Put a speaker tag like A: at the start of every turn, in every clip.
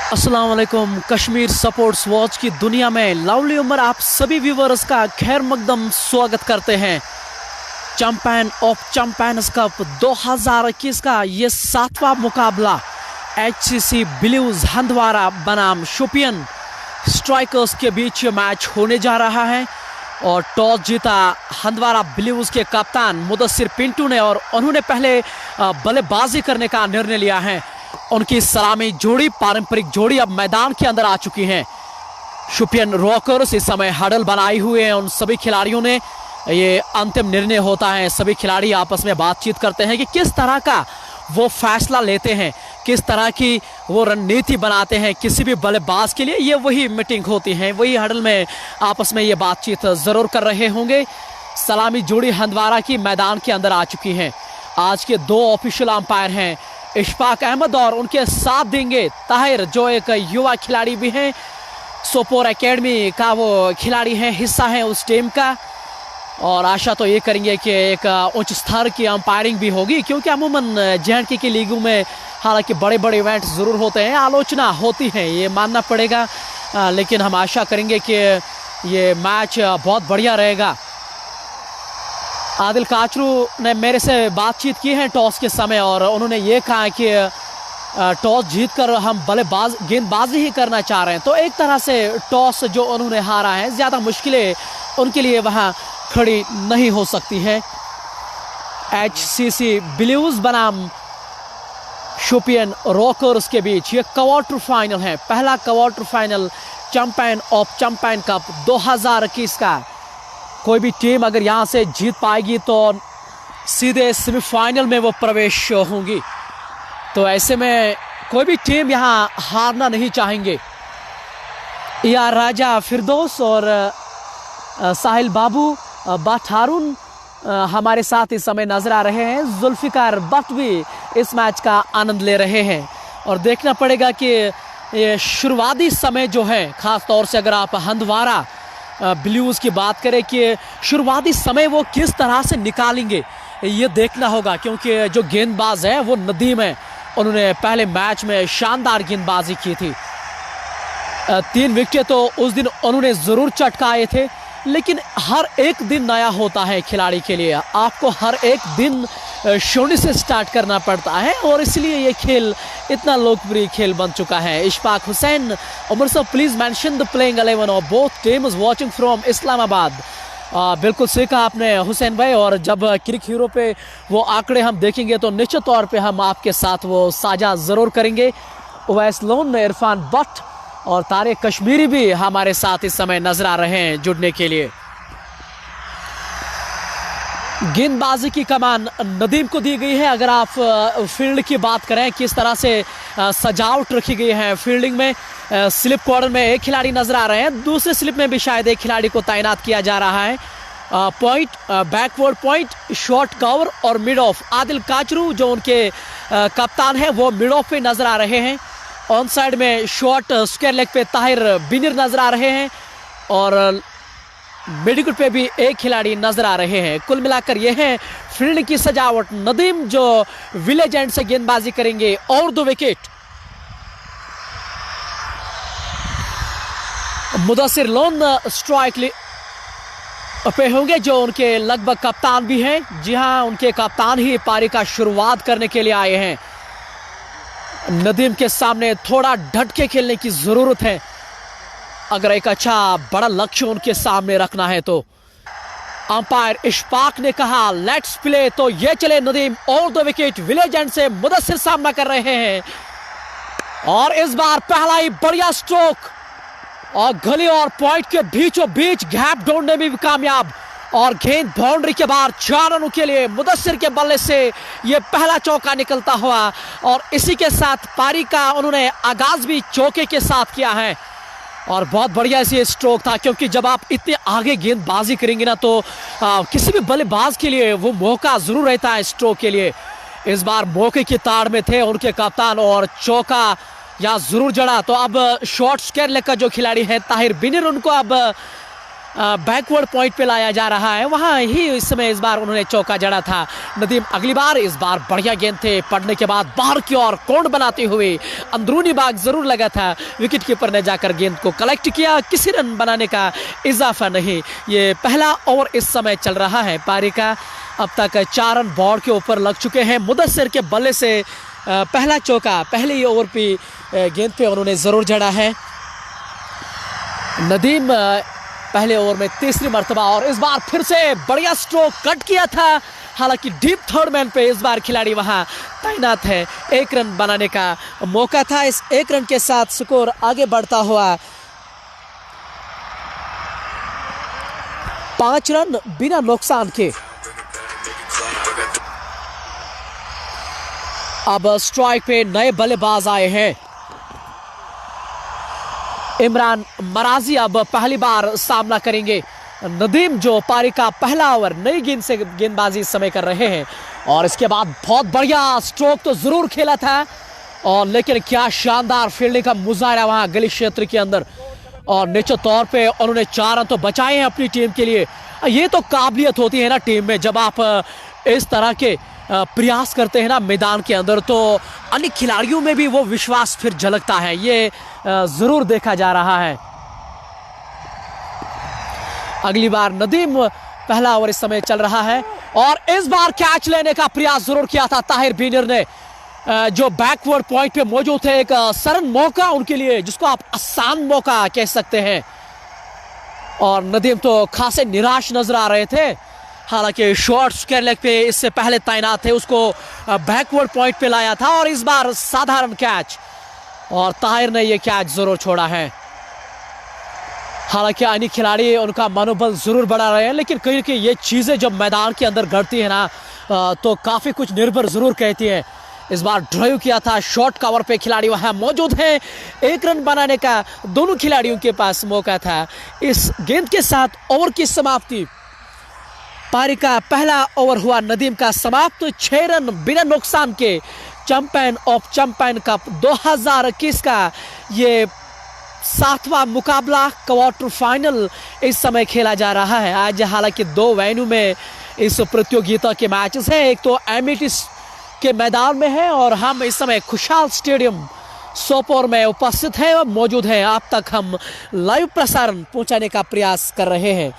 A: अस्सलाम वालेकुम। Kashmir sports watch की दुनिया में लवली उमर आप सभी व्यूवर्स का खैर मकदम स्वागत करते हैं। चैंपियन ऑफ चैंपियंस कप 2021 का ये 7वां मुकाबला HCC ब्लूज हंदवारा बनाम शोपियन स्ट्राइकर्स के बीच मैच होने जा रहा है। और टॉस जीता हंदवारा ब्लूज के कप्तान मुदस्सिर पिंटू ने और उन्होंने पहले बल्लेबाजी करने का निर्णय लिया है। उनकी सलामी जोड़ी, पारंपरिक जोड़ी अब मैदान के अंदर आ चुकी हैं। शोपियन रॉकर्स इस समय हडल बनाए हुए हैं। उन सभी खिलाड़ियों ने ये अंतिम निर्णय होता है, सभी खिलाड़ी आपस में बातचीत करते हैं कि किस तरह का वो फैसला लेते हैं, किस तरह की वो रणनीति बनाते हैं किसी भी बल्लेबाज के लिए। ये वही मीटिंग होती है, वही हडल में आपस में ये बातचीत ज़रूर कर रहे होंगे। सलामी जोड़ी हंदवारा की मैदान के अंदर आ चुकी हैं। आज के 2 ऑफिशियल अंपायर हैं, इशफाक अहमद और उनके साथ देंगे ताहिर, जो एक युवा खिलाड़ी भी हैं, सोपोर एकेडमी का वो खिलाड़ी हैं, हिस्सा हैं उस टीम का। और आशा तो ये करेंगे कि एक उच्च स्तर की अंपायरिंग भी होगी, क्योंकि अमूमन JNK की लीगों में हालांकि बड़े बड़े इवेंट ज़रूर होते हैं, आलोचना होती है, ये मानना पड़ेगा। लेकिन हम आशा करेंगे कि ये मैच बहुत बढ़िया रहेगा। आदिल काचरू ने मेरे से बातचीत की है टॉस के समय और उन्होंने ये कहा कि टॉस जीतकर हम गेंदबाजी ही करना चाह रहे हैं। तो एक तरह से टॉस जो उन्होंने हारा है, ज़्यादा मुश्किलें उनके लिए वहाँ खड़ी नहीं हो सकती हैं। HCC ब्लूज बनाम शोपियन रॉकर्स के बीच ये क्वार्टर फाइनल है, पहला quarter final champion of champion cup 2021 का। कोई भी टीम अगर यहाँ से जीत पाएगी तो सीधे सेमीफाइनल में वो प्रवेश होंगी। तो ऐसे में कोई भी टीम यहाँ हारना नहीं चाहेंगे। या राजा फिरदौस और साहिल बाबू बट हारून हमारे साथ इस समय नजर आ रहे हैं। जुल्फिकार बट भी इस मैच का आनंद ले रहे हैं। और देखना पड़ेगा कि ये शुरुआती समय जो है, ख़ास तौर से अगर आप हंदवारा ब्लूज की बात करें कि शुरुआती समय वो किस तरह से निकालेंगे, ये देखना होगा। क्योंकि जो गेंदबाज है वो नदीम है, उन्होंने पहले मैच में शानदार गेंदबाजी की थी। 3 विकेट तो उस दिन उन्होंने ज़रूर चटकाए थे। लेकिन हर एक दिन नया होता है खिलाड़ी के लिए, आपको हर एक दिन शून्य से स्टार्ट करना पड़ता है और इसलिए ये खेल इतना लोकप्रिय खेल बन चुका है। इशफाक हुसैन, उमर साहब please mention the playing 11 of both teams watching from Islamabad. बिल्कुल सही कहा आपने हुसैन भाई। और जब क्रिक हीरो पे वो आंकड़े हम देखेंगे तो निश्चित तौर पे हम आपके साथ वो साझा ज़रूर करेंगे। उवैस लोन, इरफान बट और तारिक कश्मीरी भी हमारे साथ इस समय नजर आ रहे हैं जुड़ने के लिए। गेंदबाजी की कमान नदीम को दी गई है। अगर आप फील्ड की बात करें, किस तरह से सजावट रखी गई है फील्डिंग में, स्लिप कॉर्नर में एक खिलाड़ी नजर आ रहे हैं, दूसरे स्लिप में भी शायद एक खिलाड़ी को तैनात किया जा रहा है। Point, backward point, short cover और मिड ऑफ आदिल काचरू जो उनके कप्तान है वो मिड ऑफ पे नजर आ रहे हैं। ऑन साइड में शॉर्ट स्क्वायर लेग पे ताहिर बिनिर नजर आ रहे हैं और मिडविकेट पे भी एक खिलाड़ी नजर आ रहे हैं। कुल मिलाकर यह है फील्ड की सजावट। नदीम जो विलेज एंड से गेंदबाजी करेंगे और 2 विकेट। मुदस्सिर लोन स्ट्राइक पे होंगे जो उनके लगभग कप्तान भी हैं। जी हाँ, उनके कप्तान ही पारी का शुरुआत करने के लिए आए हैं। नदीम के सामने थोड़ा डट के खेलने की जरूरत है अगर एक अच्छा बड़ा लक्ष्य उनके सामने रखना है तो। अंपायर इशफाक ने कहा लेट्स प्ले, तो ये चले नदीम और 2 विकेट। विलेज एंड से मुदस्सिर सामना कर रहे हैं और इस बार पहला ही बढ़िया स्ट्रोक और गली और पॉइंट के बीचों बीच गैप ढूंढने में भी कामयाब। और गेंद बाउंड्री के बाहर 4 रनों के लिए मुदस्सिर के बल्ले से ये पहला चौका निकलता हुआ और इसी के साथ पारी का उन्होंने आगाज भी चौके के साथ किया है। और बहुत बढ़िया ये स्ट्रोक था, क्योंकि जब आप इतने आगे गेंदबाजी करेंगे ना तो किसी भी बल्लेबाज के लिए वो मौका जरूर रहता है स्ट्रोक के लिए। इस बार मौके की ताड़ में थे उनके कप्तान और चौका यहाँ जरूर जड़ा। तो अब शॉर्ट स्क्वायर लेग का जो खिलाड़ी है ताहिर बिनिर, उनको अब बैकवर्ड पॉइंट पे लाया जा रहा है, वहाँ ही इस समय इस बार उन्होंने चौका जड़ा था नदीम। अगली बार इस बार बढ़िया गेंद थे, पड़ने के बाद बाहर की ओर कोण बनाते हुए अंदरूनी भाग जरूर लगा था, विकेट कीपर ने जाकर गेंद को कलेक्ट किया, किसी रन बनाने का इजाफा नहीं। ये पहला ओवर इस समय चल रहा है पारी का, अब तक 4 रन बोर्ड के ऊपर लग चुके हैं। मुदस्सिर के बल्ले से पहला चौका पहले ही ओवर पे गेंद पे उन्होंने जरूर जड़ा है। नदीम पहले ओवर में तीसरी मर्तबा और इस बार फिर से बढ़िया स्ट्रोक कट किया था, हालांकि डीप थर्ड मैन पे इस बार खिलाड़ी वहां तैनात है। 1 रन बनाने का मौका था, इस 1 रन के साथ स्कोर आगे बढ़ता हुआ 5 रन बिना नुकसान के। अब स्ट्राइक पे नए बल्लेबाज आए हैं। इमरान मराजी अब पहली बार सामना करेंगे। नदीम जो पारी का पहला ओवर नई गेंद से गेंदबाजी इस समय कर रहे हैं और इसके बाद बहुत बढ़िया स्ट्रोक तो जरूर खेला था, और लेकिन क्या शानदार फील्डिंग का मुजाहरा वहां गली क्षेत्र के अंदर, और निश्चित तौर पे उन्होंने 4 रन तो बचाए हैं अपनी टीम के लिए। ये तो काबिलियत होती है ना टीम में, जब आप इस तरह के प्रयास करते हैं ना मैदान के अंदर, तो अन्य खिलाड़ियों में भी वो विश्वास फिर झलकता है। ये जरूर देखा जा रहा है। अगली बार नदीम पहला ओवर इस समय चल रहा है और इस बार कैच लेने का प्रयास जरूर किया था ताहिर बीनर ने, जो बैकवर्ड पॉइंट पे मौजूद थे। एक सरल मौका उनके लिए, जिसको आप आसान मौका कह सकते हैं, और नदीम तो खासे निराश नजर आ रहे थे। हालांकि शॉर्ट स्क्वायर लेग पे इससे पहले तैनात थे, उसको बैकवर्ड पॉइंट पे लाया था और इस बार साधारण कैच, और ताहिर ने यह कैच जरूर छोड़ा है। हालांकि अन्य खिलाड़ी उनका मनोबल जरूर बढ़ा रहे हैं, लेकिन कहीं कि ये चीजें जब मैदान के अंदर घटती है ना, तो काफी कुछ निर्भर जरूर कहती है। इस बार ड्राइव किया था, शॉर्ट कवर पे खिलाड़ी वहां मौजूद हैं, 1 रन बनाने का दोनों खिलाड़ियों के पास मौका था। इस गेंद के साथ ओवर की समाप्ति, पारी का पहला ओवर हुआ नदीम का समाप्त 6 रन बिना नुकसान के। चैंपियन ऑफ चैंपियन कप 2021 का ये 7वां मुकाबला, क्वार्टर फाइनल इस समय खेला जा रहा है। आज हालांकि 2 वेन्यू में इस प्रतियोगिता के मैचेस हैं, एक तो एमिटिस के मैदान में है और हम इस समय खुशहाल स्टेडियम सोपोर में उपस्थित हैं और मौजूद हैं। आप तक हम लाइव प्रसारण पहुंचाने का प्रयास कर रहे हैं।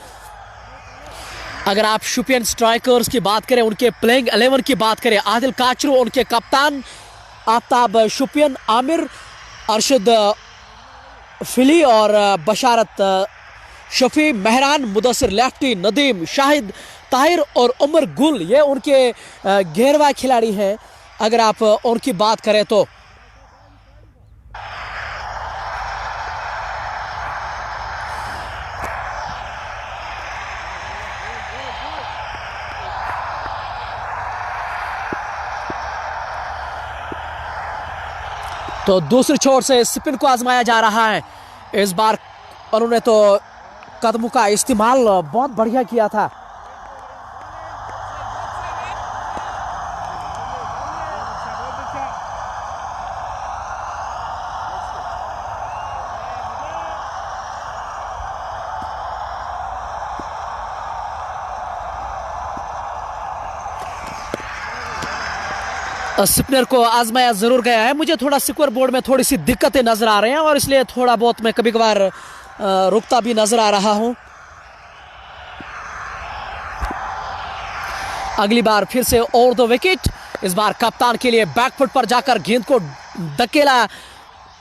A: अगर आप शुपियन स्ट्राइकर्स की बात करें, उनके प्लेइंग 11 की बात करें, आदिल काचरू उनके कप्तान, आफ्ताब शुपियन, आमिर, अरशद फिली और बशारत शफी, मेहरान, मुदस्सिर लेफ्टी, नदीम, शाहिद, ताहिर और उमर गुल, ये उनके 11वां खिलाड़ी हैं अगर आप उनकी बात करें तो। तो दूसरी छोर से स्पिन को आजमाया जा रहा है। इस बार उन्होंने तो कदमों का इस्तेमाल बहुत बढ़िया किया था। स्पिनर को आजमाया जरूर गया है। मुझे थोड़ा स्कोर बोर्ड में थोड़ी सी दिक्कतें नजर आ रहे हैं और इसलिए थोड़ा बहुत मैं कभी कभार रुकता भी नजर आ रहा हूं। अगली बार फिर से और 2 विकेट। इस बार कप्तान के लिए बैकफुट पर जाकर गेंद को धकेला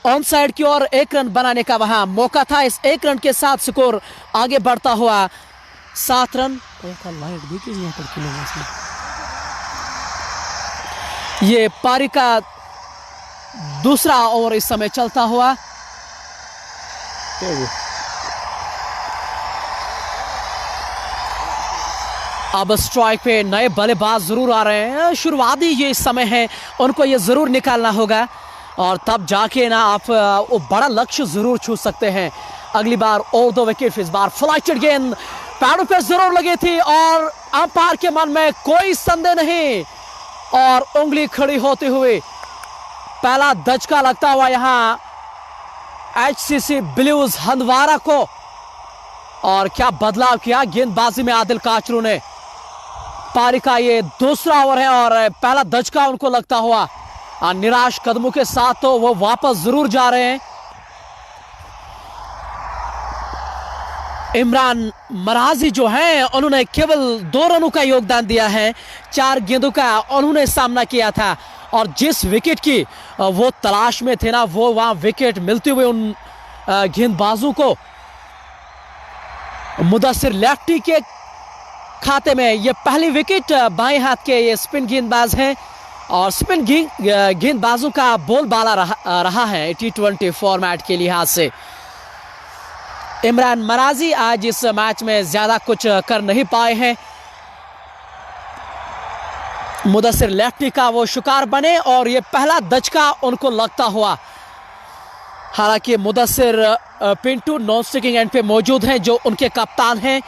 A: ऑन साइड की ओर, 1 रन बनाने का वहां मौका था। इस 1 रन के साथ स्कोर आगे बढ़ता हुआ 7 रन। ये पारी का दूसरा ओवर इस समय चलता हुआ। अब स्ट्राइक पे नए बल्लेबाज जरूर आ रहे हैं। शुरुआती ये समय है, उनको ये जरूर निकालना होगा और तब जाके ना आप वो बड़ा लक्ष्य जरूर छू सकते हैं। अगली बार और 2 विकेट। इस बार फ्लाइटेड गेंद पैडों पे जरूर लगी थी और अंपायर के मन में कोई संदेह नहीं और उंगली खड़ी होते हुए पहला दचका लगता हुआ यहां एचसीसी ब्लूज हंदवारा को। और क्या बदलाव किया गेंदबाजी में आदिल काचरू ने। पारी का ये दूसरा ओवर है और पहला दचका उनको लगता हुआ निराश कदमों के साथ तो वो वापस जरूर जा रहे हैं। इमरान मराजी जो हैं उन्होंने केवल 2 रनों का योगदान दिया है, 4 गेंदों का उन्होंने सामना किया था और जिस विकेट की वो तलाश में थे ना, वो वहां विकेट मिलते हुए उन गेंदबाजों को मुदस्सिर लेफ्टी के खाते में ये पहली विकेट। बाएं हाथ के ये स्पिन गेंदबाज हैं और स्पिन गेंदबाजों का बोलबाला रहा है T20 फॉर्मेट के लिहाज से। इमरान मराजी आज इस मैच में ज्यादा कुछ कर नहीं पाए हैं। मुदस्सिर लेफ्टी का वो शिकार बने और ये पहला दचका उनको लगता हुआ। हालांकि Mudassir Pintu non sticking and पे मौजूद हैं जो उनके कप्तान हैं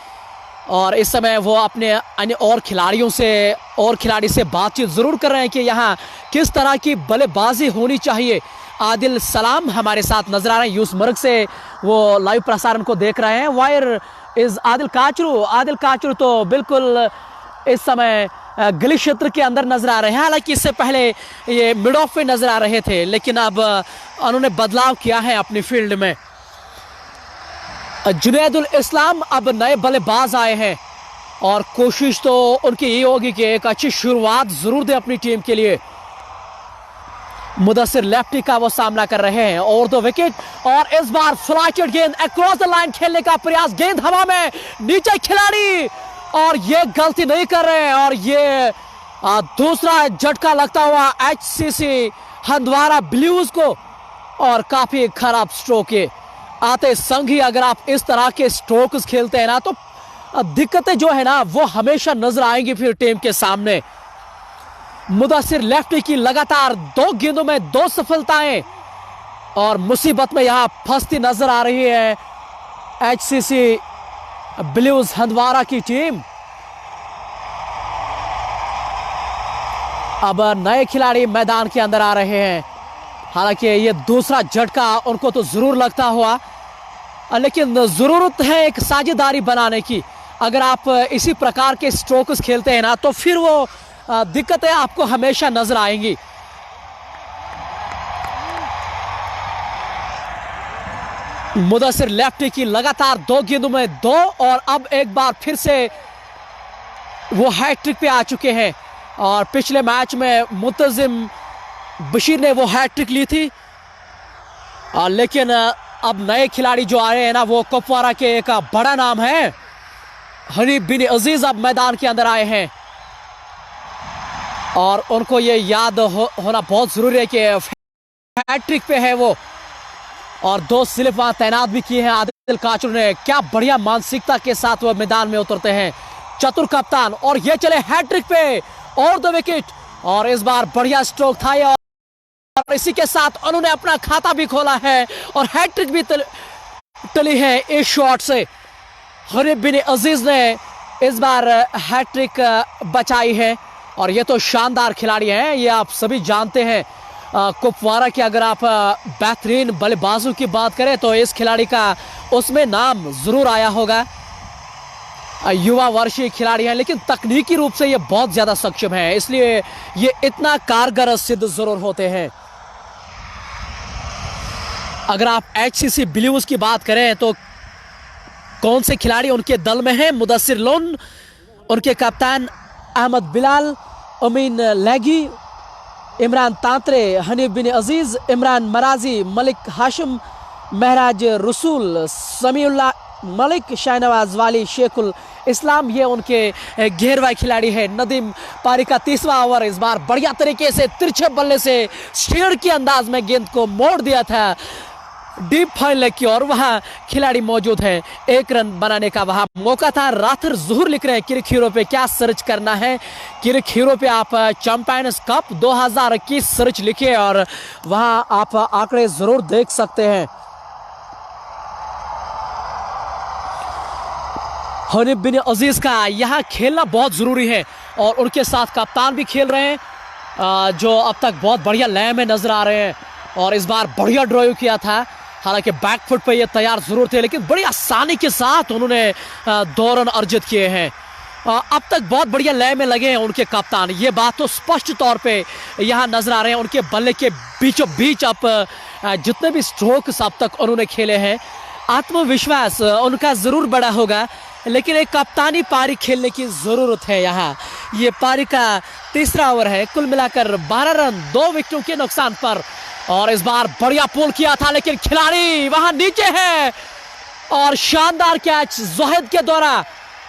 A: और इस समय वो अपने अन्य और खिलाड़ी से बातचीत जरूर कर रहे हैं कि यहाँ किस तरह की बल्लेबाजी होनी चाहिए। आदिल सलाम हमारे साथ नजर आ रहे हैं, यूसमर्ग से वो लाइव प्रसारण को देख रहे हैं। वायर इज आदिल काचरू तो बिल्कुल इस समय गली क्षेत्र के अंदर नजर आ रहे हैं। हालांकि इससे पहले ये मिड ऑफ पे नजर आ रहे थे, लेकिन अब उन्होंने बदलाव किया है अपनी फील्ड में। जुनैदुल इस्लाम अब नए बल्लेबाज आए हैं और कोशिश तो उनकी ये होगी कि एक अच्छी शुरुआत जरूर दे अपनी टीम के लिए। मुदस्सिर लेफ्टी का वो सामना कर रहे हैं और 2 विकेट और इस बार फ्लाइटेड गेंद अक्रॉस द लाइन खेलने का प्रयास, गेंद हवा में, नीचे खिलाड़ी और ये गलती नहीं कर रहे हैं और ये दूसरा झटका लगता हुआ HCC हंदवारा ब्लूज को और काफी खराब स्ट्रोक है। आते संग ही अगर आप इस तरह के स्ट्रोक्स खेलते हैं ना तो दिक्कतें जो है ना वो हमेशा नजर आएंगी फिर टीम के सामने। मुदस्सिर लेफ्टी की लगातार 2 गेंदों में 2 सफलताएं और मुसीबत में यहां फंसती नजर आ रही है HCC ब्लूज हंदवारा की टीम। अब नए खिलाड़ी मैदान के अंदर आ रहे हैं। हालांकि ये दूसरा झटका उनको तो जरूर लगता हुआ, लेकिन जरूरत है एक साझेदारी बनाने की। अगर आप इसी प्रकार के स्ट्रोक्स खेलते हैं ना तो फिर वो दिक्कतें आपको हमेशा नजर आएंगी। मुदस्सिर लेफ्टी की लगातार 2 गेंदों में 2 और अब एक बार फिर से वो हैट्रिक पे आ चुके हैं और पिछले मैच में मुतजिम बशीर ने वो हैट्रिक ली थी। लेकिन अब नए खिलाड़ी जो आ रहे हैं ना वो कुपवारा के एक बड़ा नाम है, हनीफ बिन अजीज अब मैदान के अंदर आए हैं और उनको ये याद होना बहुत जरूरी है कि हैट्रिक पे है वो और 2 स्लिप वहां तैनात भी किए हैं आदिल काचरू ने। क्या बढ़िया मानसिकता के साथ वो मैदान में उतरते हैं चतुर कप्तान और ये चले हैट्रिक पे और 2 विकेट और इस बार बढ़िया स्ट्रोक था ये और इसी के साथ उन्होंने अपना खाता भी खोला है और हैट्रिक भी टली है इस शॉट से। हनीफ बिन अजीज ने इस बार हैट्रिक बचाई है और ये तो शानदार खिलाड़ी हैं, ये आप सभी जानते हैं। कुपवारा के अगर आप बेहतरीन बल्लेबाजों की बात करें तो इस खिलाड़ी का उसमें नाम जरूर आया होगा। युवा वर्षीय खिलाड़ी हैं लेकिन तकनीकी रूप से ये बहुत ज्यादा सक्षम है, इसलिए ये इतना कारगर सिद्ध जरूर होते हैं। अगर आप HCC ब्लूज की बात करें तो कौन से खिलाड़ी उनके दल में हैं? मुदस्सिर लोन, उनके कप्तान अहमद बिलाल, अमीन लैगी, इमरान तांत्रे, हनीफ बिन अजीज, इमरान मराजी, मलिक हाशिम, महराज रसूल, समीउल्लाह मलिक, शाहनवाज वाली, शेखुल इस्लाम, ये उनके 11वां खिलाड़ी है। नदीम पारी का 30वां ओवर, इस बार बढ़िया तरीके से तिरछे बल्ले से शेर के अंदाज में गेंद को मोड़ दिया था डीप फाइन लेग की और वहां खिलाड़ी मौजूद है। 1 रन बनाने का वहां मौका था। राथर जहूर लिख रहे हैं क्रिक हीरो पे क्या सर्च करना है। क्रिक हीरो पे आप चैंपियंस कप 2021 सर्च लिखिए और वहां आप आंकड़े जरूर देख सकते हैं। हनीफ बिन अजीज का यहाँ खेलना बहुत जरूरी है और उनके साथ कप्तान भी खेल रहे हैं जो अब तक बहुत बढ़िया लय में नजर आ रहे हैं और इस बार बढ़िया ड्राइव किया था हालांकि बैकफुट पे ये तैयार जरूर थे, लेकिन बड़ी आसानी के साथ उन्होंने 2 रन अर्जित किए हैं। अब तक बहुत बढ़िया लय में लगे हैं उनके कप्तान, ये बात तो स्पष्ट तौर पे यहाँ नजर आ रहे हैं। उनके बल्ले के बीचों बीच अब जितने भी स्ट्रोक्स अब तक उन्होंने खेले हैं, आत्मविश्वास उनका जरूर बड़ा होगा, लेकिन एक कप्तानी पारी खेलने की जरूरत है। यहाँ ये पारी का तीसरा ओवर है, कुल मिलाकर 12 रन 2 विकेटों के नुकसान पर। और इस बार बढ़िया पुल किया था, लेकिन खिलाड़ी वहां नीचे है और शानदार कैच जोहिद के द्वारा,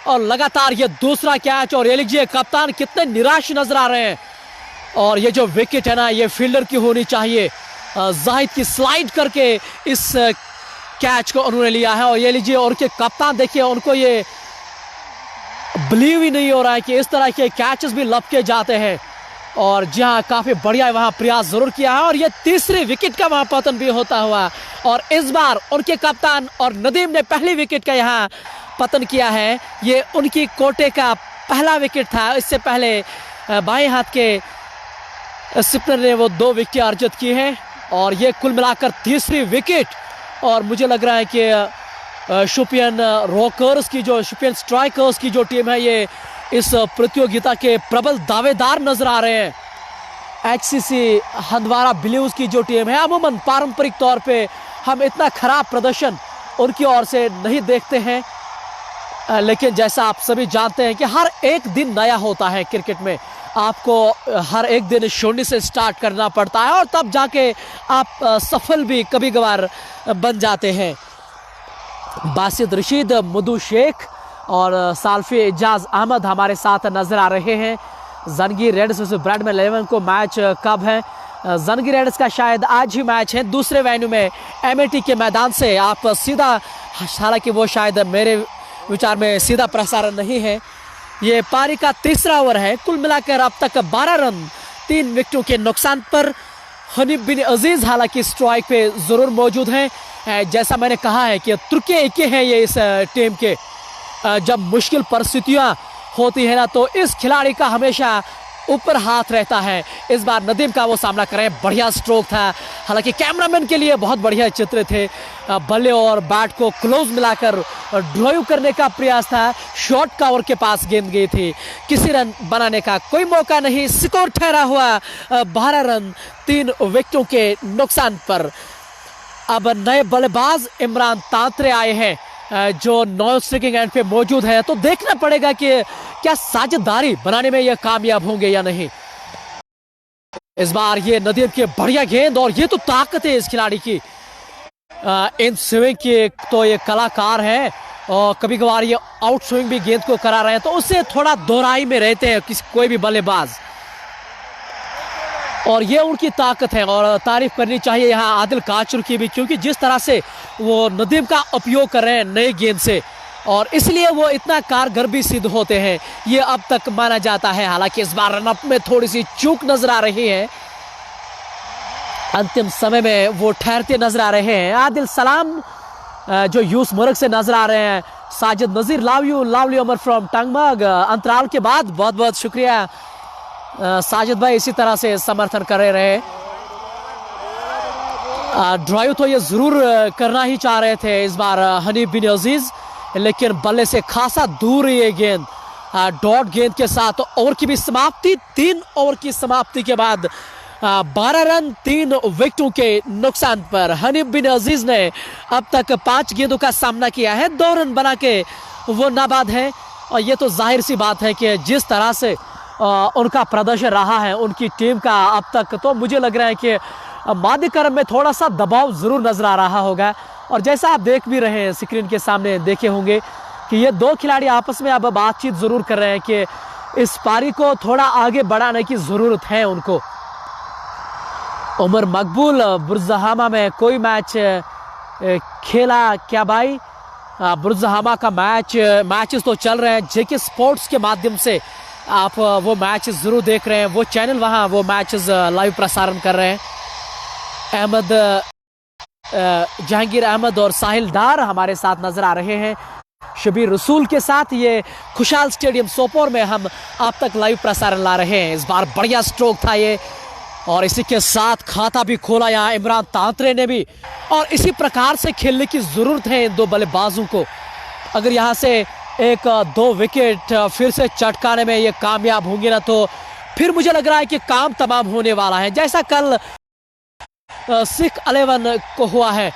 A: और लगातार ये दूसरा कैच। और ये लीजिए कप्तान कितने निराश नजर आ रहे हैं। और ये जो विकेट है ना, ये फील्डर की होनी चाहिए। जाहिद की स्लाइड करके इस कैच को उन्होंने लिया है। और ये लीजिए, और के कप्तान देखिए, उनको ये बिलीव ही नहीं हो रहा है कि इस तरह के कैचेस भी लपके जाते हैं। और जहां काफी बढ़िया वहां प्रयास जरूर किया है, और ये तीसरी विकेट का वहां पतन भी होता हुआ। और इस बार उनके कप्तान और नदीम ने पहली विकेट का यहाँ पतन किया है। ये उनकी कोटे का पहला विकेट था। इससे पहले बाएं हाथ के स्पिनर ने वो 2 विकेट अर्जित की हैं, और ये कुल मिलाकर तीसरी विकेट। और मुझे लग रहा है कि शुपियन रॉकर्स की जो शुपियन स्ट्राइकर्स की जो टीम है, ये इस प्रतियोगिता के प्रबल दावेदार नजर आ रहे हैं। एचसीसी हंदवारा ब्लूज की जो टीम है, अमूमन पारंपरिक तौर पे हम इतना खराब प्रदर्शन उनकी ओर से नहीं देखते हैं, लेकिन जैसा आप सभी जानते हैं कि हर एक दिन नया होता है क्रिकेट में। आपको हर एक दिन शून्य से स्टार्ट करना पड़ता है, और तब जाके आप सफल भी कभी कभार बन जाते हैं। बासित रशीद, मधु शेख और साल्फी इजाज अहमद हमारे साथ नजर आ रहे हैं। जनगी रेड्स वर्सेस ब्रैडमैन 11 को मैच कब है? जनगी रेड्स का शायद आज ही मैच है, दूसरे वेन्यू में एमएटी के मैदान से आप सीधा, हालांकि वो शायद मेरे विचार में सीधा प्रसारण नहीं है। ये पारी का तीसरा ओवर है, कुल मिलाकर अब तक 12 रन 3 विकेटों के नुकसान पर। हनीफ बिन अजीज हालांकि स्ट्राइक पे जरूर मौजूद हैं। जैसा मैंने कहा है कि तुर्के एके हैं ये इस टीम के। जब मुश्किल परिस्थितियां होती है ना, तो इस खिलाड़ी का हमेशा ऊपर हाथ रहता है। इस बार नदीम का वो सामना करें, बढ़िया स्ट्रोक था, हालांकि कैमरामैन के लिए बहुत बढ़िया चित्र थे। बल्ले और बैट को क्लोज मिलाकर ड्राइव करने का प्रयास था। शॉर्ट कवर के पास गेंद गई थी, किसी रन बनाने का कोई मौका नहीं। स्कोर ठहरा हुआ 12 रन 3 विकेटों के नुकसान पर। अब नए बल्लेबाज इमरान तांत्रे आए हैं, जो नॉन स्ट्राइकिंग एंड पे मौजूद है, तो देखना पड़ेगा कि क्या साझेदारी बनाने में ये कामयाब होंगे या नहीं। इस बार ये नदीम की बढ़िया गेंद, और ये तो ताकत है इस खिलाड़ी की। इन स्विंग की तो ये कलाकार है, और कभी कभार ये आउट स्विंग भी गेंद को करा रहे हैं, तो उससे थोड़ा दोहराई में रहते हैं कोई भी बल्लेबाज, और ये उनकी ताकत है। और तारीफ करनी चाहिए यहाँ आदिल काचर की भी, क्योंकि जिस तरह से वो नदीम का उपयोग कर रहे हैं नए गेंद से, और इसलिए वो इतना कारगर भी सिद्ध होते हैं, ये अब तक माना जाता है। हालांकि इस बार रनअप में थोड़ी सी चूक नजर आ रही है, अंतिम समय में वो ठहरते नजर आ रहे हैं। आदिल सलाम जो यूस मुर्ग से नजर आ रहे हैं, साजिद नजीर लावली उमर फ्रॉम टंगमग, अंतराल के बाद बहुत बहुत शुक्रिया साजिद भाई, इसी तरह से समर्थन कर रहे। ड्राइव तो ये जरूर करना ही चाह रहे थे इस बार हनीफ बिन अजीज, लेकिन बल्ले से खासा दूर ये गेंद। डॉट गेंद के साथ ओवर की भी समाप्ति, 3 ओवर की समाप्ति के बाद 12 रन 3 विकेटों के नुकसान पर हनीफ बिन अजीज ने अब तक 5 गेंदों का सामना किया है, 2 रन बना के वो नाबाद है। और ये तो जाहिर सी बात है कि जिस तरह से उनका प्रदर्शन रहा है उनकी टीम का अब तक, तो मुझे लग रहा है कि मादी क्रम में थोड़ा सा दबाव जरूर नजर आ रहा होगा। और जैसा आप देख भी रहे हैं, स्क्रीन के सामने देखे होंगे कि ये 2 खिलाड़ी आपस में अब बातचीत जरूर कर रहे हैं कि इस पारी को थोड़ा आगे बढ़ाने की जरूरत है उनको। उमर मकबूल, बुर्जहामा में कोई मैच खेला क्या भाई? बुर्जहामा का मैचेस तो चल रहे हैं, जेके स्पोर्ट्स के माध्यम से आप वो मैचेस जरूर देख रहे हैं। वो चैनल वहाँ वो मैचेस लाइव प्रसारण कर रहे हैं। अहमद जहांगीर अहमद और साहिल डार हमारे साथ नजर आ रहे हैं। शबीर रसूल के साथ ये खुशहाल स्टेडियम सोपोर में हम आप तक लाइव प्रसारण ला रहे हैं। इस बार बढ़िया स्ट्रोक था ये, और इसी के साथ खाता भी खोला यहाँ इमरान तांत्रे ने भी। और इसी प्रकार से खेलने की जरूरत है इन दो बल्लेबाजों को। अगर यहाँ से एक दो विकेट फिर से चटकाने में ये कामयाब होंगे ना, तो फिर मुझे लग रहा है कि काम तमाम होने वाला है, जैसा कल सिख 11 को हुआ है।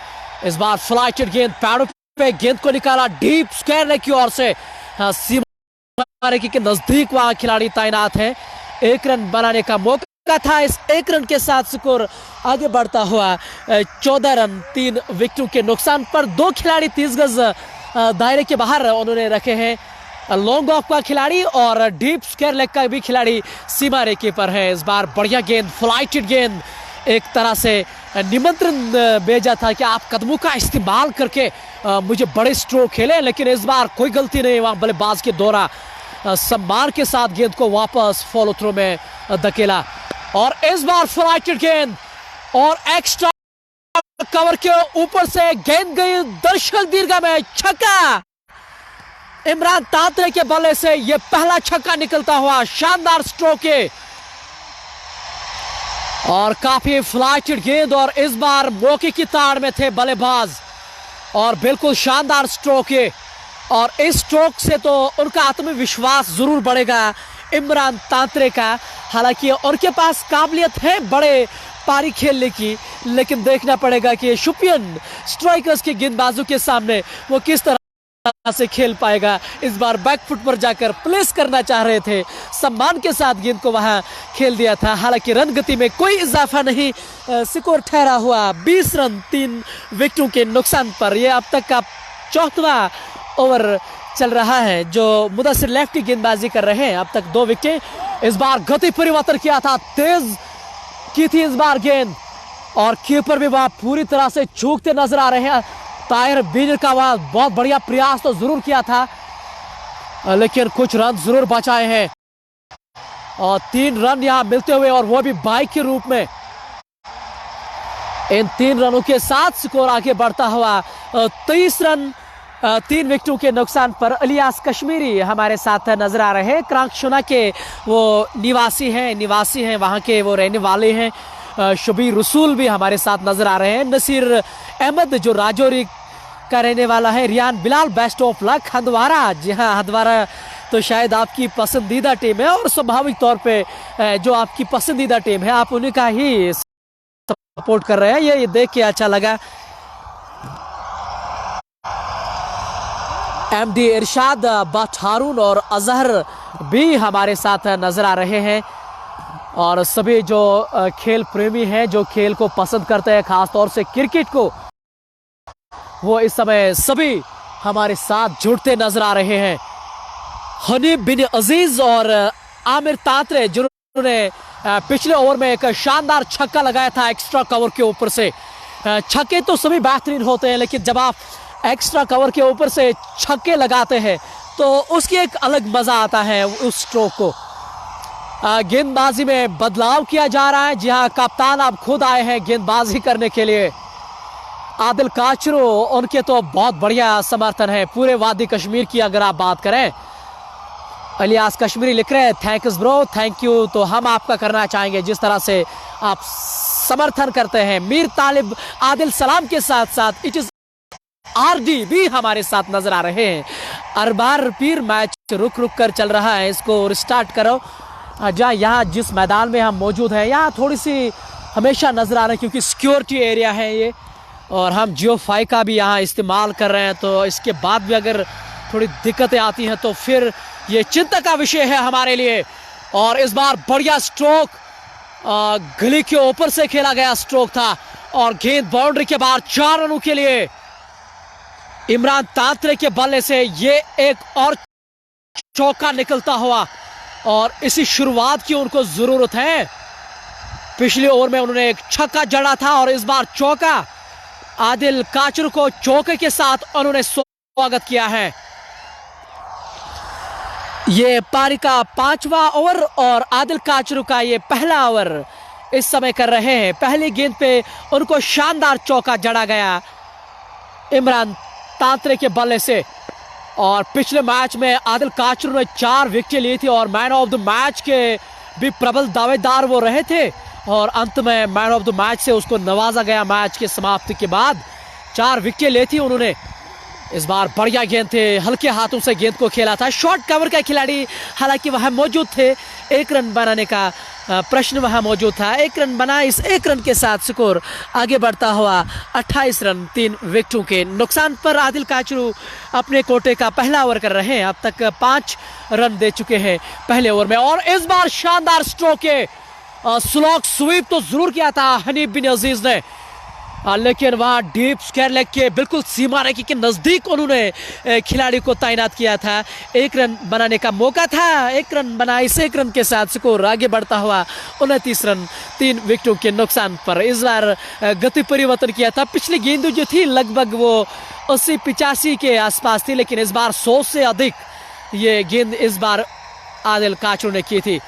A: इस बार फ्लाइटेड गेंद, पैरों पे गेंद को निकाला डीप स्क्वायर लेग की ओर से, सीमा रेखा के नजदीक वहां खिलाड़ी तैनात है। 1 रन बनाने का मौका था। इस 1 रन के साथ स्कोर आगे बढ़ता हुआ 14 रन 3 विकेटों के नुकसान पर। 2 खिलाड़ी 30 गज दायरे के बाहर उन्होंने रखे हैं। लॉन्ग ऑफ का खिलाड़ी और डीप स्क्वायर लेग का भी खिलाड़ी सीमा रेखा पर है। इस बार बढ़िया गेंद, फ्लाइटेड गेंद, एक तरह से निमंत्रण भेजा था कि आप कदमों का इस्तेमाल करके मुझे बड़े स्ट्रोक खेले, लेकिन इस बार कोई गलती नहीं वहां बल्लेबाज के द्वारा। सम्मान के साथ गेंद को वापस फॉलो थ्रो में धकेला और इस बार फ्लाइटेड गेंद और एक्स्ट्रा कवर के ऊपर से गेंद गई दर्शक दीर्घा में, छक्का। इमरान तांत्रे के बल्ले से यह पहला छक्का निकलता हुआ, शानदार स्ट्रोक है और काफी फ्लाइटेड गेंद। और इस बार मौके की ताड़ में थे बल्लेबाज और बिल्कुल शानदार स्ट्रोक है। और इस स्ट्रोक से तो उनका आत्मविश्वास जरूर बढ़ेगा इमरान तांत्रे का। हालांकि उनके पास काबिलियत है बड़े पारी खेलने की, लेकिन देखना पड़ेगा कि शुपियन स्ट्राइकर्स के गेंदबाजों के सामने वो किस तरह से खेल पाएगा। इस बार बैकफुट पर जाकर प्लेस करना चाह रहे थे, सम्मान के साथ गेंद को वहां खेल दिया था। हालांकि रन गति में कोई इजाफा नहीं, स्कोर ठहरा हुआ 20 रन 3 विकेटों के नुकसान पर। यह अब तक का 4वां ओवर चल रहा है जो मुदस्सिर लेफ्टी गेंदबाजी कर रहे हैं। अब तक 2 विकेट। इस बार गति परिवर्तन किया था, तेज की थी इस बार गेंद और कीपर भी वहां पूरी तरह से चूकते नजर आ रहे हैं। ताहिर बीनर का वहां बहुत बढ़िया प्रयास तो जरूर किया था, लेकिन कुछ रन जरूर बचाए हैं और 3 रन यहां मिलते हुए और वो भी बाइक के रूप में। इन 3 रनों के साथ स्कोर आगे बढ़ता हुआ 23 रन 3 विकेटों के नुकसान पर। इलियास कश्मीरी हमारे साथ नजर आ रहे हैं, क्रांकशुना के वो निवासी हैं वहां के, वो रहने वाले हैं। शबीर रसूल भी हमारे साथ नजर आ रहे हैं। नसीर अहमद जो राजौरी का रहने वाला है। Riyan Bilal best of luck Handwara. जी हाँ, हंदवारा तो शायद आपकी पसंदीदा टीम है और स्वाभाविक तौर पे जो आपकी पसंदीदा टीम है आप उन्हीं का ही सपोर्ट कर रहे हैं। ये देख के अच्छा लगा। एमडी इरशाद, बट हारून और अजहर भी हमारे साथ नजर आ रहे हैं और सभी जो खेल प्रेमी हैं, जो खेल को पसंद करते हैं, खासतौर से क्रिकेट को, वो इस समय सभी हमारे साथ जुड़ते नजर आ रहे हैं। हनीफ बिन अजीज और आमिर तांत्रे जिन्होंने पिछले ओवर में एक शानदार छक्का लगाया था एक्स्ट्रा कवर के ऊपर से। छक्के तो सभी बेहतरीन होते हैं, लेकिन जब आप एक्स्ट्रा कवर के ऊपर से छक्के लगाते हैं तो उसकी एक अलग मजा आता है उस स्ट्रोक को। गेंदबाजी में बदलाव किया जा रहा है। जी हाँ, कप्तान अब खुद आए हैं गेंदबाजी करने के लिए। आदिल काचरो, उनके तो बहुत बढ़िया समर्थन है पूरे वादी कश्मीर की। अगर आप बात करें, इलियास कश्मीरी लिख रहे हैं थैंक्स ब्रो, थैंक यू। तो हम आपका करना चाहेंगे जिस तरह से आप समर्थन करते हैं। मीर तालिब आदिल सलाम के साथ साथ इट इज आरडी भी हमारे साथ नजर आ रहे हैं। अरबार पीर मैच रुक रुक कर चल रहा है, इसको रिस्टार्ट करो। जहाँ यहाँ जिस मैदान में हम मौजूद हैं यहाँ थोड़ी सी हमेशा नजर आ रहे हैं क्योंकि सिक्योरिटी एरिया है ये, और हम जियो 5 का भी यहाँ इस्तेमाल कर रहे हैं। तो इसके बाद भी अगर थोड़ी दिक्कतें आती हैं तो फिर ये चिंता का विषय है हमारे लिए। और इस बार बढ़िया स्ट्रोक, गली के ऊपर से खेला गया स्ट्रोक था और गेंद बाउंड्री के बाहर 4 रनों के लिए इमरान तांत्रे के बल्ले से ये एक और चौका निकलता हुआ। और इसी शुरुआत की उनको जरूरत है। पिछले ओवर में उन्होंने एक छक्का जड़ा था और इस बार चौका। आदिल काचरू को चौके के साथ उन्होंने स्वागत किया है। ये पारी का 5वां ओवर और आदिल काचरू का ये पहला ओवर इस समय कर रहे हैं। पहली गेंद पे उनको शानदार चौका जड़ा गया इमरान तांत्रे के बल्ले से। और पिछले मैच में आदिल काचरू ने 4 विकेट ली थी और मैन ऑफ द मैच के भी प्रबल दावेदार वो रहे थे। और अंत में मैन ऑफ द मैच से उसको नवाजा गया। मैच की समाप्ति के बाद 4 विकेट लेती उन्होंने। इस बार बढ़िया गेंद थे, हल्के हाथों से गेंद को खेला था। शॉर्ट कवर का खिलाड़ी हालांकि वहां मौजूद थे, 1 रन बनाने का प्रश्न वहां मौजूद था। 1 रन बना, इस 1 रन के साथ स्कोर आगे बढ़ता हुआ 28 रन 3 विकेटों के नुकसान पर। आदिल काचरू अपने कोटे का पहला ओवर कर रहे हैं, अब तक 5 रन दे चुके हैं पहले ओवर में। और इस बार शानदार स्ट्रोक के स्लॉग स्वीप तो जरूर किया था हनीफ बिन अजीज ने, लेकिन वहां डीप स्क्वायर लेग के बिल्कुल सीमा रेखा के नजदीक उन्होंने खिलाड़ी को तैनात किया था। 1 रन बनाने का मौका था, 1 रन बना, इस 1 रन के साथ स्कोर आगे बढ़ता हुआ 29 रन 3 विकेटों के नुकसान पर। इस बार गति परिवर्तन किया था। पिछली गेंद जो थी लगभग वो 80-85 के आसपास थी, लेकिन इस बार 100 से अधिक ये गेंद इस बार आदिल काचरू ने की थी।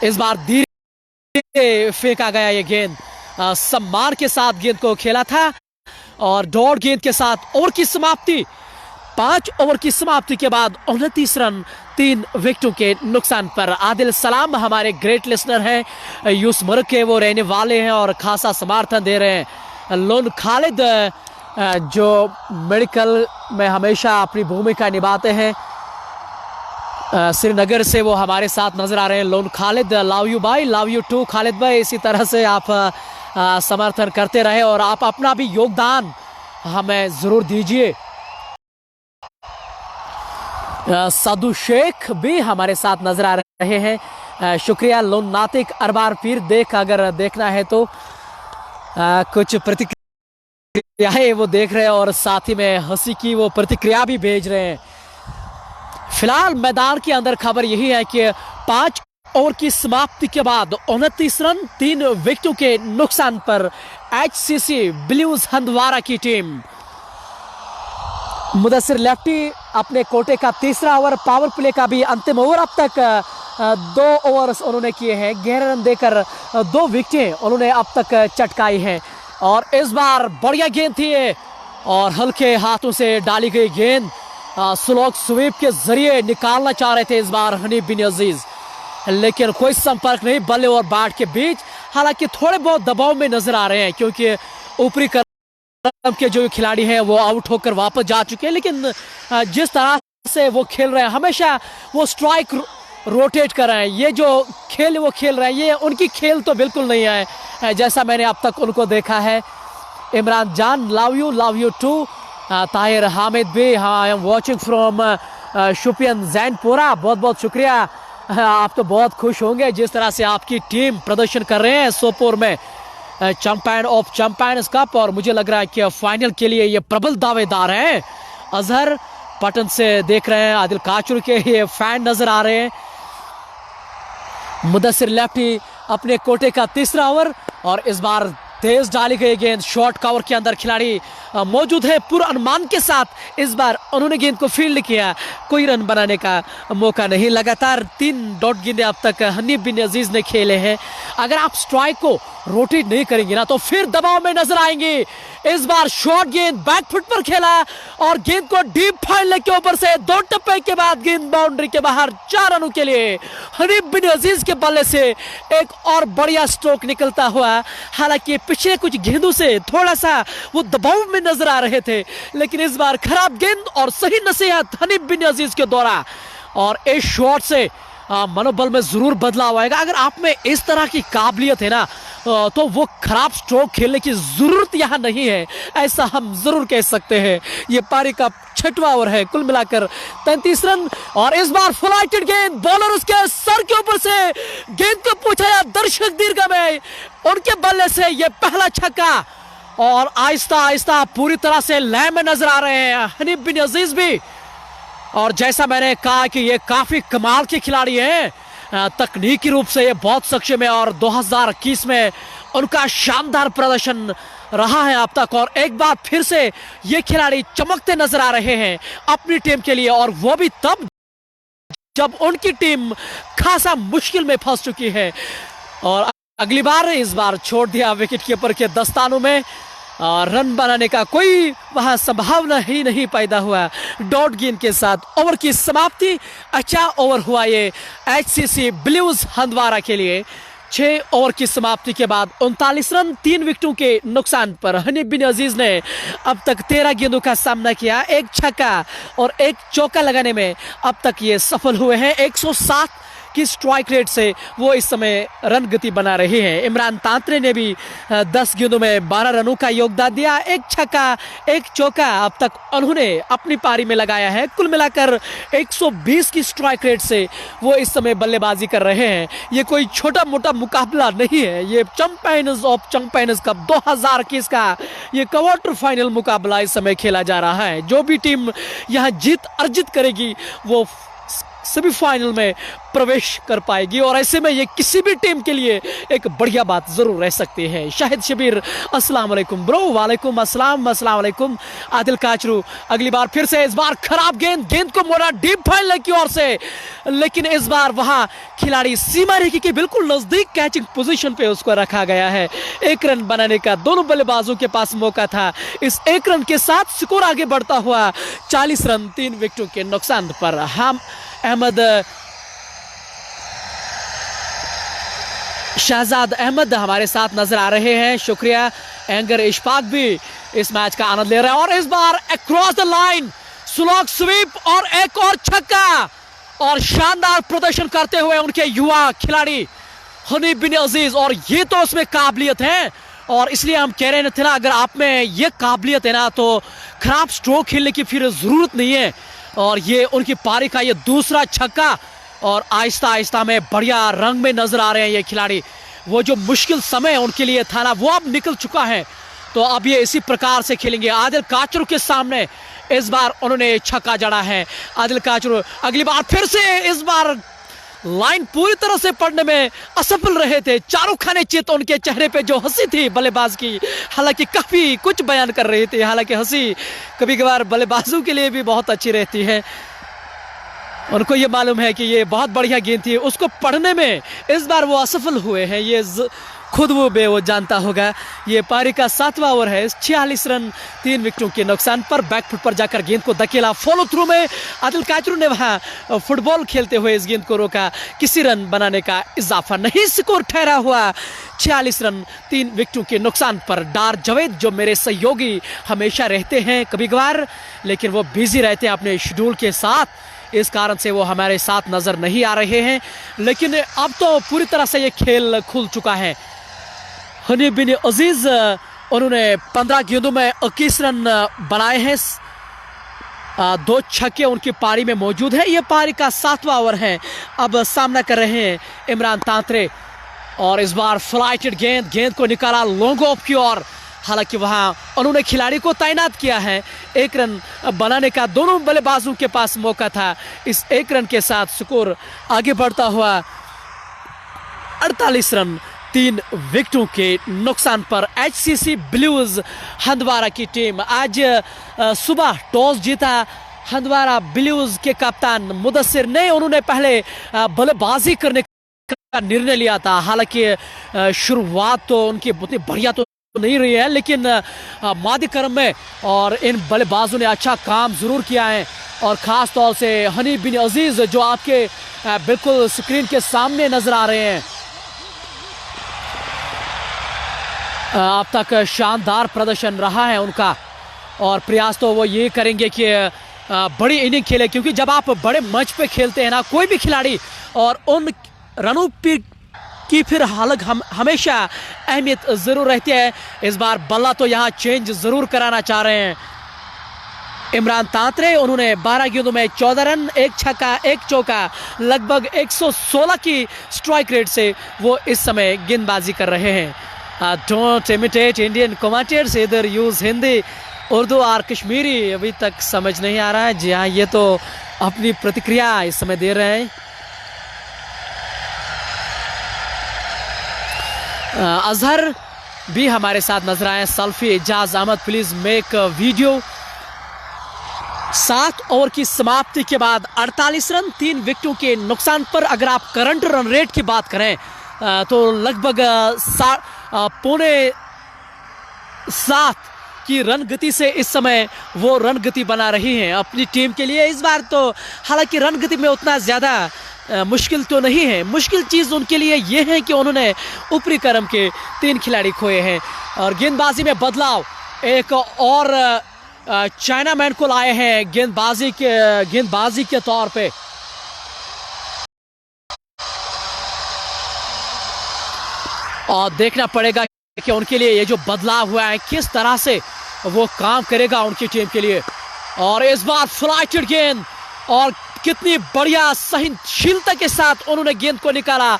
A: इस बार धीरे फेंका गया ये गेंद, सम्मान के साथ गेंद को खेला था और डॉट गेंद के साथ ओवर की समाप्ति। 5 ओवर की समाप्ति के बाद 29 रन 3 विकेटों के नुकसान पर। आदिल सलाम हमारे ग्रेट लिसनर हैं, यूस मुल्क के वो रहने वाले हैं और खासा समर्थन दे रहे हैं। लोन खालिद जो मेडिकल में हमेशा अपनी भूमिका निभाते हैं, श्रीनगर से वो हमारे साथ नजर आ रहे हैं। लोन खालिद, लव यू भाई, लव यू टू खालिद भाई। इसी तरह से आप समर्थन करते रहे और आप अपना भी योगदान हमें जरूर दीजिए। साधु शेख भी हमारे साथ नजर आ रहे हैं, शुक्रिया। लोन नातिक अरबार पीर देख, अगर देखना है तो कुछ प्रतिक्रियाएं वो देख रहे हैं और साथ ही में हंसी की वो प्रतिक्रिया भी भेज रहे हैं। फिलहाल मैदान के अंदर खबर यही है कि 5 ओवर की समाप्ति के बाद 29 रन 3 विकेटों के नुकसान पर HCC ब्लूज हंदवारा की टीम। मुदस्सिर लेफ्टी अपने कोटे का तीसरा ओवर, पावर प्ले का भी अंतिम ओवर। अब तक 2 ओवर्स उन्होंने किए हैं, गहरे रन देकर 2 विकेटें उन्होंने अब तक चटकाई हैं। और इस बार बढ़िया गेंद थी और हल्के हाथों से डाली गई गेंद स्लॉग स्वीप के जरिए निकालना चाह रहे थे इस बार हनीफ बिन अजीज, लेकिन कोई संपर्क नहीं बल्ले और बैट के बीच। हालांकि थोड़े बहुत दबाव में नजर आ रहे हैं क्योंकि ऊपरी क्रम के जो खिलाड़ी हैं वो आउट होकर वापस जा चुके हैं, लेकिन जिस तरह से वो खेल रहे हैं, हमेशा वो स्ट्राइक रोटेट कर रहे हैं। ये जो खेल वो खेल रहे हैं, ये उनकी खेल तो बिल्कुल नहीं है जैसा मैंने अब तक उनको देखा है। Imran Jan, love you too. Tahir Hamid भी, हाँ, I am watching from Shopian Zainapora, बहुत बहुत शुक्रिया। आप तो बहुत खुश होंगे जिस तरह से आपकी टीम प्रदर्शन कर रहे हैं सोपोर में चैंपियन ऑफ चैंपियंस कप, और मुझे लग रहा है कि फाइनल के लिए ये प्रबल दावेदार हैं। अजहर पटन से देख रहे हैं, आदिल काचरू के ये फैन नजर आ रहे हैं। मुदस्सिर लेफ्टी अपने कोटे का तीसरा ओवर और इस बार तेज डाली गई गेंद शॉर्ट कवर के अंदर खिलाड़ी मौजूद है। पूरा अनुमान के साथ इस बार उन्होंने गेंद को फील्ड किया, कोई रन बनाने का मौका नहीं। लगातार 3 डॉट गेंदें अब तक हनीफ बिन अजीज ने खेले हैं। अगर आप स्ट्राइक को रोटेट नहीं करेंगे ना तो फिर दबाव में नजर आएंगे। इस बार शॉर्ट गेंद बैक फुट पर खेला और गेंद को डीप फाइन लेग के ऊपर से 2 टप्पे के बाद गेंद बाउंड्री के बाहर 4 रनों के लिए हनीफ बिन अजीज के बल्ले से एक और बढ़िया स्ट्रोक निकलता हुआ। हालांकि पिछले कुछ गेंदों से थोड़ा सा वो दबाव में नजर आ रहे थे, लेकिन इस बार खराब गेंद और सही नसीहत हनीफ बिन अजीज के द्वारा और इस शॉट से मनोबल में जरूर बदलाव आएगा। अगर आप में इस तरह की काबिलियत है ना तो वो खराब स्ट्रोक खेलने की जरूरत यहां नहीं है, ऐसा हम जरूर कह सकते हैं। ये पारी का 6वां ओवर है, कुल मिलाकर 33 रन और इस बार फ्लाइटेड गेंद, बॉलर उसके सर के ऊपर से गेंद को पूछा दर्शक दीर्घा में, उनके बल्ले से ये पहला छक्का और आहिस्ता आहिस्ता पूरी तरह से लय में नजर आ रहे हैं हनीफ बिन अजीज भी। और जैसा मैंने कहा कि ये काफी कमाल के खिलाड़ी हैं, तकनीकी रूप से ये बहुत सक्षम है और 2021 में उनका शानदार प्रदर्शन रहा है अब तक। और एक बार फिर से ये खिलाड़ी चमकते नजर आ रहे हैं अपनी टीम के लिए, और वो भी तब जब उनकी टीम खासा मुश्किल में फंस चुकी है। और अगली बार इस बार छोड़ दिया विकेट कीपर के दस्तानों में, रन बनाने का कोई वहां संभावना ही नहीं पैदा हुआ। डॉट गेंद के साथ ओवर की समाप्ति। अच्छा ओवर हुआ ये HCC ब्लूज हंदवारा के लिए। 6 ओवर की समाप्ति के बाद 39 रन 3 विकेटों के नुकसान पर हनीफ बिन अजीज ने अब तक 13 गेंदों का सामना किया, एक छक्का और एक चौका लगाने में अब तक ये सफल हुए हैं। 107 की स्ट्राइक रेट से वो इस समय रन गति बना रहे हैं। इमरान तांत्रे ने भी 10 गेंदों में 12 रनों का योगदान दिया, एक छक्का एक चौका अब तक उन्होंने अपनी पारी में लगाया है। कुल मिलाकर 120 की स्ट्राइक रेट से वो इस समय बल्लेबाजी कर रहे हैं। ये कोई छोटा मोटा मुकाबला नहीं है, ये चैंपियंस ऑफ चैंपियंस कप 2021 का ये क्वार्टर फाइनल मुकाबला इस समय खेला जा रहा है। जो भी टीम यहाँ जीत अर्जित करेगी वो सेमीफाइनल में प्रवेश कर पाएगी और ऐसे में ये किसी भी टीम के लिए एक बढ़िया बात जरूर रह सकती है। शाहिद शबीर अस्सलाम वालेकुम ब्रो। वालेकुम अस्सलाम, अस्सलाम वालेकुम। आदिल काचरू अगली बार फिर से, इस बार खराब गेंद को मोड़ा डीप फाइनल की ओर से, लेकिन इस बार वहां खिलाड़ी सीमा रेखा के बिल्कुल नजदीक कैचिंग पोजीशन पे उसको रखा गया है। 1 रन बनाने का दोनों बल्लेबाजों के पास मौका था। इस 1 रन के साथ स्कोर आगे बढ़ता हुआ 40 रन 3 विकेटों के नुकसान पर। हम अहमद शहजाद अहमद हमारे साथ नजर आ रहे हैं, शुक्रिया। एंगर इशफाक भी इस मैच का आनंद ले रहे हैं और इस बार across the line slog sweep और एक और छक्का और शानदार प्रदर्शन करते हुए उनके युवा खिलाड़ी हनीफ बिन अजीज। और ये तो उसमें काबिलियत है और इसलिए हम कह रहे थे ना, अगर आप में ये काबिलियत है ना तो खराब स्ट्रोक खेलने की फिर जरूरत नहीं है। और ये उनकी पारी का ये दूसरा छक्का और आहिस्ता आहिस्ता में बढ़िया रंग में नजर आ रहे हैं ये खिलाड़ी। वो जो मुश्किल समय उनके लिए था ना वो अब निकल चुका है, तो अब ये इसी प्रकार से खेलेंगे। आदिल काचरू के सामने इस बार उन्होंने छक्का जड़ा है। आदिल काचरू अगली बार फिर से, इस बार लाइन पूरी तरह से पढ़ने में असफल रहे थे। चारों खाने चित उनके चेहरे पे जो हंसी थी बल्लेबाज की, हालांकि काफी कुछ बयान कर रही थी। हालांकि हंसी कभी कभार बल्लेबाजों के लिए भी बहुत अच्छी रहती है। उनको ये मालूम है कि ये बहुत बढ़िया गेंद थी, उसको पढ़ने में इस बार वो असफल हुए हैं। ये खुद वो जानता होगा। ये पारी का 7वां ओवर है। 46 रन 3 विकेटों के नुकसान पर बैकफुट पर जाकर गेंद को धकेला। फॉलो थ्रू में आदिल काचरू ने वहां फुटबॉल खेलते हुए इस गेंद को रोका, किसी रन बनाने का इजाफा नहीं। स्कोर ठहरा हुआ 46 रन 3 विकेटों के नुकसान पर। डार जवेद जो मेरे सहयोगी हमेशा रहते हैं कभी कभार, लेकिन वो बिजी रहते हैं अपने शेड्यूल के साथ, इस कारण से वो हमारे साथ नजर नहीं आ रहे हैं। लेकिन अब तो पूरी तरह से ये खेल खुल चुका है। हनीफ बिन अजीज उन्होंने 15 गेंदों में 21 रन बनाए हैं, 2 छक्के उनकी पारी में मौजूद है। ये पारी का 7वां ओवर है। अब सामना कर रहे हैं इमरान तांत्रे और इस बार फ्लाइटेड गेंद को निकाला लॉन्ग ऑफ की ओर। हालांकि वहां उन्होंने खिलाड़ी को तैनात किया है। 1 रन बनाने का दोनों बल्लेबाजों के पास मौका था। इस 1 रन के साथ स्कोर आगे बढ़ता हुआ 48 रन 3 विकेटों के नुकसान पर। HCC ब्लूज हंदवारा की टीम आज सुबह टॉस जीता। हंदवारा ब्लूज के कप्तान मुदस्सिर ने उन्होंने पहले बल्लेबाजी करने का निर्णय लिया था। हालांकि शुरुआत तो उनकी उतनी बढ़िया तो नहीं रही है, लेकिन मादी क्रम में और इन बल्लेबाजों ने अच्छा काम जरूर किया है। और ख़ास तौर से हनीफ बिन अजीज जो आपके बिल्कुल स्क्रीन के सामने नजर आ रहे हैं, अब तक शानदार प्रदर्शन रहा है उनका। और प्रयास तो वो ये करेंगे कि बड़ी इनिंग खेले, क्योंकि जब आप बड़े मैच पे खेलते हैं ना कोई भी खिलाड़ी, और उन रनों की फिर हालत हमेशा अहमियत ज़रूर रहती है। इस बार बल्ला तो यहाँ चेंज ज़रूर कराना चाह रहे हैं इमरान तांत्रे। उन्होंने 12 गेंदों में 14 रन, 1 छक्का 1 चौका, लगभग 116 की स्ट्राइक रेट से वो इस समय गेंदबाजी कर रहे हैं। डोंट इमिटेट इंडियन कमेंटेटर्स, इधर यूज़ हिंदी, उर्दू और कश्मीरी। अभी तक समझ नहीं आ रहा है। जी हाँ, ये तो अपनी प्रतिक्रिया इस समय दे रहे हैं। अजहर भी हमारे साथ नजर आए। Salfi Ijaz Ahmad, please make video. 7 over की समाप्ति के बाद 48 रन 3 विकेटों के नुकसान पर अगर आप करंट रन रेट की बात करें तो लगभग 6.7 की रन गति से इस समय वो रन गति बना रही हैं अपनी टीम के लिए। इस बार तो हालांकि रन गति में उतना ज़्यादा मुश्किल तो नहीं है। मुश्किल चीज़ उनके लिए ये है कि उन्होंने ऊपरी क्रम के 3 खिलाड़ी खोए हैं। और गेंदबाजी में बदलाव, एक और चाइना मैन को लाए हैं गेंदबाजी के तौर पे। और देखना पड़ेगा कि उनके लिए ये जो बदलाव हुआ है किस तरह से वो काम करेगा उनकी टीम के लिए। और इस बार फ्लाइटेड गेंद, और कितनी बढ़िया सहनशीलता के साथ उन्होंने गेंद को निकाला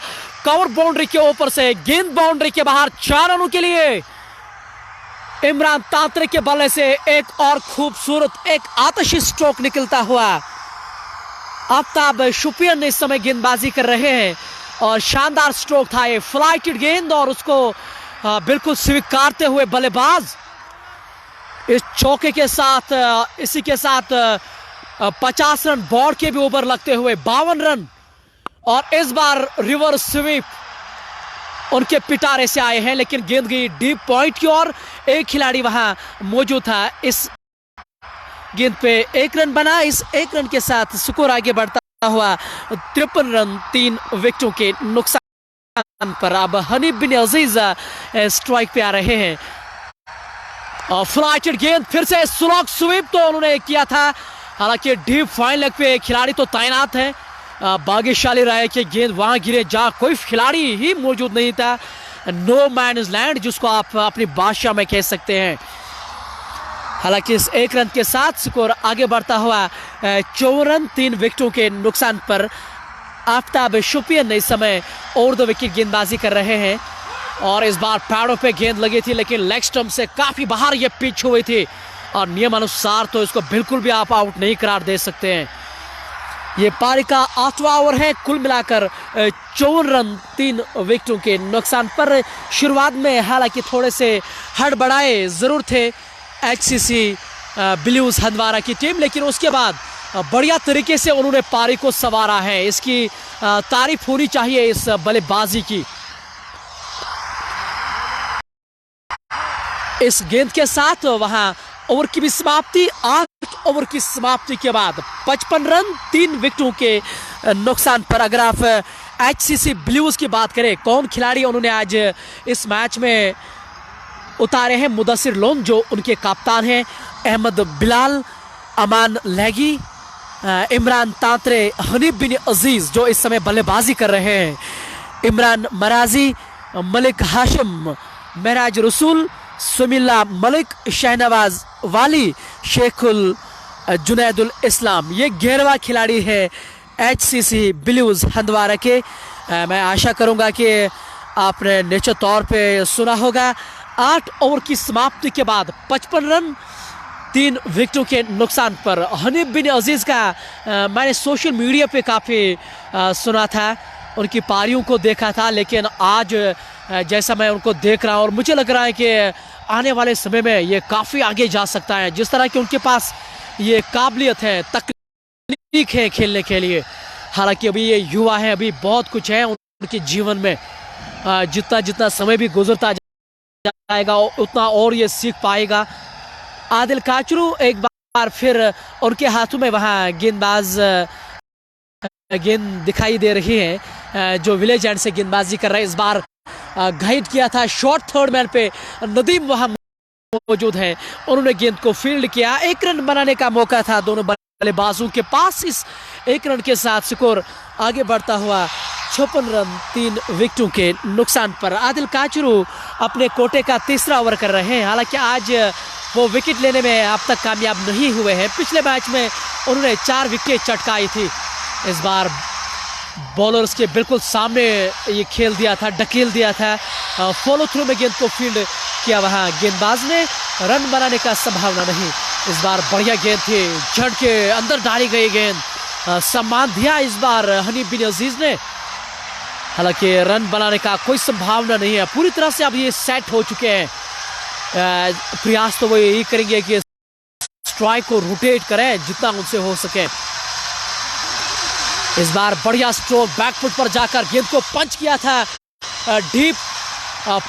A: कवर बाउंड्री के ऊपर से। गेंद बाउंड्री के बाहर, 4 रनों के लिए इमरान तांत्रे के बल्ले से एक और खूबसूरत एक आतिशी स्ट्रोक निकलता हुआ। आफ्ताब शुपियन इस समय गेंदबाजी कर रहे हैं और शानदार स्ट्रोक था ये, फ्लाइटेड गेंद, और उसको बिल्कुल स्वीकारते हुए बल्लेबाज इस चौके के साथ, इसी के साथ 50 रन बोर्ड के भी ऊपर लगते हुए 52 रन। और इस बार रिवर्स स्वीप उनके पिटारे से आए हैं, लेकिन गेंद गई डीप पॉइंट की ओर। एक खिलाड़ी वहां मौजूद था। इस गेंद पे 1 रन बना। इस 1 रन के साथ स्कोर आगे बढ़ता हुआ 53 रन 3 विकेटों के नुकसान पर। अब हनीफ बिन अजीज स्ट्राइक पे आ रहे हैं। और फ्लाइटेड गेंद, फिर से स्लॉग स्वीप तो उन्होंने किया था, हालांकि डीप फाइन लेग पे खिलाड़ी तो तैनात है। भाग्यशाली रहा है कि गेंद वहां गिरे जहां कोई खिलाड़ी ही मौजूद नहीं था। नो मैन इज लैंड, जिसको आप अपनी भाषा में कह सकते हैं। हालांकि इस 1 रन के साथ स्कोर आगे बढ़ता हुआ 54 रन 3 विकेटों के नुकसान पर। आफ्ताब शुपियन इस समय और 2 विकेट गेंदबाजी कर रहे हैं। और इस बार पैडों पे गेंद लगी थी, लेकिन लेग स्टंप से काफी बाहर ये पिच हुई थी, और नियम अनुसार तो इसको बिल्कुल भी आप आउट नहीं करार दे सकते हैं। ये पारी का 8वां ओवर है। कुल मिलाकर 54 रन 3 विकेटों के नुकसान पर। शुरुआत में हालांकि थोड़े से हड़बड़ाए जरूर थे HCC ब्लूज हंदवारा की टीम, लेकिन उसके बाद बढ़िया तरीके से उन्होंने पारी को संवारा है। इसकी तारीफ होनी चाहिए इस बल्लेबाजी की। इस गेंद के साथ वहां ओवर की भी समाप्ति। 8 ओवर की समाप्ति के बाद 55 रन 3 विकेटों के नुकसान पर। अगर आप HCC ब्लूज की बात करें, कौन खिलाड़ी उन्होंने आज इस मैच में उतारे हैं? मुदस्सिर लोन जो उनके कप्तान हैं, अहमद बिलाल, अमान लैगी, इमरान तांत्रे, हनीफ बिन अजीज जो इस समय बल्लेबाजी कर रहे हैं, इमरान मराजी, मलिक हाशिम, महराज रसूल, सुमिल्ला मलिक, शहनवाज वाली, शेखुल जुनैदुल इस्लाम। ये 11वां खिलाड़ी है HCC ब्लूज हंदवारा के। मैं आशा करूंगा कि आपने निश्चित तौर पे सुना होगा। 8 ओवर की समाप्ति के बाद 55 रन 3 विकेटों के नुकसान पर। हनीफ बिन अजीज का मैंने सोशल मीडिया पे काफ़ी सुना था, उनकी पारियों को देखा था, लेकिन आज जैसा मैं उनको देख रहा हूँ और मुझे लग रहा है कि आने वाले समय में ये काफ़ी आगे जा सकता है। जिस तरह की उनके पास ये काबिलियत है, तकनीक है खेलने के लिए। हालांकि अभी ये युवा है, अभी बहुत कुछ है उनके जीवन में। जितना जितना समय भी गुजरता जाएगा उतना और ये सीख पाएगा। आदिल काचरू एक बार फिर उनके हाथों में वहाँ गेंद दिखाई दे रही है, जो विलेज एंड से गेंदबाजी कर रहे हैं। इस बार गाइड किया था शॉर्ट थर्ड मैन पे, नदीम वहां मौजूद है, उन्होंने गेंद को फील्ड किया। 1 रन बनाने का मौका था दोनों बल्लेबाजों के पास। इस 1 रन के साथ स्कोर आगे बढ़ता हुआ 56 रन 3 विकेटों के नुकसान पर। आदिल काचरू अपने कोटे का 3रा ओवर कर रहे हैं। हालांकि आज वो विकेट लेने में अब तक कामयाब नहीं हुए हैं। पिछले मैच में उन्होंने 4 विकेट चटकाई थी। इस बार बॉलर्स के बिल्कुल सामने ये खेल दिया था, ढकेल दिया था, फॉलो थ्रू में गेंद को फील्ड किया वहाँ गेंदबाज ने। रन बनाने का संभावना नहीं। इस बार बढ़िया गेंद थी, झट के अंदर डाली गई गेंद, सम्मान दिया इस बार हनीफ बिन अजीज ने। हालांकि रन बनाने का कोई संभावना नहीं है, पूरी तरह से अब ये सेट हो चुके हैं। प्रयास तो वो यही करेंगे कि स्ट्राइक को रोटेट करें जितना उनसे हो सके। इस बार बढ़िया स्ट्रोक, बैकफुट पर जाकर गेंद को पंच किया था डीप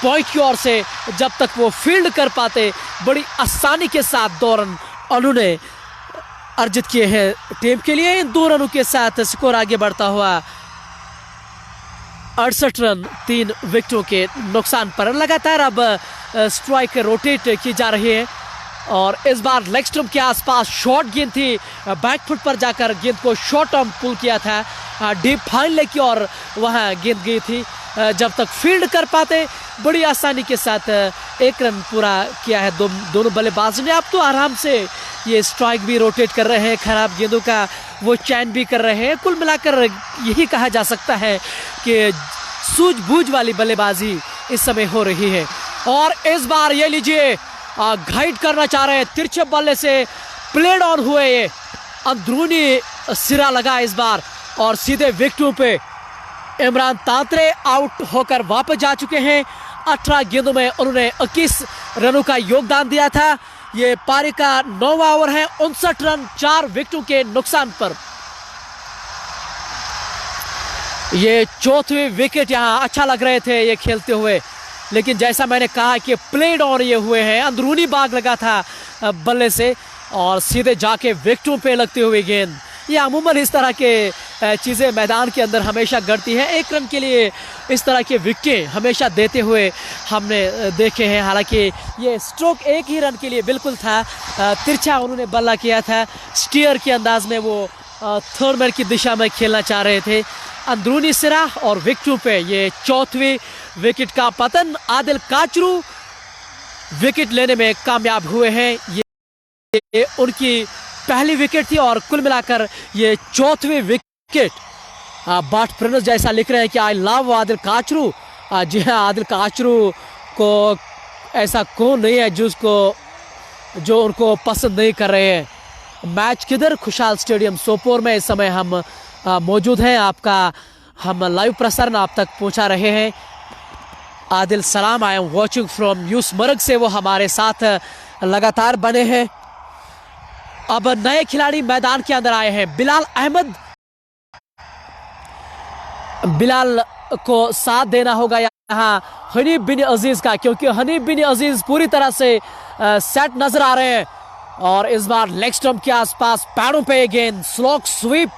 A: पॉइंट की ओर से। जब तक वो फील्ड कर पाते, बड़ी आसानी के साथ 2 रन उन्होंने अर्जित किए हैं टीम के लिए। इन 2 रनों के साथ स्कोर आगे बढ़ता हुआ 68 रन 3 विकेटों के नुकसान पर। लगातार अब स्ट्राइक रोटेट की जा रही है और इस बार लेग स्टंप के आसपास शॉर्ट गेंद थी, बैकफुट पर जाकर गेंद को शॉर्ट आर्म पुल किया था डीप फाइन लेग की और वहां गेंद गई थी। जब तक फील्ड कर पाते बड़ी आसानी के साथ 1 रन पूरा किया है दोनों बल्लेबाज ने। अब तो आराम से ये स्ट्राइक भी रोटेट कर रहे हैं, खराब गेंदों का वो चयन भी कर रहे हैं। कुल मिलाकर यही कहा जा सकता है कि सूझबूझ वाली बल्लेबाजी इस समय हो रही है। और इस बार ये लीजिए गाइड करना चाह रहे हैं, तिरछे बल्ले से प्लेड ऑन हुए, ये अंदरूनी सिरा लगा इस बार और सीधे विकेटों पे इमरान तांत्रे आउट होकर वापस जा चुके हैं। 18 गेंदों में उन्होंने 21 रनों का योगदान दिया था। ये पारी का 9वां ओवर है। 59 रन 4 विकेटों के नुकसान पर। ये चौथी विकेट यहाँ अच्छा लग रहे थे ये खेलते हुए, लेकिन जैसा मैंने कहा कि प्लेड ऑन ये हुए हैं, अंदरूनी बाग लगा था बल्ले से और सीधे जाके विकेटों पे लगते हुए गेंद। ये अमूमन इस तरह के चीज़ें मैदान के अंदर हमेशा घटती हैं। 1 रन के लिए इस तरह के विकेटें हमेशा देते हुए हमने देखे हैं। हालांकि ये स्ट्रोक 1 ही रन के लिए बिल्कुल था, तिरछा उन्होंने बल्ला किया था, स्टीयर के अंदाज में वो थर्ड मैन की दिशा में खेलना चाह रहे थे। अंदरूनी सिरा और विकेटों पे ये चौथी विकेट का पतन। आदिल काचरू विकेट लेने में कामयाब हुए हैं। ये उनकी पहली विकेट थी और कुल मिलाकर ये चौथी विकेट। बाट प्रिंस जैसा लिख रहे हैं कि आई लव आदिल काचरू। जी हाँ, आदिल काचरू को ऐसा कौन नहीं है जो उनको पसंद नहीं कर रहे हैं। मैच किधर? खुशहाल स्टेडियम सोपोर में इस समय हम मौजूद हैं। आपका हम लाइव प्रसारण आप तक पहुंचा रहे हैं। आदिल सलाम, आई एम वॉचिंग फ्रॉम यूसमर्ग से वो हमारे साथ लगातार बने हैं। अब नए खिलाड़ी मैदान के अंदर आए हैं। बिलाल अहमद, बिलाल को साथ देना होगा यहाँ हनीफ बिन अजीज का, क्योंकि हनीफ बिन अजीज पूरी तरह से सेट नजर आ रहे हैं। और इस बार लेग स्टंप के आसपास पैरों पे गेंद स्लॉक स्वीप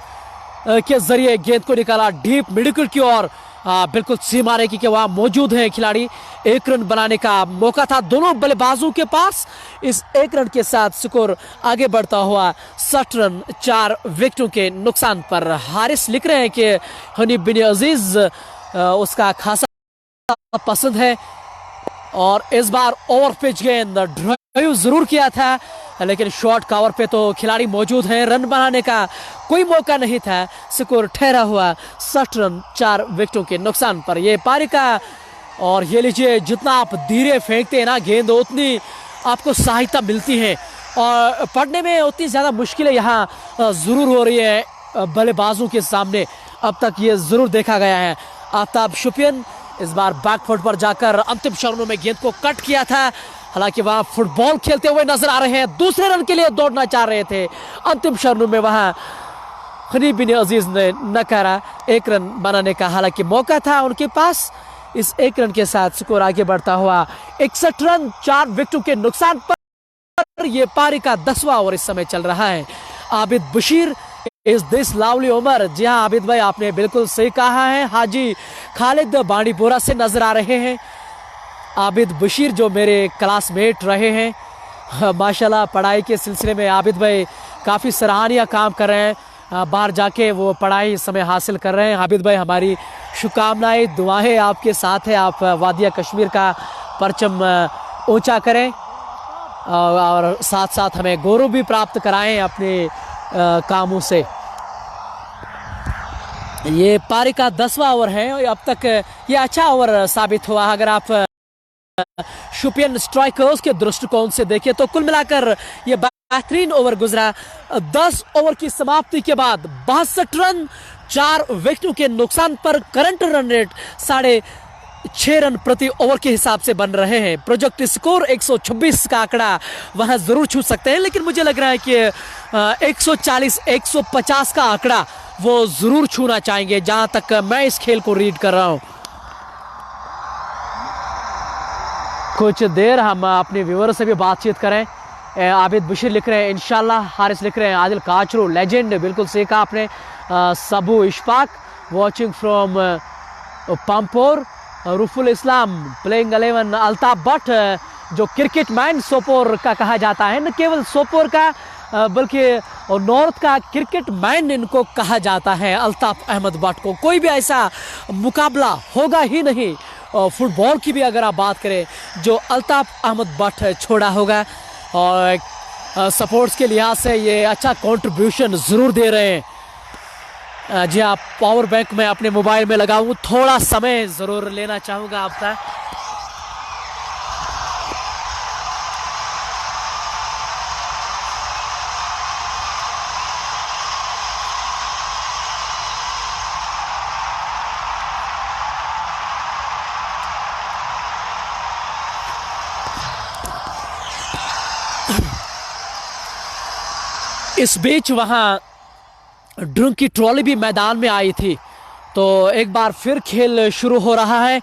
A: के जरिए गेंद को निकाला डीप मिडविकेट की ओर। बिल्कुल सीमा रेखा के वहां मौजूद हैं खिलाड़ी। 1 रन बनाने का मौका था दोनों बल्लेबाजों के पास। इस 1 रन के साथ स्कोर आगे बढ़ता हुआ 60 रन 4 विकेटों के नुकसान पर। हारिस लिख रहे हैं कि हनीफ बिन अजीज उसका खासा पसंद है। और इस बार ओवर पिच गेंद ड्राइव जरूर किया था, लेकिन शॉर्ट कवर पे तो खिलाड़ी मौजूद हैं। रन बनाने का कोई मौका नहीं था। स्कोर ठहरा हुआ 60 रन 4 विकेटों के नुकसान पर। ये पारी का, और ये लीजिए जितना आप धीरे फेंकते हैं ना गेंद, उतनी आपको सहायता मिलती है और पढ़ने में उतनी ज़्यादा मुश्किलें यहाँ ज़रूर हो रही है बल्लेबाजों के सामने। अब तक ये ज़रूर देखा गया है। आफ्ताब शुपियन इस बार बैकफुट पर जाकर अंतिम क्षणों में गेंद को कट किया था। हालांकि वहां फुटबॉल खेलते हुए नजर आ रहे हैं। दूसरे रन के लिए दौड़ना चाह रहे थे, अंतिम क्षणों में वहां हनीफ बिन अजीज ने नकारा 1 रन बनाने का। हालांकि मौका था उनके पास। इस 1 रन के साथ स्कोर आगे बढ़ता हुआ 61 रन 4 विकेटों के नुकसान पर। यह पारी का 10वां ओवर इस समय चल रहा है। आबिद बशीर इस दिस लावली उमर। जी हाँ आबिद भाई, आपने बिल्कुल सही कहा है। हाजी खालिद बांडीपोरा से नजर आ रहे हैं। आबिद बशीर जो मेरे क्लासमेट रहे हैं, माशाल्लाह पढ़ाई के सिलसिले में आबिद भाई काफ़ी सराहनीय काम कर रहे हैं। बाहर जाके वो पढ़ाई इस समय हासिल कर रहे हैं। आबिद भाई, हमारी शुभकामनाएं दुआएं आपके साथ है। आप वादिया कश्मीर का परचम ऊंचा करें और साथ साथ हमें गौरव भी प्राप्त कराएं अपने कामों से। ये पारी का 10वां ओवर है। अब तक ये अच्छा ओवर साबित हुआ। अगर आप शुपियन स्ट्राइकर्स के दृष्टिकोण से देखें तो कुल मिलाकर ये बेहतरीन ओवर गुजरा। 10 ओवर की समाप्ति के बाद 62 रन 4 विकेटों के नुकसान पर करंट रन रेट 6.5 रन प्रति ओवर के हिसाब से बन रहे हैं। प्रोजेक्ट स्कोर 126 का आंकड़ा वहां जरूर छू सकते हैं, लेकिन मुझे लग रहा है कि 140-150 का आंकड़ा वो जरूर छूना चाहेंगे, जहां तक मैं इस खेल को रीड कर रहा हूं। कुछ देर हम अपने व्यूअर से भी बातचीत करें। आबिद बशीर लिख रहे हैं इंशाल्लाह। हारिस लिख रहे हैं आदिल काचरू लेजेंड, बिल्कुल सही कहा आपने। Sabu Ishfaq watching from Pampore, Ruful Islam playing 11 Altaf Bhat, जो क्रिकेट मैन सोपोर का कहा जाता है, न केवल सोपोर का बल्कि नॉर्थ का क्रिकेट मैन इनको कहा जाता है अल्ताफ अहमद भट्ट को। कोई भी ऐसा मुकाबला होगा ही नहीं फुटबॉल की भी अगर आप बात करें जो अल्ताफ अहमद भट्ट छोड़ा होगा। और सपोर्ट्स के लिहाज से ये अच्छा कंट्रीब्यूशन ज़रूर दे रहे हैं। जी आप पावर बैंक में अपने मोबाइल में लगाऊँ, थोड़ा समय ज़रूर लेना चाहूँगा आपका। इस बीच वहाँ ड्रिंक की ट्रॉली भी मैदान में आई थी, तो एक बार फिर खेल शुरू हो रहा है।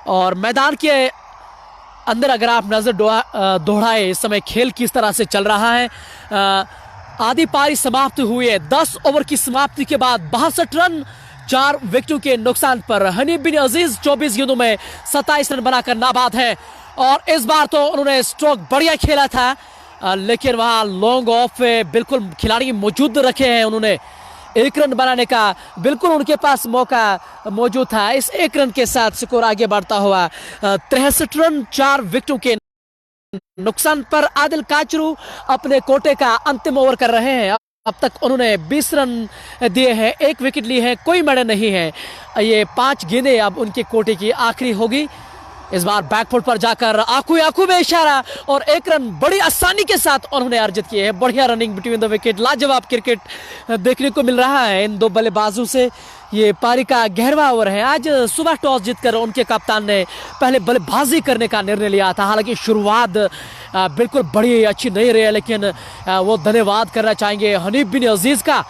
A: और मैदान के अंदर अगर आप नज़र दौड़ाए इस समय खेल किस तरह से चल रहा है। आधी पारी समाप्त हुई है। 10 ओवर की समाप्ति के बाद 62 रन 4 विकेटों के नुकसान पर हनीफ बिन अजीज 24 गेंदों में 27 रन बनाकर नाबाद है। और इस बार तो उन्होंने स्ट्रोक बढ़िया खेला था, लेकिन वहाँ लॉन्ग ऑफ बिल्कुल खिलाड़ी मौजूद रखे हैं। उन्होंने 1 रन बनाने का बिल्कुल उनके पास मौका मौजूद था। इस 1 रन के साथ स्कोर आगे बढ़ता हुआ 63 रन 4 विकेटों के नुकसान पर आदिल काचरू अपने कोटे का अंतिम ओवर कर रहे हैं। अब तक उन्होंने 20 रन दिए हैं, 1 विकेट ली है, कोई मड़े नहीं है। ये 5 गेंदें अब उनके कोटे की आखिरी होगी। इस बार बैकफुट पर जाकर आंखों में इशारा और 1 रन बड़ी आसानी के साथ उन्होंने अर्जित किए हैं। बढ़िया रनिंग बिटवीन द विकेट, लाजवाब क्रिकेट देखने को मिल रहा है इन दो बल्लेबाजों से। ये पारी का 11वां ओवर है। आज सुबह टॉस जीतकर उनके कप्तान ने पहले बल्लेबाजी करने का निर्णय लिया था। हालांकि शुरुआत बिल्कुल बड़ी अच्छी नहीं रही है, लेकिन वो धन्यवाद करना चाहेंगे हनीफ बिन अजीज का,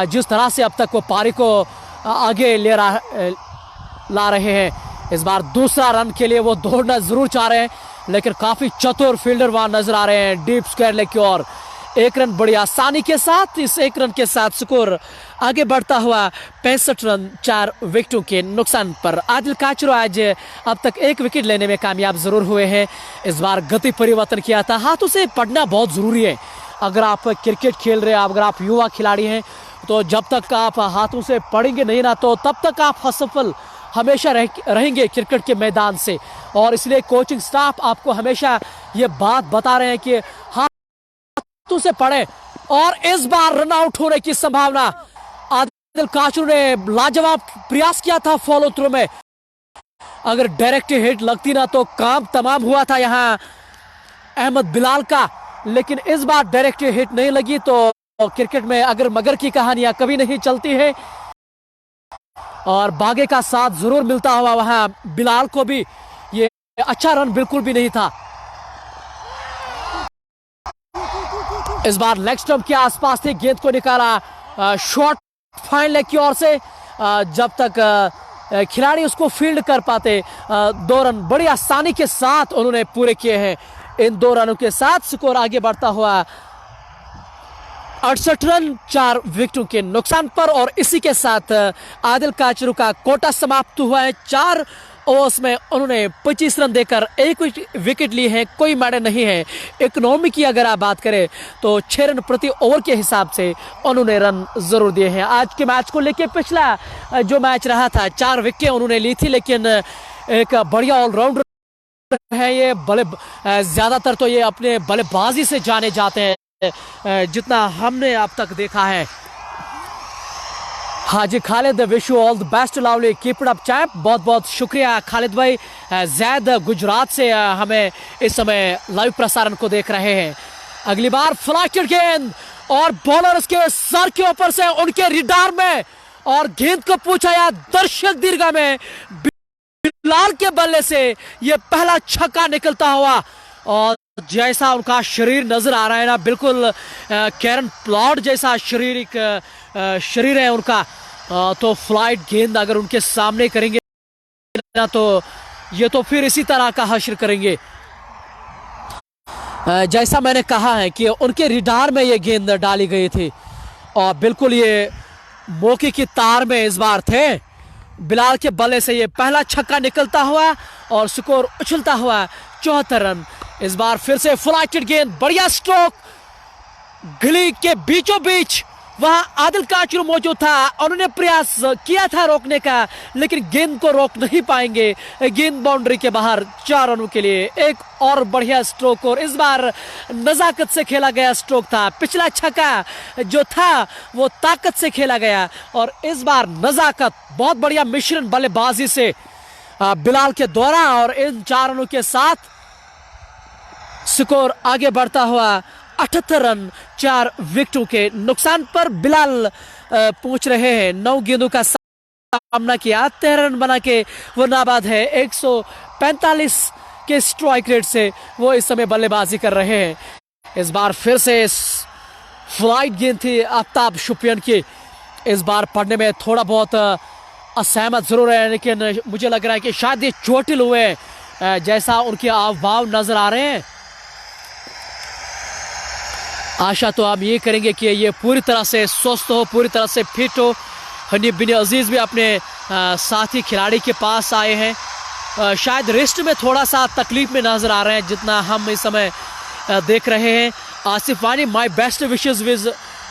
A: जिस तरह से अब तक वो पारी को आगे ला रहे हैं। इस बार दूसरा रन के लिए वो दौड़ना जरूर चाह रहे हैं, लेकिन काफी चतुर फील्डर वहां नजर आ रहे हैं डीप स्क्वायर लेग की ओर। 1 रन बड़ी आसानी के साथ, इस 1 रन के साथ स्कोर आगे बढ़ता हुआ 65 रन 4 विकेटों के नुकसान पर। आदिल काचरू आज अब तक 1 विकेट लेने में कामयाब जरूर हुए हैं। इस बार गति परिवर्तन किया था। हाथों से पढ़ना बहुत जरूरी है। अगर आप क्रिकेट खेल रहे हैं, अगर आप युवा खिलाड़ी हैं, तो जब तक आप हाथों से पढ़ेंगे नहीं ना, तो तब तक आप असफल हमेशा रहेंगे क्रिकेट के मैदान से। और इसलिए कोचिंग स्टाफ आपको हमेशा ये बात बता रहे हैं कि हाथों से पढ़े। और इस बार रन आउट होने की संभावना। आदिल काचरू ने लाजवाब प्रयास किया था फॉलो थ्रू में, अगर डायरेक्ट हिट लगती ना तो काम तमाम हुआ था यहाँ अहमद बिलाल का। लेकिन इस बार डायरेक्ट हिट नहीं लगी, तो क्रिकेट में अगर मगर की कहानियां कभी नहीं चलती है। और बागे का साथ जरूर मिलता हुआ वहां बिलाल को भी ये अच्छा रन बिल्कुल भी नहीं था। इस बार लेग स्टंप के आसपास से गेंद को निकाला शॉट फाइन लेग की ओर से। जब तक खिलाड़ी उसको फील्ड कर पाते, 2 रन बड़ी आसानी के साथ उन्होंने पूरे किए हैं। इन 2 रनों के साथ स्कोर आगे बढ़ता हुआ 68 रन 4 विकेटों के नुकसान पर। और इसी के साथ आदिल काचरू का कोटा समाप्त हुआ है। 4 ओवर्स में उन्होंने 25 रन देकर 1 विकेट ली है, कोई मैडल नहीं है। इकोनॉमी की अगर आप बात करें तो 6 रन प्रति ओवर के हिसाब से उन्होंने रन जरूर दिए हैं। आज के मैच को लेकर पिछला जो मैच रहा था 4 विकेटें उन्होंने ली थी, लेकिन एक बढ़िया ऑलराउंडर है ये। ज्यादातर तो ये अपने बल्लेबाजी से जाने जाते हैं, जितना हमने अब तक देखा है। Haji Khalid, wish you all the best, lovely, keep it up champ. बहुत बहुत शुक्रिया खालिद भाई। जैद गुजरात से हमें इस समय लाइव प्रसारण को देख रहे हैं। अगली बार फ्लाइटेड गेंद और बॉलर्स के सर के ऊपर से उनके रिडार में, और गेंद को पूछा या दर्शक दीर्घा में बिलाल के बल्ले से ये पहला छक्का निकलता हुआ। और जैसा उनका शरीर नजर आ रहा है ना, बिल्कुल कैरन प्लॉट जैसा शरीर है उनका। तो फ्लाइट गेंद अगर उनके सामने करेंगे ना, तो ये तो फिर इसी तरह का हश्र करेंगे। जैसा मैंने कहा है कि उनके रिडार में ये गेंद डाली गई थी, और बिल्कुल ये मौके की तार में इस बार थे। बिलाल के बल्ले से ये पहला छक्का निकलता हुआ और स्कोर उछलता हुआ 74 रन। इस बार फिर से फ्लाइटेड गेंद, बढ़िया स्ट्रोक, गली के बीचों बीच वहां आदिल काचरू मौजूद था। उन्होंने प्रयास किया था रोकने का, लेकिन गेंद को रोक नहीं पाएंगे। गेंद बाउंड्री के बाहर 4 रनों के लिए। एक और बढ़िया स्ट्रोक, और इस बार नजाकत से खेला गया स्ट्रोक था। पिछला छक्का जो था वो ताकत से खेला गया, और इस बार नजाकत, बहुत बढ़िया मिश्रण बल्लेबाजी से बिलाल के द्वारा, और इन 4 रनों के साथ स्कोर आगे बढ़ता हुआ 78 रन 4 विकेटों के नुकसान पर बिलाल पहुंच रहे हैं। 9 गेंदों का सामना किया, 13 रन बना के वो नाबाद है। 145 के स्ट्राइक रेट से वो इस समय बल्लेबाजी कर रहे हैं। इस बार फिर से फ्लाइट गेंद थी आफ्ताब शुपियन की। इस बार पढ़ने में थोड़ा बहुत असहमत जरूर है, लेकिन मुझे लग रहा है कि शायद ये चोटिल हुए जैसा उनके हाव भाव नजर आ रहे हैं। आशा तो हम ये करेंगे कि ये पूरी तरह से स्वस्थ हो, पूरी तरह से फिट हो। हनीफ बिन अजीज़ भी अपने साथी खिलाड़ी के पास आए हैं। शायद रिस्ट में थोड़ा सा तकलीफ में नजर आ रहे हैं जितना हम इस समय देख रहे हैं। आसिफ वानी, my best wishes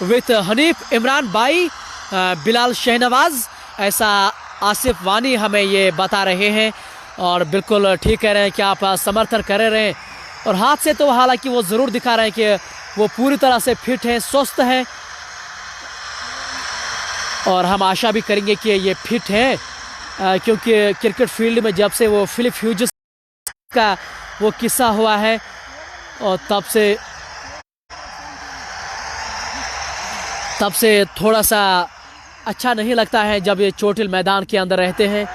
A: with Hanif, Imran भाई, बिलाल शहनवाज, ऐसा आसिफ वानी हमें ये बता रहे हैं। और बिल्कुल ठीक कह रहे हैं कि आप समर्थन कर रहे हैं। और हाथ से तो हालांकि वो ज़रूर दिखा रहे हैं कि वो पूरी तरह से फिट हैं, स्वस्थ हैं, और हम आशा भी करेंगे कि ये फिट हैं, क्योंकि क्रिकेट फील्ड में जब से वो फिलिप ह्यूजेस का वो किस्सा हुआ है, और तब से थोड़ा सा अच्छा नहीं लगता है जब ये चोटिल मैदान के अंदर रहते हैं।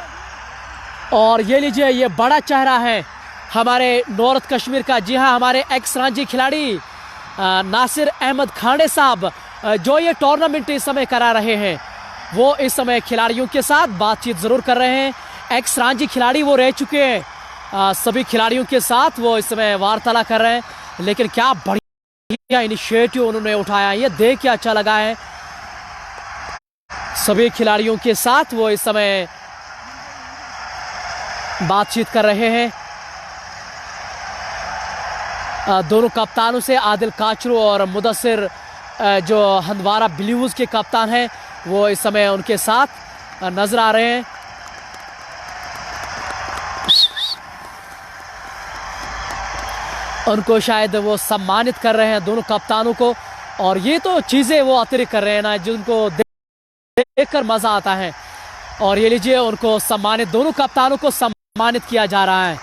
A: और ये लीजिए, ये बड़ा चेहरा है हमारे नॉर्थ कश्मीर का। जी हाँ, हमारे एक्स रांची खिलाड़ी नासिर अहमद खांडे साहब, जो ये टूर्नामेंट इस समय करा रहे हैं, वो इस समय खिलाड़ियों के साथ बातचीत ज़रूर कर रहे हैं। एक्स रांची खिलाड़ी वो रह चुके हैं। सभी खिलाड़ियों के साथ वो इस समय वार्तालाप कर रहे हैं। लेकिन क्या बढ़िया इनिशिएटिव उन्होंने उठाया, ये देख के अच्छा लगा है। सभी खिलाड़ियों के साथ वो इस समय बातचीत कर रहे हैं। दोनों कप्तानों से, आदिल काचरू और मुदस्सिर, जो हंदवारा ब्लूज के कप्तान हैं, वो इस समय उनके साथ नजर आ रहे हैं। उनको शायद वो सम्मानित कर रहे हैं, दोनों कप्तानों को। और ये तो चीज़ें वो अतिरिक्त कर रहे हैं ना, जिनको देखकर मज़ा आता है। और ये लीजिए, उनको सम्मानित, दोनों कप्तानों को सम्मानित किया जा रहा है,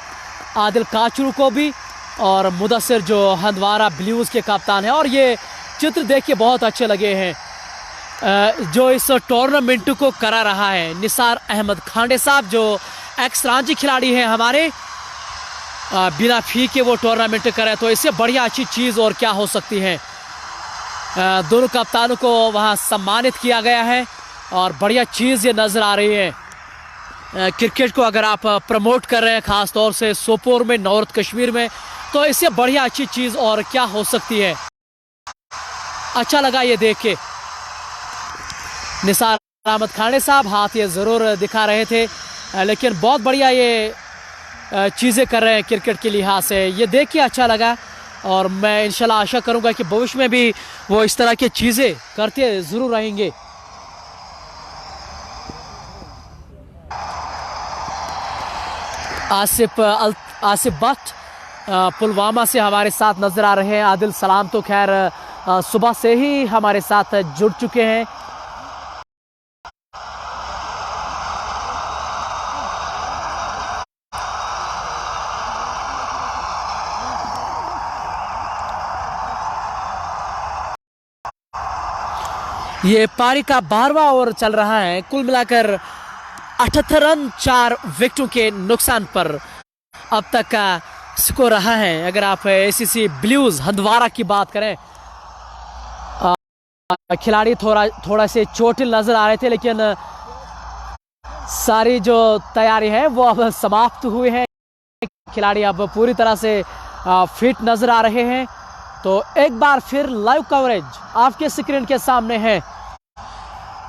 A: आदिल काचरू को भी और मुदस्सिर जो हंदवारा ब्लूज के कप्तान हैं। और ये चित्र देख के बहुत अच्छे लगे हैं। जो इस टूर्नामेंट को करा रहा है निसार अहमद खांडे साहब, जो एक्स रांची खिलाड़ी हैं हमारे, बिना फी के वो टूर्नामेंट करे, तो इससे बढ़िया अच्छी चीज़ और क्या हो सकती है। दोनों कप्तानों को वहाँ सम्मानित किया गया है, और बढ़िया चीज़ ये नज़र आ रही है। क्रिकेट को अगर आप प्रमोट कर रहे हैं, ख़ास तौर से सोपोर में, नॉर्थ कश्मीर में, तो इससे बढ़िया अच्छी चीज़ और क्या हो सकती है। अच्छा लगा ये देख के। निसार अहमद खांडे साहब हाथ ये ज़रूर दिखा रहे थे, लेकिन बहुत बढ़िया ये चीज़ें कर रहे हैं क्रिकेट के लिहाज से, ये देख के अच्छा लगा। और मैं इंशाल्लाह आशा करूंगा कि भविष्य में भी वो इस तरह की चीज़ें करते ज़रूर रहेंगे। आसिफ भट्ट पुलवामा से हमारे साथ नज़र आ रहे हैं। आदिल सलाम तो खैर सुबह से ही हमारे साथ जुड़ चुके हैं। ये पारी का 12वां ओवर चल रहा है। कुल मिलाकर 78 रन 4 विकेटों के नुकसान पर अब तक का स्कोर रहा है। अगर आप एसीसी ब्लूज हंदवारा की बात करें, खिलाड़ी थोड़ा से चोटिल नजर आ रहे थे, लेकिन सारी जो तैयारी है वो अब समाप्त हुई है। खिलाड़ी अब पूरी तरह से फिट नजर आ रहे हैं। तो एक बार फिर लाइव कवरेज आपके स्क्रीन के सामने है।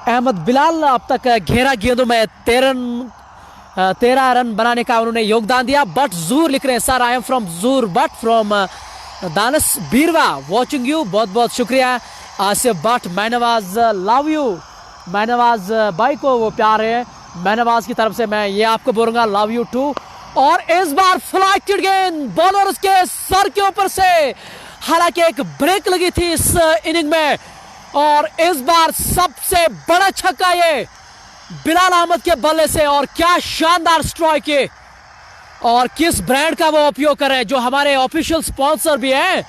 A: अहमद बिलाल अब तक 11 गेंदों में 13 रन बनाने का उन्होंने योगदान दिया। बट जूर लिख रहे हैं, sir I am from Zur Butt from Danas Beerwah watching you. बहुत बहुत शुक्रिया आसिफ बट। मैनवाज लव यू, मैनवाज भाई को वो प्यार है, मैनवाज की तरफ से मैं ये आपको बोलूंगा लव यू टू। और इस बार फ्लाइटेड गेंद बॉलर उसके सर के ऊपर से, हालांकि एक ब्रेक लगी थी इस इनिंग में, और इस बार सबसे बड़ा छक्का ये बिलाल अहमद के बल्ले से। और क्या शानदार स्ट्राइक है, और किस ब्रांड का वो उपयोग कर रहे हैं, जो हमारे ऑफिशियल स्पॉन्सर भी हैं।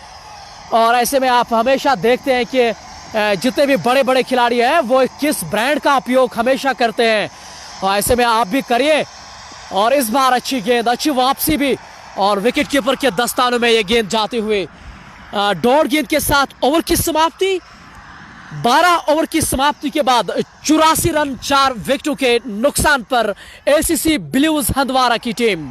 A: और ऐसे में आप हमेशा देखते हैं कि जितने भी बड़े बड़े खिलाड़ी हैं वो किस ब्रांड का उपयोग हमेशा करते हैं, और ऐसे में आप भी करिए। और इस बार अच्छी गेंद, अच्छी वापसी भी, और विकेट कीपर के दस्तानों में ये गेंद जाते हुए 1.5 गेंद के साथ ओवर की समाप्ति। 12 ओवर की समाप्ति के बाद 84 रन 4 विकेटों के नुकसान पर एसीसी ब्लूज हंदवारा की टीम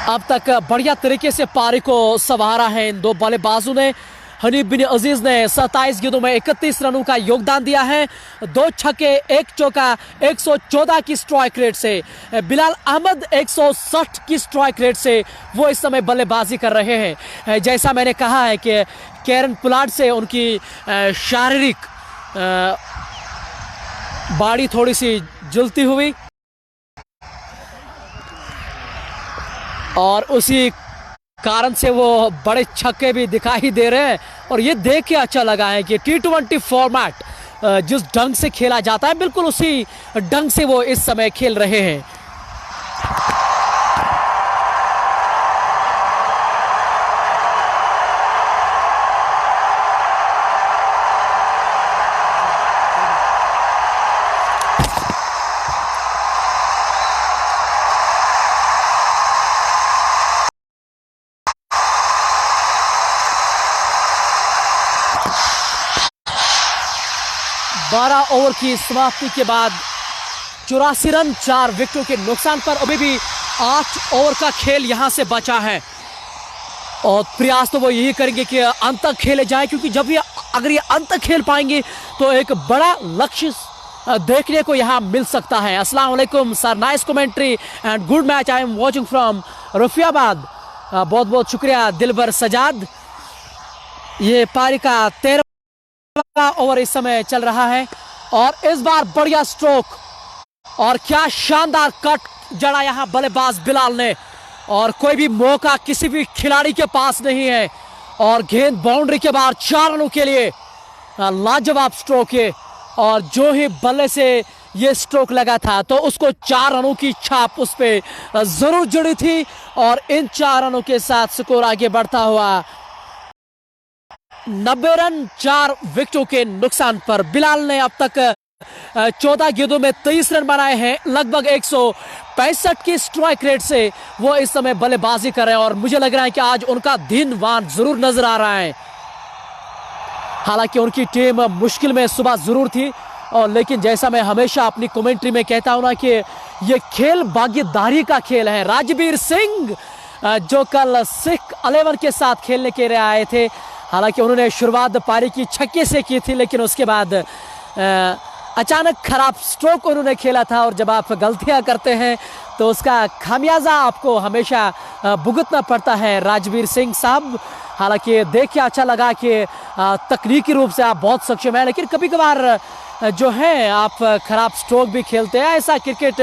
A: अब तक बढ़िया तरीके से पारी को संवारा है इन दो बल्लेबाजों ने। हनीफ बिन अजीज ने 27 गेंदों में 31 रनों का योगदान दिया है, 2 छक्के 1 चौका 114 की स्ट्राइक रेट से। बिलाल अहमद 160 की स्ट्राइक रेट से वो इस समय बल्लेबाजी कर रहे हैं। जैसा मैंने कहा है कि कैरन पुलार्ड से उनकी शारीरिक बॉडी थोड़ी सी जुलती हुई, और उसी कारण से वो बड़े छक्के भी दिखाई दे रहे हैं। और ये देख के अच्छा लगा है कि T20 फॉर्मेट जिस ढंग से खेला जाता है, बिल्कुल उसी ढंग से वो इस समय खेल रहे हैं। बारह ओवर की समाप्ति के बाद 84 रन 4 विकेटों के नुकसान पर अभी भी 8 ओवर का खेल यहां से बचा है, और प्रयास तो वो यही करेंगे कि अंत तक खेले जाए, क्योंकि जब ये अगर ये अंत तक खेल पाएंगे तो एक बड़ा लक्ष्य देखने को यहां मिल सकता है। अस्सलाम वालेकुम sir, nice commentary and good match, I am watching from Rafiabad. बहुत बहुत शुक्रिया दिलबर सजाद। ये पारी का 13 ओवर इस समय चल रहा है, और इस बार बढ़िया स्ट्रोक, और क्या शानदार कट जड़ा यहां बल्लेबाज बिलाल ने, और कोई भी मौका किसी भी खिलाड़ी के पास नहीं है, और गेंद बाउंड्री के बाहर 4 रनों के लिए लाजवाब स्ट्रोक है। और जो ही बल्ले से ये स्ट्रोक लगा था तो उसको 4 रनों की छाप उस पर जरूर जुड़ी थी, और इन 4 रनों के साथ स्कोर आगे बढ़ता हुआ 90 रन 4 विकेटों के नुकसान पर। बिलाल ने अब तक 14 गेंदों में 23 रन बनाए हैं, लगभग 165 की स्ट्राइक रेट से वो इस समय बल्लेबाजी कर रहे हैं, और मुझे लग रहा है कि आज उनका दिनवान जरूर नजर आ रहा है। हालांकि उनकी टीम मुश्किल में सुबह जरूर थी, और लेकिन जैसा मैं हमेशा अपनी कमेंट्री में कहता हूं ना कि ये खेल भागीदारी का खेल है। राजवीर सिंह जो कल सिख 11 के साथ खेलने के लिए आए थे, हालांकि उन्होंने शुरुआत पारी की छक्के से की थी, लेकिन उसके बाद अचानक खराब स्ट्रोक उन्होंने खेला था, और जब आप गलतियां करते हैं तो उसका खामियाजा आपको हमेशा भुगतना पड़ता है। राजवीर सिंह साहब, हालांकि देख के अच्छा लगा कि तकनीकी रूप से आप बहुत सक्षम हैं, लेकिन कभी कभार जो है आप खराब स्ट्रोक भी खेलते हैं। ऐसा क्रिकेट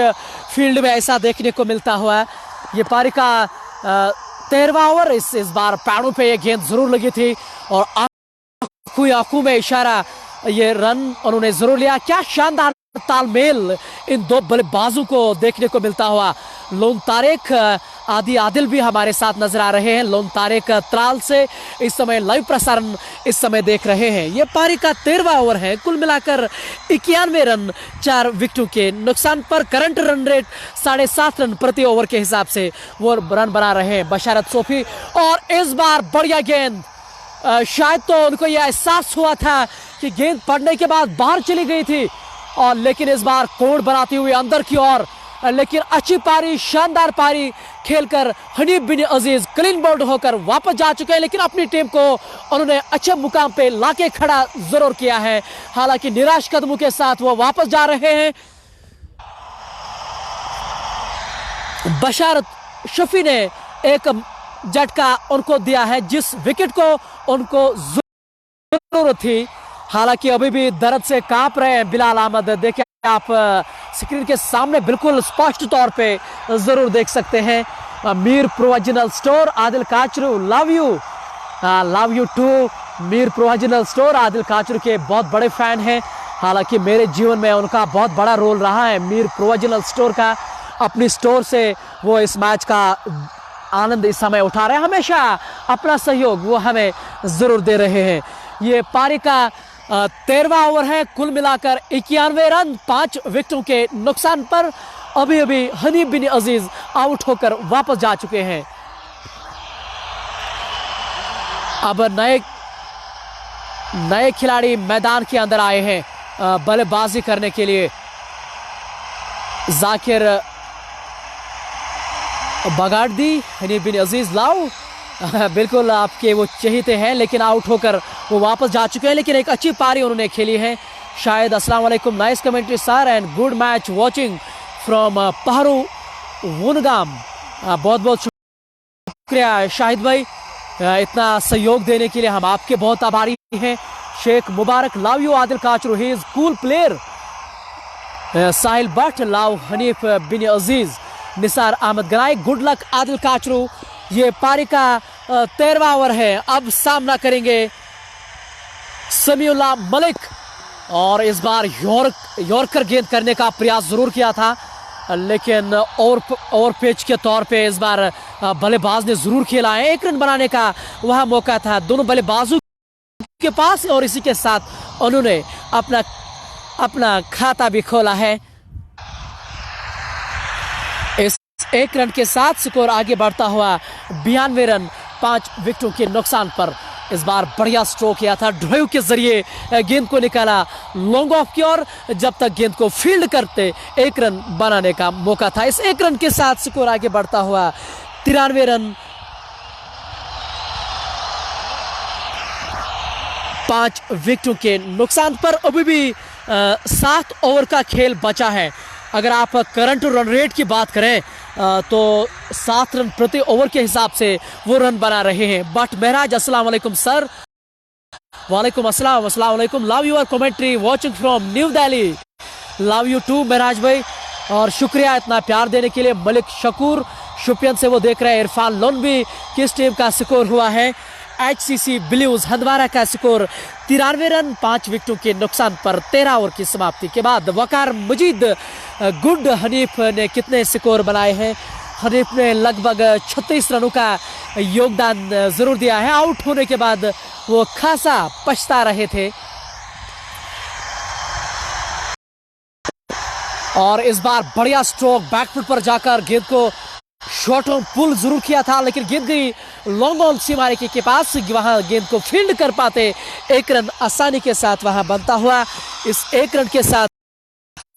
A: फील्ड में ऐसा देखने को मिलता हुआ है। ये पारी का 13वां ओवर, इस बार पैरों पे ये गेंद जरूर लगी थी, और आंखों में इशारा, ये रन उन्होंने जरूर लिया। क्या शानदार तालमेल इन दो बल्लेबाजों को देखने को मिलता हुआ। लोन तारिक आदि आदिल भी हमारे साथ नजर आ रहे हैं। लोन तारिक त्राल से इस समय लाइव प्रसारण इस समय देख रहे हैं। ये पारी का 13वां ओवर है। कुल मिलाकर 91 रन 4 विकेटों के नुकसान पर करंट रन रेट 7.5 रन प्रति ओवर के हिसाब से वो रन बना रहे हैं बशारत सोफी। और इस बार बढ़िया गेंद, शायद तो उनको यह एहसास हुआ था कि गेंद पड़ने के बाद बाहर चली गई थी, और लेकिन इस बार कोण बनाती हुई अंदर की ओर लेकिन अच्छी पारी, शानदार पारी खेलकर हनीफ बिन अजीज क्लीन बोल्ड होकर वापस जा चुके हैं, लेकिन अपनी टीम को उन्होंने अच्छे मुकाम पे लाके खड़ा जरूर किया है। हालांकि निराश कदमों के साथ वो वापस जा रहे हैं। बशारत शफी ने एक झटका उनको दिया है, जिस विकेट को उनको जरूरत थी। हालांकि अभी भी दर्द से कांप रहे हैं बिलाल अहमद। देखिए आप स्क्रीन के सामने बिल्कुल स्पष्ट तौर पे जरूर देख सकते हैं। Mir provisional store, Adil Kachroo, love you too Mir provisional store. Adil Kachroo के बहुत बड़े फैन हैं। हालांकि मेरे जीवन में उनका बहुत बड़ा रोल रहा है मीर प्रोविजनल स्टोर का। अपनी स्टोर से वो इस मैच का आनंद इस समय उठा रहे हैं। हमेशा अपना सहयोग वो हमें जरूर दे रहे हैं। ये पारी का 13वां ओवर है। कुल मिलाकर 91 रन 5 विकेटों के नुकसान पर अभी अभी हनीफ बिन अजीज आउट होकर वापस जा चुके हैं। अब नए खिलाड़ी मैदान के अंदर आए हैं बल्लेबाजी करने के लिए। जाकिर बगाड़ी, हनीफ बिन अजीज लाओ बिल्कुल आपके वो चहेते हैं, लेकिन आउट होकर वो वापस जा चुके हैं। लेकिन एक अच्छी पारी उन्होंने खेली है। शायद अस्सलाम वालेकुम, nice commentary sir and good match watching from Pahru Wungam. बहुत बहुत शुक्रिया शाहिद भाई, इतना सहयोग देने के लिए हम आपके बहुत आभारी हैं। Sheikh Mubarak, love you Adil Kachroo, he is cool player. Sahil Bhat, love Hanif Bin Aziz. Nisar Ahmad Ganai, good luck Adil Kachroo. ये पारी का 13वां ओवर है। अब सामना करेंगे समीउल्लाह मलिक, और इस बार यॉर्कर गेंद करने का प्रयास जरूर किया था, लेकिन और पेच के तौर पे इस बार बल्लेबाज ने जरूर खेला है। 1 रन बनाने का वह मौका था दोनों बल्लेबाजों के पास, और इसी के साथ उन्होंने अपना खाता भी खोला है। इस 1 रन के साथ स्कोर आगे बढ़ता हुआ 92 रन 5 विकेटों के नुकसान पर। इस बार बढ़िया स्ट्रोक किया था, ड्राइव के जरिए गेंद को निकाला लॉन्ग ऑफ की ओर, जब तक गेंद को फील्ड करते 1 रन बनाने का मौका था। इस 1 रन के साथ स्कोर आगे बढ़ता हुआ 93 रन 5 विकेटों के नुकसान पर। अभी भी 7 ओवर का खेल बचा है। अगर आप करंट रन रेट की बात करें तो 7 रन प्रति ओवर के हिसाब से वो रन बना रहे हैं। बट महराज, अस्सलाम वालेकुम सर। वालेकुम अस्सलाम, अस्सलाम वालेकुम। Love your commentary watching from New Delhi. Love you too Mehraj भाई, और शुक्रिया इतना प्यार देने के लिए। मलिक शकूर शुपियन से वो देख रहे हैं। इरफान लोनबी, किस टीम का स्कोर हुआ है? HCC ब्लूज हंदवारा का स्कोर 93 रन 5 विकेटों के नुकसान पर 13 ओवर की समाप्ति के बाद। वकार मजीद, गुड। हनीफ ने कितने स्कोर बनाए हैं? हनीफ ने लगभग 36 रनों का योगदान जरूर दिया है। आउट होने के बाद वो खासा पछता रहे थे, और इस बार बढ़िया स्ट्रोक बैकफुट पर जाकर गेंद को शॉर्ट ऑन पुल जरूर किया था, लेकिन गेंद गई लॉन्ग ऑन सीमा के पास। वहां गेंद को फील्ड कर पाते 1 रन आसानी के साथ वहां बनता हुआ। इस 1 रन के साथ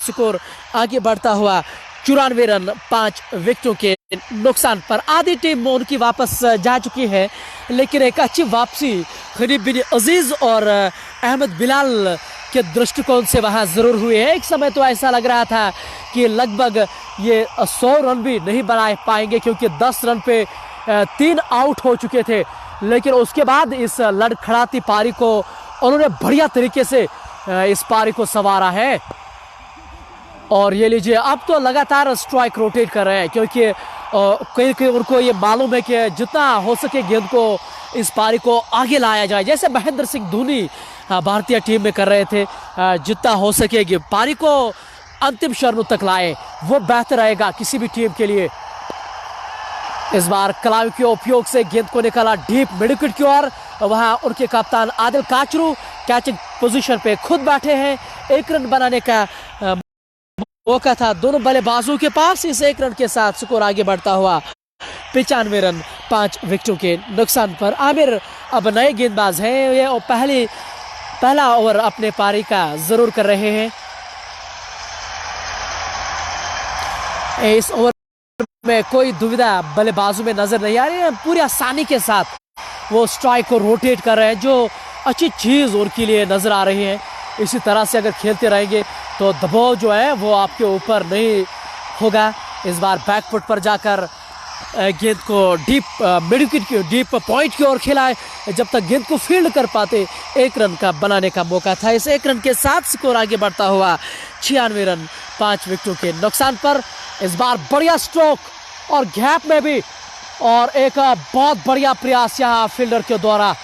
A: स्कोर आगे बढ़ता हुआ 94 रन 5 विकेटों के नुकसान पर। आधी टीम उनकी वापस जा चुकी है, लेकिन एक अच्छी वापसी हनीफ बिन अजीज और अहमद बिलाल के दृष्टिकोण से वहां जरूर हुई है। एक समय तो ऐसा लग रहा था कि लगभग ये 100 रन भी नहीं बना पाएंगे, क्योंकि 10 रन पे 3 आउट हो चुके थे। लेकिन उसके बाद इस लड़खड़ाती पारी को उन्होंने बढ़िया तरीके से इस पारी को संवारा है। और ये लीजिए, अब तो लगातार स्ट्राइक रोटेट कर रहे हैं, क्योंकि कहीं उनको ये मालूम है कि जितना हो सके गेंद को, इस पारी को आगे लाया जाए। जैसे महेंद्र सिंह धोनी भारतीय टीम में कर रहे थे, जितना हो सके पारी को अंतिम क्षण तक लाए, वो बेहतर रहेगा किसी भी टीम के लिए। इस बार कलावी के उपयोग से गेंद को निकाला डीप मिड विकेट की ओर। वहां उनके कप्तान आदिल काचरू कैचिंग पोजीशन पे खुद बैठे हैं। 1 रन बनाने का मौका था दोनों बल्लेबाजों के पास। इस 1 रन के साथ स्कोर आगे बढ़ता हुआ 95 रन 5 विकेटों के नुकसान पर। आमिर अब नए गेंदबाज हैं, ये पहला ओवर अपने पारी का जरूर कर रहे हैं। इस ओवर में कोई दुविधा बल्लेबाजों में नजर नहीं आ रही है, पूरी आसानी के साथ वो स्ट्राइक को रोटेट कर रहे हैं, जो अच्छी चीज उनके लिए नजर आ रही है। इसी तरह से अगर खेलते रहेंगे तो दबाव जो है वो आपके ऊपर नहीं होगा। इस बार बैकफुट पर जाकर गेंद को डीप मिडविकेट की डीप पॉइंट की ओर खेला है। जब तक गेंद को फील्ड कर पाते 1 रन का बनाने का मौका था। इस 1 रन के साथ स्कोर आगे बढ़ता हुआ 96 रन 5 विकेटों के नुकसान पर। इस बार बढ़िया स्ट्रोक और गैप में भी, और एक बहुत बढ़िया प्रयास यहाँ फील्डर के द्वारा,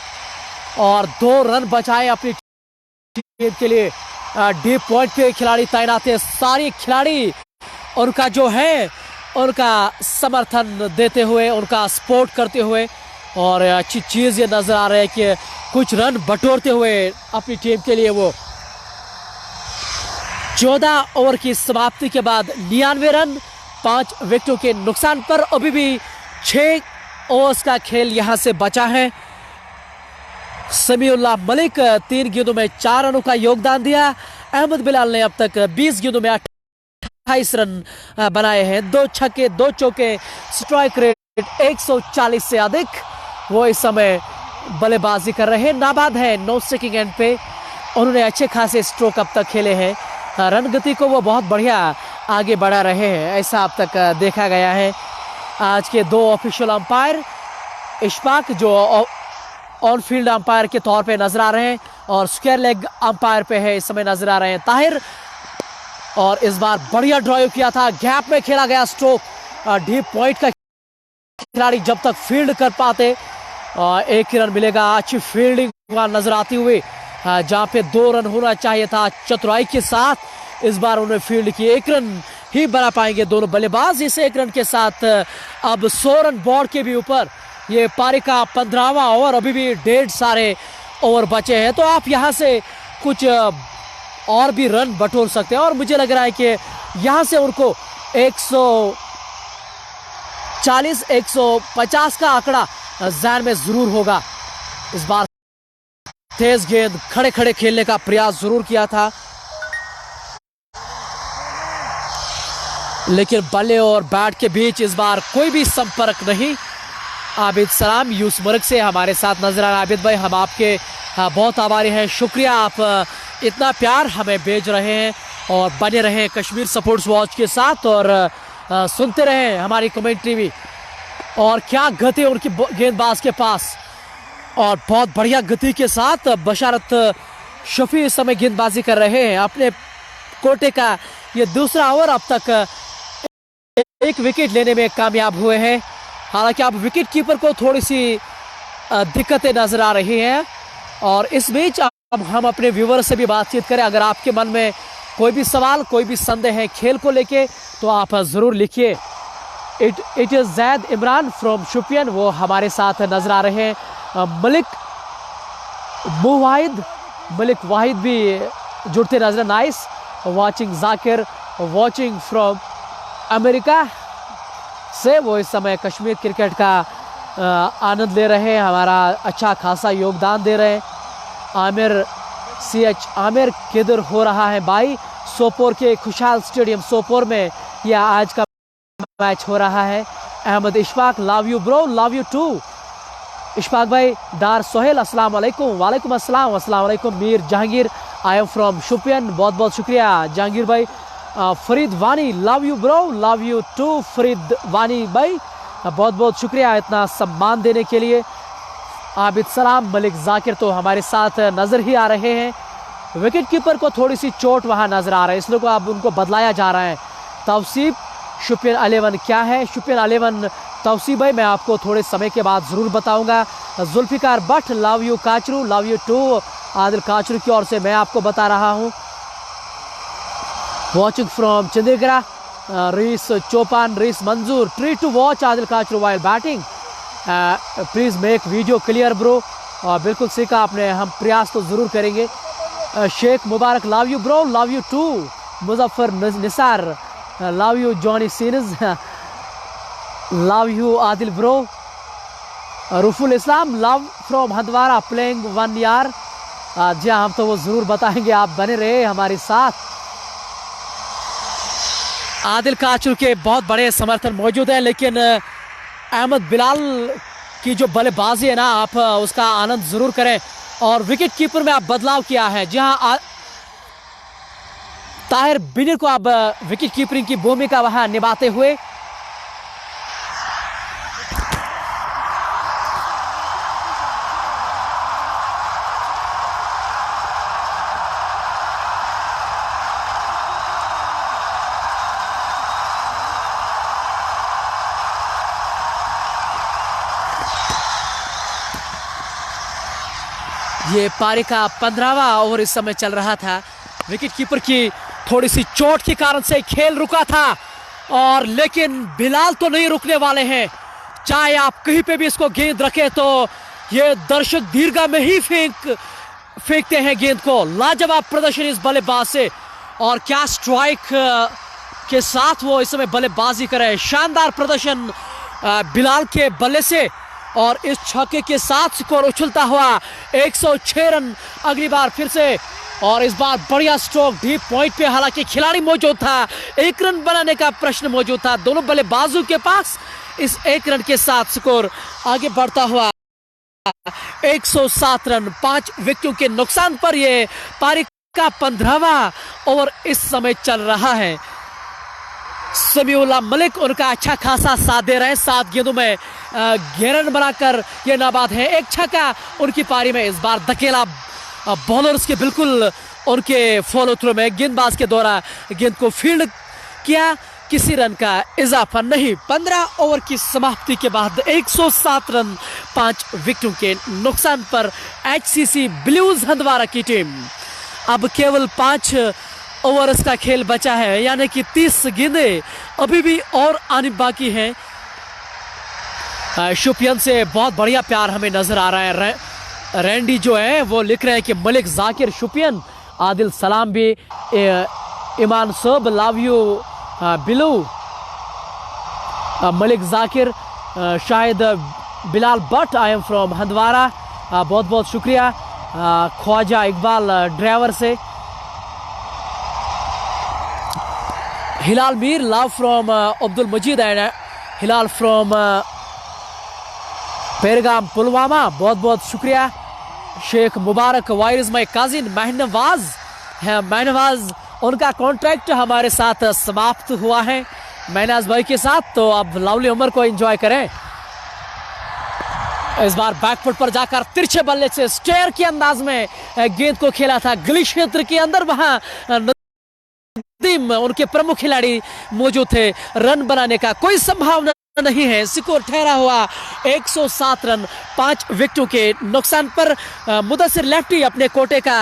A: और 2 रन बचाए अपनी टीम के लिए। डीप पॉइंट के खिलाड़ी तैनात है, सारी खिलाड़ी उनका जो है उनका समर्थन देते हुए, उनका सपोर्ट करते हुए, और अच्छी चीज ये नजर आ रहा है कि कुछ रन बटोरते हुए अपनी टीम के लिए वो 14 ओवर की समाप्ति के बाद 99 रन 5 विकेटों के नुकसान पर। अभी भी 6 ओवर्स का खेल यहां से बचा है। समीउल्लाह मलिक 3 गेंदों में 4 रनों का योगदान दिया। अहमद बिलाल ने अब तक 20 गेंदों में 28 रन बनाए हैं, 2 छक्के 2 चौके, स्ट्राइक रेट 140 से अधिक। वो इस समय बल्लेबाजी कर रहे हैं, नाबाद है 9 स्ट्राइकिंग एंड पे। उन्होंने अच्छे खासे स्ट्रोक अब तक खेले हैं, रन गति को वो बहुत बढ़िया आगे बढ़ा रहे हैं, ऐसा अब तक देखा गया है। आज के 2 ऑफिशियल अंपायर इशफाक जो ऑन फील्ड अंपायर के तौर पे नजर आ रहे हैं, और स्क्वायर लेग अंपायर पे है इस समय नजर आ रहे हैं ताहिर। और इस बार बढ़िया ड्राइव किया था, गैप में खेला गया स्ट्रोक, डीप पॉइंट का खिलाड़ी जब तक फील्ड कर पाते 1 ही रन मिलेगा। अच्छी फील्डिंग नजर आती हुई, जहां पे 2 रन होना चाहिए था, चतुराई के साथ इस बार उन्होंने फील्ड की। 1 रन ही बना पाएंगे दोनों बल्लेबाज। इस 1 रन के साथ अब 100 रन बोर्ड के भी ऊपर। ये पारी का 15वां ओवर, अभी भी 1.5 सारे ओवर बचे हैं, तो आप यहां से कुछ और भी रन बटोर सकते हैं। और मुझे लग रहा है कि यहां से उनको 140 150 का आंकड़ा ज़हन में जरूर होगा। इस बार तेज गेंद खड़े खड़े खेलने का प्रयास जरूर किया था, लेकिन बल्ले और बैट के बीच इस बार कोई भी संपर्क नहीं। आबिद सलाम यूसमर्ग से हमारे साथ नजर आ रहे हैं। आबिद भाई, हम आपके बहुत आभारी हैं, शुक्रिया, आप इतना प्यार हमें भेज रहे हैं, और बने रहें कश्मीर स्पोर्ट्स वॉच के साथ, और सुनते रहें हमारी कमेंट्री भी। और क्या गति उनकी गेंदबाज के पास, और बहुत बढ़िया गति के साथ बशारत शफी इस समय गेंदबाजी कर रहे हैं अपने कोटे का। ये दूसरा ओवर, अब तक 1 विकेट लेने में कामयाब हुए हैं। हालांकि अब विकेट कीपर को थोड़ी सी दिक्कतें नजर आ रही हैं। और इस बीच अब हम अपने व्यूवर से भी बातचीत करें। अगर आपके मन में कोई भी सवाल, कोई भी संदेह है खेल को लेके, तो आप ज़रूर लिखिए। It is Zaid Imran from Shopian, वो हमारे साथ नजर आ रहे हैं। मलिक वाहिद भी जुड़ते नजर, nice watching. Zakir watching from America से, वो इस समय कश्मीर क्रिकेट का आनंद ले रहे हैं, हमारा अच्छा खासा योगदान दे रहे हैं। आमिर किधर हो रहा है भाई? सोपोर के खुशहाल स्टेडियम सोपोर में यह आज का मैच हो रहा है। Ahmad Ishfaq, love you bro, love you too. Ishfaq भाई, डार सोहेल, अस्सलाम वालेकुम। वालेकुम अस्सलाम, अस्सलाम वालेकुम। Mir Jahangir, I am from Shopian, बहुत बहुत शुक्रिया जहांगीर भाई। Farid Wani, love you bro, love you too Farid Wani भाई, बहुत बहुत शुक्रिया इतना सम्मान देने के लिए। आबिद सलाम, मलिक जाकिर तो हमारे साथ नज़र ही आ रहे हैं। विकेट कीपर को थोड़ी सी चोट वहाँ नज़र आ रहा है, इसलिए अब उनको बदलाया जा रहा है। तवसीब, शुपियन 11 क्या है? शुपियन 11 तवसीब भाई मैं आपको थोड़े समय के बाद ज़रूर बताऊंगा। Zulfikar Bhat, love you Kachroo, love you too Adil Kachroo की ओर से मैं आपको बता रहा हूँ। Watching from Chandigarh, Rayees Chopan, Rayees Manzoor, try to watch Adil Kachroo while batting, please make video clear bro. बिल्कुल सीखा आपने, हम प्रयास तो ज़रूर करेंगे। Sheikh Mubarak, love you bro, love you too. Muzaffar Nisar, love you Johnny सीनज, love you Adil bro. Ruful Islam, love from Handwara, playing 1 यार। जी हाँ, हम तो वो ज़रूर बताएंगे, आप बने रहे हमारे साथ। आदिल काचरू के बहुत बड़े समर्थन मौजूद हैं, लेकिन अहमद बिलाल की जो बल्लेबाजी है ना, आप उसका आनंद जरूर करें। और विकेट कीपर में आप बदलाव किया है, जहां ताहिर बिनिर को अब विकेट कीपिंग की भूमिका वहां निभाते हुए ये पारी का 15वां ओवर इस समय चल रहा था। विकेट कीपर की थोड़ी सी चोट के कारण से खेल रुका था, और लेकिन बिलाल तो नहीं रुकने वाले हैं। चाहे आप कहीं पे भी इसको गेंद रखें तो ये दर्शक दीर्घा में ही फेंकते हैं गेंद को। लाजवाब प्रदर्शन इस बल्लेबाज से, और क्या स्ट्राइक के साथ वो इस समय बल्लेबाजी करे। शानदार प्रदर्शन बिलाल के बल्ले से, और इस छक्के के साथ स्कोर उछलता हुआ 106 रन अगली बार फिर से। और इस बार बढ़िया स्ट्रोक डीप पॉइंट पे, हालांकि खिलाड़ी मौजूद था, 1 रन बनाने का प्रश्न मौजूद था दोनों बल्लेबाजों के पास। इस 1 रन के साथ स्कोर आगे बढ़ता हुआ 107 रन 5 विकेटों के नुकसान पर ये पारी का 15वां ओवर इस समय चल रहा है। समीउल्लाह मलिक उनका अच्छा खासा साथ दे रहे हैं, 7 गेंदों में 11 रन बनाकर ये नाबाद है। 1 छक्का उनकी पारी में। इस बार धकेला बॉलर्स के बिल्कुल उनके फॉलो थ्रू में, गेंदबाज के द्वारा गेंद को फील्ड किया, किसी रन का इजाफा नहीं। 15 ओवर की समाप्ति के बाद 107 रन 5 विकेटों के नुकसान पर एचसीसी ब्लूज हंदवारा की टीम अब केवल 5 ओवर्स का खेल बचा है, यानी कि 30 गेंदें अभी भी और आनी बाकी हैं। शुपियन से बहुत बढ़िया प्यार हमें नजर आ रहा है। रैंडी जो है वो लिख रहे हैं कि मलिक जाकिर शुपियन, आदिल सलाम भी, ईमान सब love you Billu, Malik Zakir, Shahid Bilal Butt, I am from Handwara, बहुत बहुत शुक्रिया। ख्वाजा इकबाल ड्राइवर से, Hilal Mir love from Abdul Majeed and Hilal from Pergam Pulwama, बहुत बहुत शुक्रिया। शेख मुबारक वायर इज माई काजिन महनवाज है, महनवाज उनका कॉन्ट्रैक्ट हमारे साथ समाप्त हुआ है महनाज भाई के साथ, तो अब लवली उमर को एंजॉय करें। इस बार बैकफुट पर जाकर तिरछे बल्ले से स्टेयर के अंदाज में गेंद को खेला था गली क्षेत्र के अंदर, वहां उनके प्रमुख खिलाड़ी मौजूद थे। रन बनाने का कोई संभावना नहीं है। स्कोर ठहरा हुआ 107 रन 5 विकेटों के नुकसान पर। मुदस्सिर लेफ्टी अपने कोटे का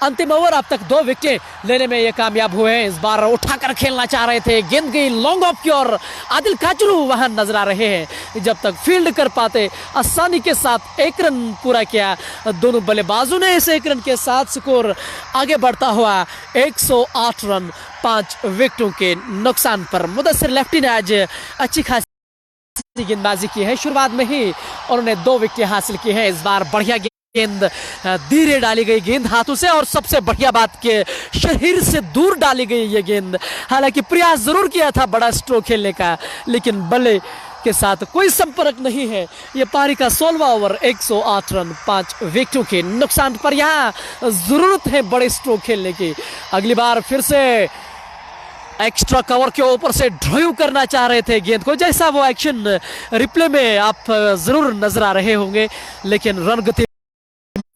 A: अंतिम ओवर अब तक 2 विकेट लेने में ये कामयाब हुए हैं। इस बार उठाकर खेलना चाह रहे थे, गेंद गई लॉन्ग ऑफ की और आदिल काचरू वहां नजर आ रहे हैं। जब तक फील्ड कर पाते आसानी के साथ 1 रन पूरा किया दोनों बल्लेबाजों ने। इस 1 रन के साथ स्कोर आगे बढ़ता हुआ 108 रन 5 विकेटों के नुकसान पर। मुदस्सिर लेफ्टी ने आज अच्छी खासी गेंदबाजी की है। शुरुआत में ही उन्होंने 2 विकेट हासिल की है। इस बार बढ़िया गेंद धीरे डाली गई गेंद हाथों से, और सबसे बढ़िया बात के शरीर से दूर डाली गई ये गेंद। हालांकि प्रयास जरूर किया था बड़ा स्ट्रोक खेलने का, लेकिन बल्ले के साथ कोई संपर्क नहीं है। ये पारी का 16वां ओवर 108 रन 5 विकेटों के नुकसान पर। यहाँ जरूरत है बड़े स्ट्रोक खेलने की। अगली बार फिर से एक्स्ट्रा कवर के ऊपर से ड्राइव करना चाह रहे थे गेंद को, जैसा वो एक्शन रिप्ले में आप जरूर नजर आ रहे होंगे, लेकिन रन गति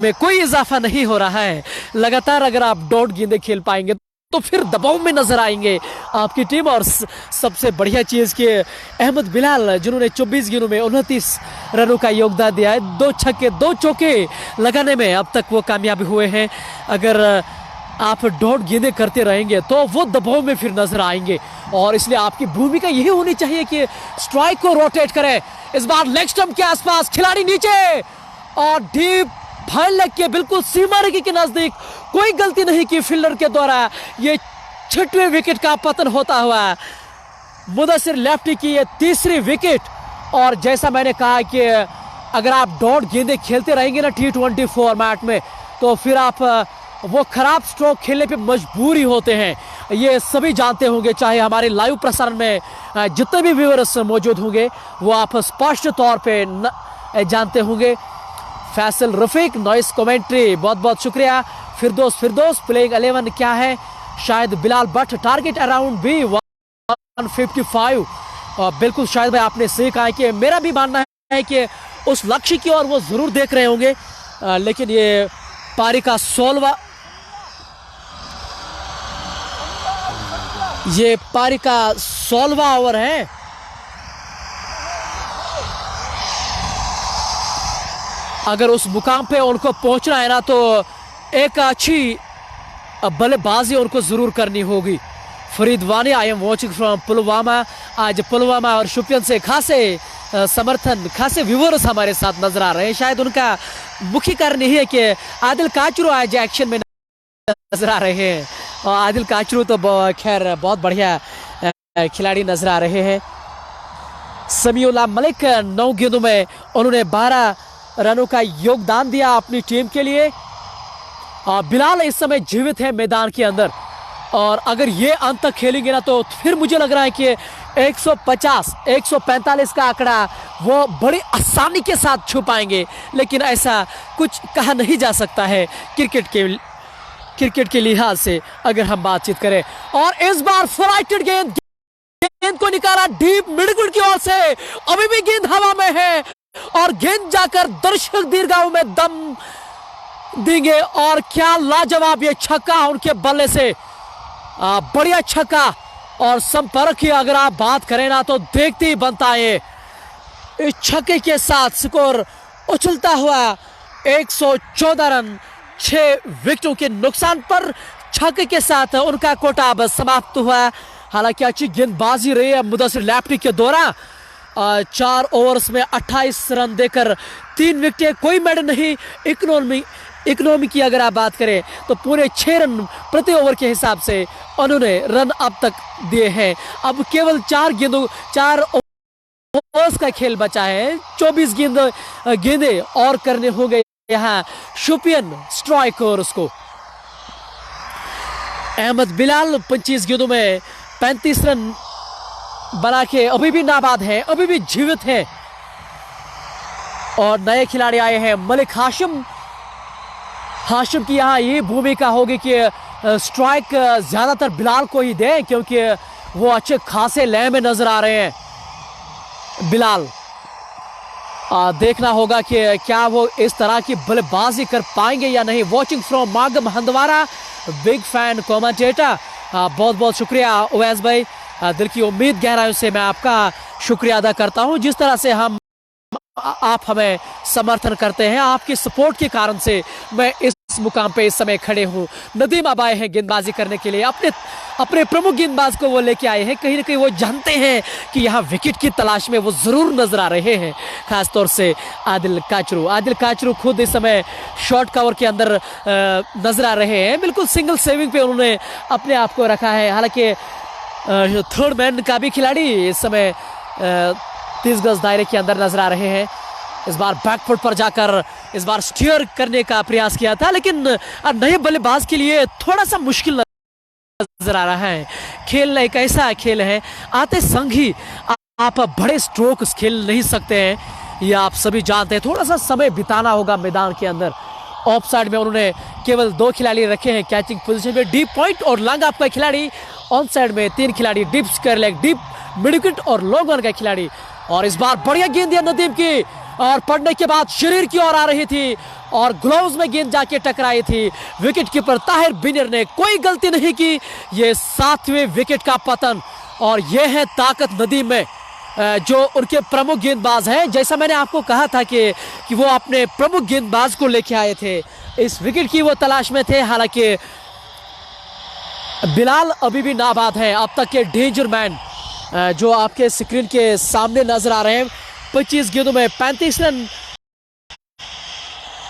A: में कोई इजाफा नहीं हो रहा है। लगातार अगर आप डॉट गेंदें खेल पाएंगे तो फिर दबाव में नजर आएंगे आपकी टीम। और सबसे बढ़िया चीज कि अहमद बिलाल, जिन्होंने 24 गेंदों में 29 रनों का योगदान दिया है, 2 छक्के 2 चौके लगाने में अब तक वो कामयाब हुए हैं। अगर आप डॉट गेंदें करते रहेंगे तो वो दबाव में फिर नजर आएंगे, और इसलिए आपकी भूमिका यही होनी चाहिए कि स्ट्राइक को रोटेट करें। इस बार लेग स्टंप के आसपास खिलाड़ी नीचे, और डीप फाइन लेग के बिल्कुल सीमा रेखा के नजदीक, कोई गलती नहीं की फील्डर के द्वारा। ये 6वें विकेट का पतन होता हुआ मुदस्सिर लेफ्टी की ये 3री विकेट। और जैसा मैंने कहा कि अगर आप डॉट गेंदें खेलते रहेंगे ना T20 फॉर्मेट में, तो फिर आप वो खराब स्ट्रोक खेलने पे मजबूरी होते हैं। ये सभी जानते होंगे, चाहे हमारे लाइव प्रसारण में जितने भी व्यूअर्स मौजूद होंगे वो आप स्पष्ट तौर पे जानते होंगे। फैसल रफीक नॉइस कमेंट्री, बहुत बहुत शुक्रिया। फिरदौस प्लेइंग 11 क्या है, शायद Bilal Bhat, target around be 155। बिल्कुल शायद भाई आपने सही कहा कि मेरा भी मानना है कि उस लक्ष्य की ओर वो जरूर देख रहे होंगे। लेकिन ये पारी का 16वां ओवर है। अगर उस मुकाम पे उनको पहुंचना है ना तो एक अच्छी बल्लेबाजी उनको जरूर करनी होगी। फरीद वानी, आई एम वॉचिंग फ्रॉम पुलवामा। आज पुलवामा और शोपियान से खासे समर्थन, खासे व्यूअर्स हमारे साथ नजर आ रहे हैं। शायद उनका मुख्य कारण यही है कि आदिल काचरू आज एक्शन में नजर आ रहे हैं। और आदिल काचरू तो खैर बहुत बढ़िया खिलाड़ी नजर आ रहे हैं। समीउल्लाह मलिक 9 गेंदों में उन्होंने 12 रनों का योगदान दिया अपनी टीम के लिए। बिलाल इस समय जीवित है मैदान के अंदर, और अगर ये अंत तक खेलेंगे ना तो फिर मुझे लग रहा है कि 150, 145 का आंकड़ा वो बड़ी आसानी के साथ छू पाएंगे। लेकिन ऐसा कुछ कहा नहीं जा सकता है क्रिकेट के लिहाज से अगर हम बातचीत करें। और इस बार फ्लाइटेड गेंद को निकाला डीप मिडविकेट की ओर से, अभी भी गेंद हवा में है और गेंद जाकर दर्शक दीर्घाओं में दम देंगे। और क्या लाजवाब ये छक्का उनके बल्ले से, बढ़िया छक्का। और संपर्क की अगर आप बात करें ना तो देखते ही बनता है। इस छक्के के साथ स्कोर उछलता हुआ 114 रन 6 विकेटों के नुकसान पर छक्के के साथ उनका कोटा अब समाप्त हुआ। हालांकि अच्छी गेंदबाजी रही है मुदस्सिर लैप्टी के दौरान। 4 ओवर्स में 28 रन देकर 3 विकेटें, कोई मेडल नहीं। इकोनॉमी की अगर आप बात करें तो पूरे 6 रन प्रति ओवर के हिसाब से उन्होंने रन अब तक दिए हैं। अब केवल 4 ओवर्स का खेल बचा है। 24 गेंदे और करने होंगे यहाँ शोपियन स्ट्राइकर्स को। अहमद बिलाल 25 गेंदों में 35 रन बना के अभी भी नाबाद है, अभी भी जीवित है। और नए खिलाड़ी आए हैं मलिक हाशिम की यहाँ ये भूमिका होगी कि स्ट्राइक ज्यादातर बिलाल को ही दे, क्योंकि वो अच्छे खासे लय में नजर आ रहे हैं बिलाल। देखना होगा कि क्या वो इस तरह की बल्लेबाजी कर पाएंगे या नहीं। Watching from Magam Handwara, big fan commentator, बहुत बहुत शुक्रिया उवैस भाई। दिल की उम्मीद गहराइयों से मैं आपका शुक्रिया अदा करता हूं। जिस तरह से आप हमें समर्थन करते हैं, आपकी सपोर्ट के कारण से मैं इस मुकाम पे इस समय खड़े हूं। नदीम अब आए हैं गेंदबाजी करने के लिए, अपने प्रमुख गेंदबाज को वो लेके आए हैं। कहीं ना कहीं वो जानते हैं कि यहाँ विकेट की तलाश में वो जरूर नजर आ रहे हैं, खासतौर से आदिल काचरू खुद इस समय शॉर्ट कवर के अंदर नजर आ रहे हैं। बिल्कुल सिंगल सेविंग पे उन्होंने अपने आप को रखा है। हालांकि थर्ड मैन का भी खिलाड़ी इस समय 30 गज दायरे के अंदर नजर आ रहे हैं। इस बार बैकफुट पर जाकर इस बार स्टीयर करने का प्रयास किया था, लेकिन नए बल्लेबाज के लिए थोड़ा सा मुश्किल नजर आ रहा है। खेल एक ऐसा खेल है, आते संग ही आप बड़े स्ट्रोक खेल नहीं सकते हैं, ये आप सभी जानते हैं। थोड़ा सा समय बिताना होगा मैदान के अंदर। ऑफ साइड में उन्होंने केवल 2 खिलाड़ी रखे हैं कैचिंग पोजीशन में, डीप पॉइंट और लॉन्ग ऑफ का खिलाड़ी। ऑन साइड में 3 खिलाड़ी, deep square leg, deep mid wicket और लॉन्ग ऑन का खिलाड़ी। और इस बार बढ़िया गेंद दिया नदीम की, और पड़ने के बाद शरीर की ओर आ रही थी और ग्लोव्स में गेंद जाके टकराई थी। विकेट कीपर ताहिर बिनर ने कोई गलती नहीं की। ये 7वें विकेट का पतन, और यह है ताकत नदीम में, जो उनके प्रमुख गेंदबाज हैं। जैसा मैंने आपको कहा था कि वो अपने प्रमुख गेंदबाज को लेके आए थे, इस विकेट की वो तलाश में थे। हालांकि बिलाल अभी भी नाबाद है। अब तक के डेंजर मैन जो आपके स्क्रीन के सामने नजर आ रहे हैं, 25 गेंदों में 35 रन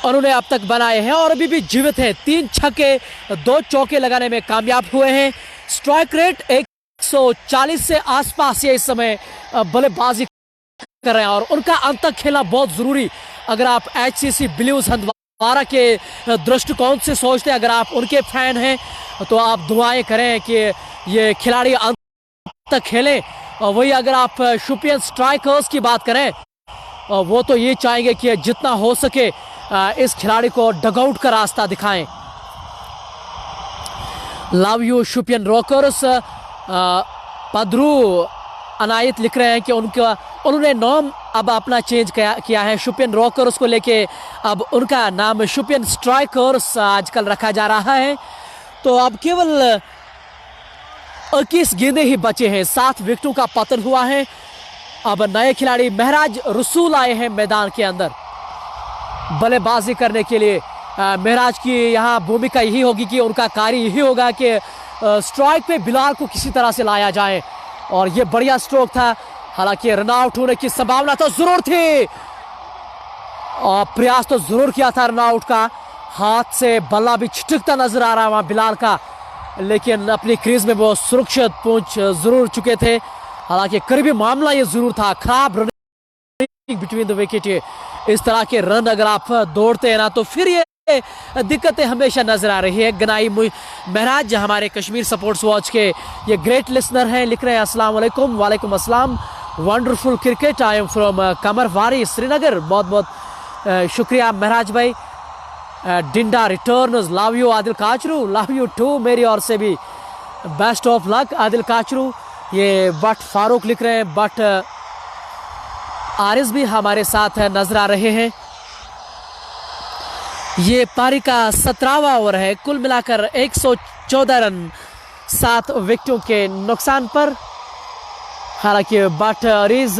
A: उन्होंने अब तक बनाए हैं और अभी भी जीवित हैं। 3 छक्के 2 चौके लगाने में कामयाब हुए हैं। स्ट्राइक रेट 140 से आसपास ये इस समय बल्लेबाजी कर रहे हैं, और उनका अंत तक खेलना बहुत जरूरी। अगर आप HCC ब्लूज दोबारा के दृष्टिकोण से सोचते हैं। अगर आप उनके फैन हैं तो आप दुआएं करें कि ये खिलाड़ी अंत तक खेलें। और वही अगर आप शुपियन स्ट्राइकर्स की बात करें, वो तो ये चाहेंगे कि जितना हो सके इस खिलाड़ी को डगआउट का रास्ता दिखाएं। Love you Shopian rockers. Padroo Inayat लिख रहे हैं कि उन्होंने नाम अब अपना चेंज किया है। शुपियन रॉकर्स को लेके अब उनका नाम शुपियन स्ट्राइकर्स आजकल रखा जा रहा है। तो अब केवल 21 गेंदें ही बचे हैं, 7 विकेटों का पतन हुआ है। अब नए खिलाड़ी महराज रसूल आए हैं मैदान के अंदर बल्लेबाजी करने के लिए। महराज की यहाँ भूमिका यही होगी कि उनका कार्य यही होगा कि स्ट्राइक पे बिलाल को किसी तरह से लाया जाए। और ये बढ़िया स्ट्रोक था, हालांकि रन आउट होने की संभावना तो जरूर थी और प्रयास तो जरूर किया था रन आउट का। हाथ से बल्ला भी छिटकता नजर आ रहा है वहां बिलाल का, लेकिन अपनी क्रीज में वो सुरक्षित पहुंच जरूर चुके थे। हालांकि करीबी मामला ये जरूर था, खराब रनिंग बिटवीन द विकेट। इस तरह के रन अगर आप दौड़ते हैं ना तो फिर ये दिक्कतें हमेशा नजर आ रही है। गनाई महराज हमारे कश्मीर सपोर्ट्स वॉच के ये ग्रेट लिसनर हैं, लिख रहे हैं अस्सलाम वालेकुम। वालेकुम अस्सलाम। Wonderful cricket, I am from Kamarwari Srinagar. बहुत बहुत शुक्रिया महराज भाई। Dinda returners, love you Adil Kachroo. Love you too, मेरी ओर से भी best of luck Adil Kachroo. ये बट फारूक लिख रहे हैं, बट आरिस भी हमारे साथ नजर आ रहे हैं। ये पारी का 17वां ओवर है, कुल मिलाकर 114 रन 7 विकेटों के नुकसान पर। हालांकि बट अरीज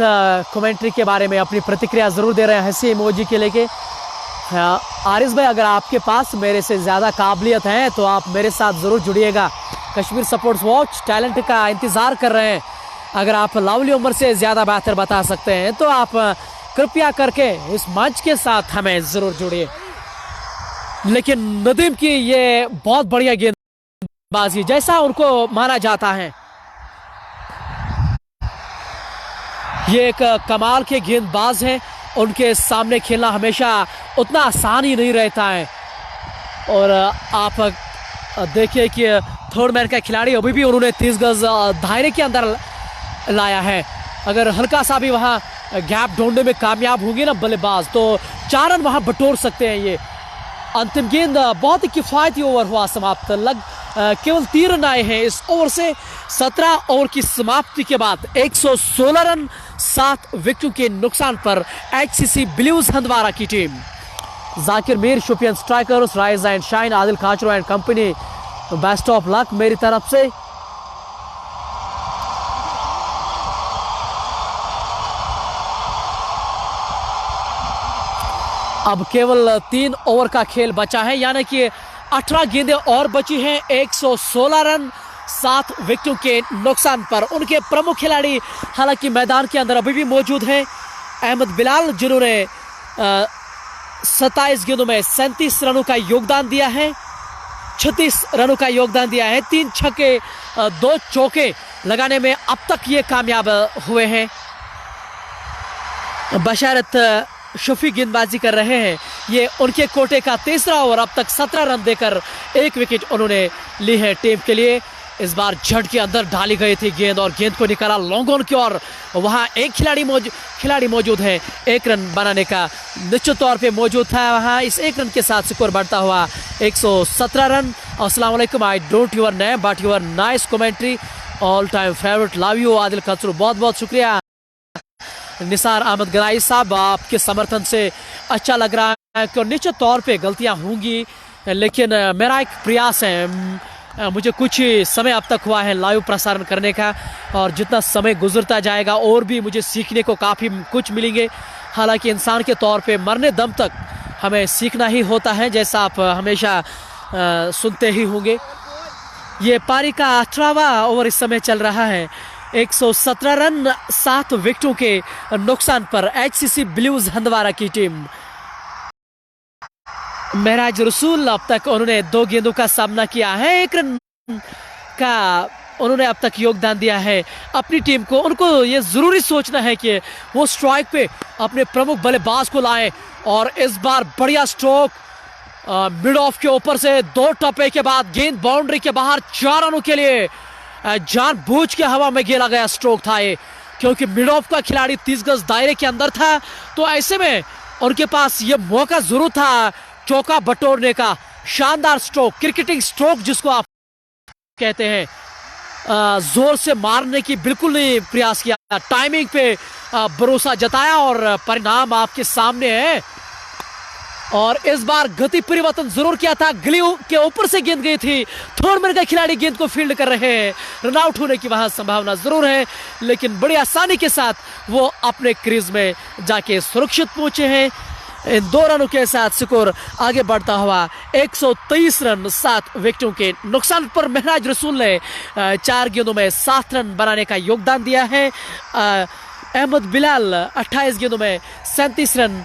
A: कमेंट्री के बारे में अपनी प्रतिक्रिया जरूर दे रहे हैं हंसी इमोजी के लेके। आरिस भाई, अगर आपके पास मेरे से ज़्यादा काबिलियत है तो आप मेरे साथ ज़रूर जुड़िएगा। कश्मीर सपोर्ट्स वॉच टैलेंट का इंतज़ार कर रहे हैं। अगर आप लवली उम्र से ज़्यादा बेहतर बता सकते हैं तो आप कृपया करके इस मंच के साथ हमें ज़रूर जुड़िए। लेकिन नदीम की ये बहुत बढ़िया गेंदबाजी जैसा उनको माना जाता है, ये एक कमाल के गेंदबाज हैं। उनके सामने खेलना हमेशा उतना आसान ही नहीं रहता है। और आप देखिए कि थर्ड मैन का खिलाड़ी अभी भी उन्होंने 30 गज दायरे के अंदर लाया है। अगर हल्का सा भी वहाँ गैप ढूंढने में कामयाब होंगे ना बल्लेबाज तो 4 रन वहाँ बटोर सकते हैं। ये अंतिम गेंद बहुत ही किफ़ायती ओवर हुआ समाप्त। केवल 3 रन आए हैं इस ओवर से। 17 ओवर की समाप्ति के बाद 116 रन 7 विकेटों के नुकसान पर HCC ब्लूज हंदवारा की team. Zakir Mir, Shopian strikers, rise and shine, Adil Kachru and company, best of luck मेरी तरफ से। अब केवल 3 ओवर का खेल बचा है, यानी कि 18 गेंदें और बची हैं। 116 रन 7 विकेटों के नुकसान पर। उनके प्रमुख खिलाड़ी हालांकि मैदान के अंदर अभी भी मौजूद हैं। अहमद बिलाल, जिन्होंने 27 गेंदों में 37 रनों का योगदान दिया है, 36 रनों का योगदान दिया है। 3 छक्के 2 चौके लगाने में अब तक ये कामयाब हुए हैं। बशारत शफी गेंदबाजी कर रहे हैं। ये उनके कोटे का 3रा ओवर, अब तक 17 रन देकर 1 विकेट उन्होंने ली है टीम के लिए। इस बार झट के अंदर डाली गई थी गेंद और गेंद को निकाला लॉन्ग ऑन की ओर। वहाँ एक खिलाड़ी मौजूद है, 1 रन बनाने का निश्चित तौर पे मौजूद था। वहाँ इस 1 रन के साथ स्कोर बढ़ता हुआ 117 रन। अस्सलाम वालेकुम, I don't your name but your nice commentary, all time favourite, love you Adil Kachru. बहुत बहुत शुक्रिया निसार अहमद गनाई साहब, आपके समर्थन से अच्छा लग रहा है कि निश्चित तौर पे गलतियां होंगी, लेकिन मेरा एक प्रयास है। मुझे कुछ समय अब तक हुआ है लाइव प्रसारण करने का, और जितना समय गुजरता जाएगा और भी मुझे सीखने को काफ़ी कुछ मिलेंगे। हालांकि इंसान के तौर पे मरने दम तक हमें सीखना ही होता है, जैसा आप हमेशा सुनते ही होंगे। ये पारी का 18वां ओवर इस समय चल रहा है। 117 रन 7 विकेटों के नुकसान पर HCC ब्लूज हंदवारा की टीम। महराज रसूल, अब तक उन्होंने 2 गेंदों का सामना किया है, 1 रन का उन्होंने अब तक योगदान दिया है अपनी टीम को। उनको ये ज़रूरी सोचना है कि वो स्ट्राइक पे अपने प्रमुख बल्लेबाज को लाएं, और इस बार बढ़िया स्ट्रोक मिड ऑफ के ऊपर से 2 टप्पे के बाद गेंद बाउंड्री के बाहर 4 रनों के लिए जानबूझ के हवा में खेला गया स्ट्रोक था ये, क्योंकि मिड ऑफ का खिलाड़ी 30 गज दायरे के अंदर था, तो ऐसे में उनके पास ये मौका जरूर था चौका बटोरने का। शानदार स्ट्रोक, क्रिकेटिंग स्ट्रोक जिसको आप कहते हैं, जोर से मारने की बिल्कुल नहीं प्रयास किया, टाइमिंग पे भरोसा जताया और परिणाम आपके सामने है। और इस बार गति परिवर्तन जरूर किया था, गिली के ऊपर से गेंद गई थी, थर्ड मैन का खिलाड़ी गेंद को फील्ड कर रहे हैं, रन आउट होने की वहां संभावना जरूर है, लेकिन बड़ी आसानी के साथ वो अपने क्रीज में जाके सुरक्षित पहुंचे हैं। इन 2 रनों के साथ स्कोर आगे बढ़ता हुआ 123 रन 7 विकेटों के नुकसान पर महराज रसूल ने 4 गेंदों में 7 रन बनाने का योगदान दिया है। अहमद बिलाल 28 गेंदों में 37 रन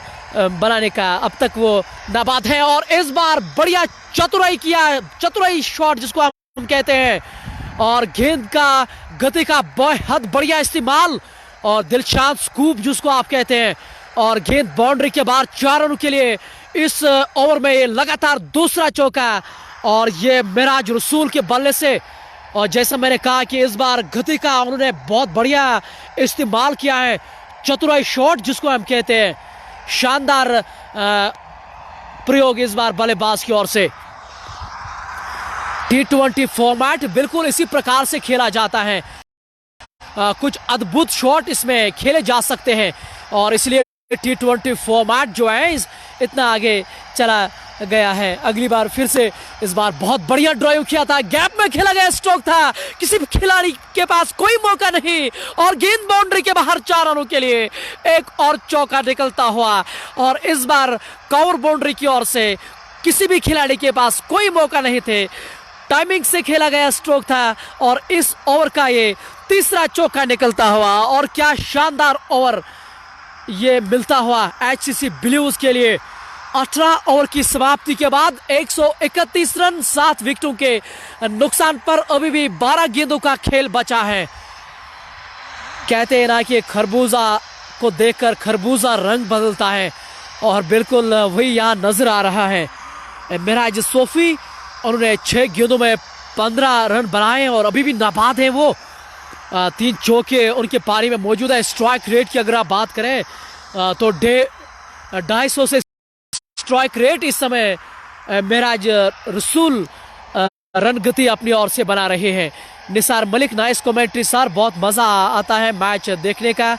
A: बनाने का अब तक वो नाबाद है। और इस बार बढ़िया चतुराई किया, चतुराई शॉट जिसको हम कहते हैं, और गेंद का गति का बेहद बढ़िया इस्तेमाल और दिलशाद स्कूप जिसको आप कहते हैं, और गेंद बाउंड्री के बाहर 4 रनों के लिए इस ओवर में ये लगातार दूसरा चौका, और ये महराज रसूल के बल्ले से। और जैसा मैंने कहा कि इस बार गति का उन्होंने बहुत बढ़िया इस्तेमाल किया है, चतुराई शॉट जिसको हम कहते हैं, शानदार प्रयोग इस बार बल्लेबाज की ओर से। T20 फॉर्मेट बिल्कुल इसी प्रकार से खेला जाता है, कुछ अद्भुत शॉट इसमें खेले जा सकते हैं, और इसलिए T20 फॉर्मेट जो है इतना आगे चला गया है। अगली बार फिर से इस बार बहुत बढ़िया ड्राइव किया था, गैप में खेला गया स्ट्रोक था, किसी भी खिलाड़ी के पास कोई मौका नहीं, और गेंद बाउंड्री के बाहर 4 रनों के लिए एक और चौका निकलता हुआ। और इस बार कवर बाउंड्री की ओर से किसी भी खिलाड़ी के पास कोई मौका नहीं थे, टाइमिंग से खेला गया स्ट्रोक था, और इस ओवर का ये तीसरा चौका निकलता हुआ। और क्या शानदार ओवर ये मिलता हुआ HCC ब्लूज के लिए। 18 ओवर की समाप्ति के बाद 131 रन 7 विकेटों के नुकसान पर अभी भी 12 गेंदों का खेल बचा है। कहते हैं ना कि खरबूजा को देखकर खरबूजा रंग बदलता है, और बिल्कुल वही यहाँ नजर आ रहा है। महराज सोफी, उन्होंने 6 गेंदों में 15 रन बनाए और अभी भी नाबाद हैं वो। 3 चौके उनके पारी में मौजूद है। स्ट्राइक रेट की अगर आप बात करें तो 250 से स्ट्राइक रेट इस समय महराज रसूल रन गति अपनी ओर से बना रहे हैं। Nisar Malik, nice commentary sir, बहुत मजा आता है मैच देखने का।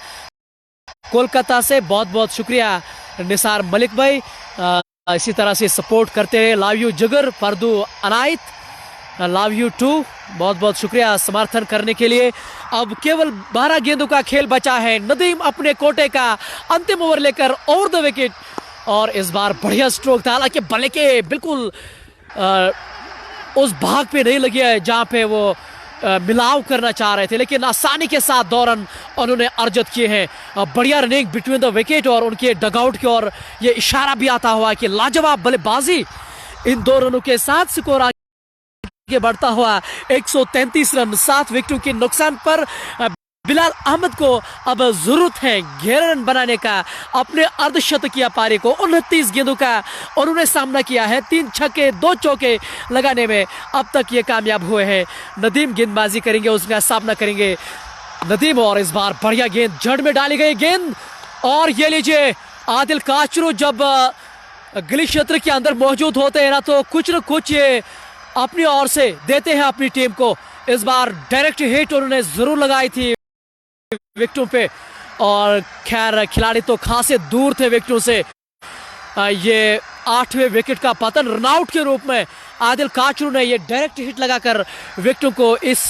A: कोलकाता से बहुत बहुत शुक्रिया निसार मलिक भाई, इसी तरह से सपोर्ट करते रहे। लव यू जगर Fardu Anayat, love you to, बहुत बहुत शुक्रिया समर्थन करने के लिए। अब केवल 12 गेंदों का खेल बचा है। नदीम अपने कोटे का अंतिम ओवर लेकर ओवर द विकेट, और इस बार बढ़िया स्ट्रोक था, हालांकि बल्ले के बिल्कुल उस भाग पे नहीं लगे है जहां पे वो मिलाव करना चाह रहे थे, लेकिन आसानी के साथ 2 रन उन्होंने अर्जित किए हैं। बढ़िया रनिंग बिटवीन द विकेट, और उनके डगआउट की ओर ये इशारा भी आता हुआ कि लाजवाब बल्लेबाजी। इन 2 रनों के साथ स्कोर आगे बढ़ता हुआ 133 रन 7 विकेटों के नुकसान पर बिलाल अहमद को अब जरूरत है 11 रन बनाने का। अपने अर्धशतकीय पारी को 29 गेंदों का उन्होंने सामना किया है, 3 छक्के 2 चौके लगाने में अब तक ये कामयाब हुए हैं। नदीम गेंदबाजी करेंगे, उसका सामना करेंगे नदीम, और इस बार बढ़िया गेंद जड़ में डाली गई गेंद, और ये लीजिए आदिल काचरू जब गली क्षेत्र के अंदर मौजूद होते हैं ना, तो कुछ न कुछ ये अपनी ओर से देते हैं अपनी टीम को। इस बार डायरेक्ट हिट उन्होंने जरूर लगाई थी विकेटों पे, और खैर खिलाड़ी तो खासे दूर थे विकेटों से। ये 8वें विकेट का पतन रनआउट के रूप में आदिल काचरू ने ये डायरेक्ट हिट लगाकर विकेटों को इस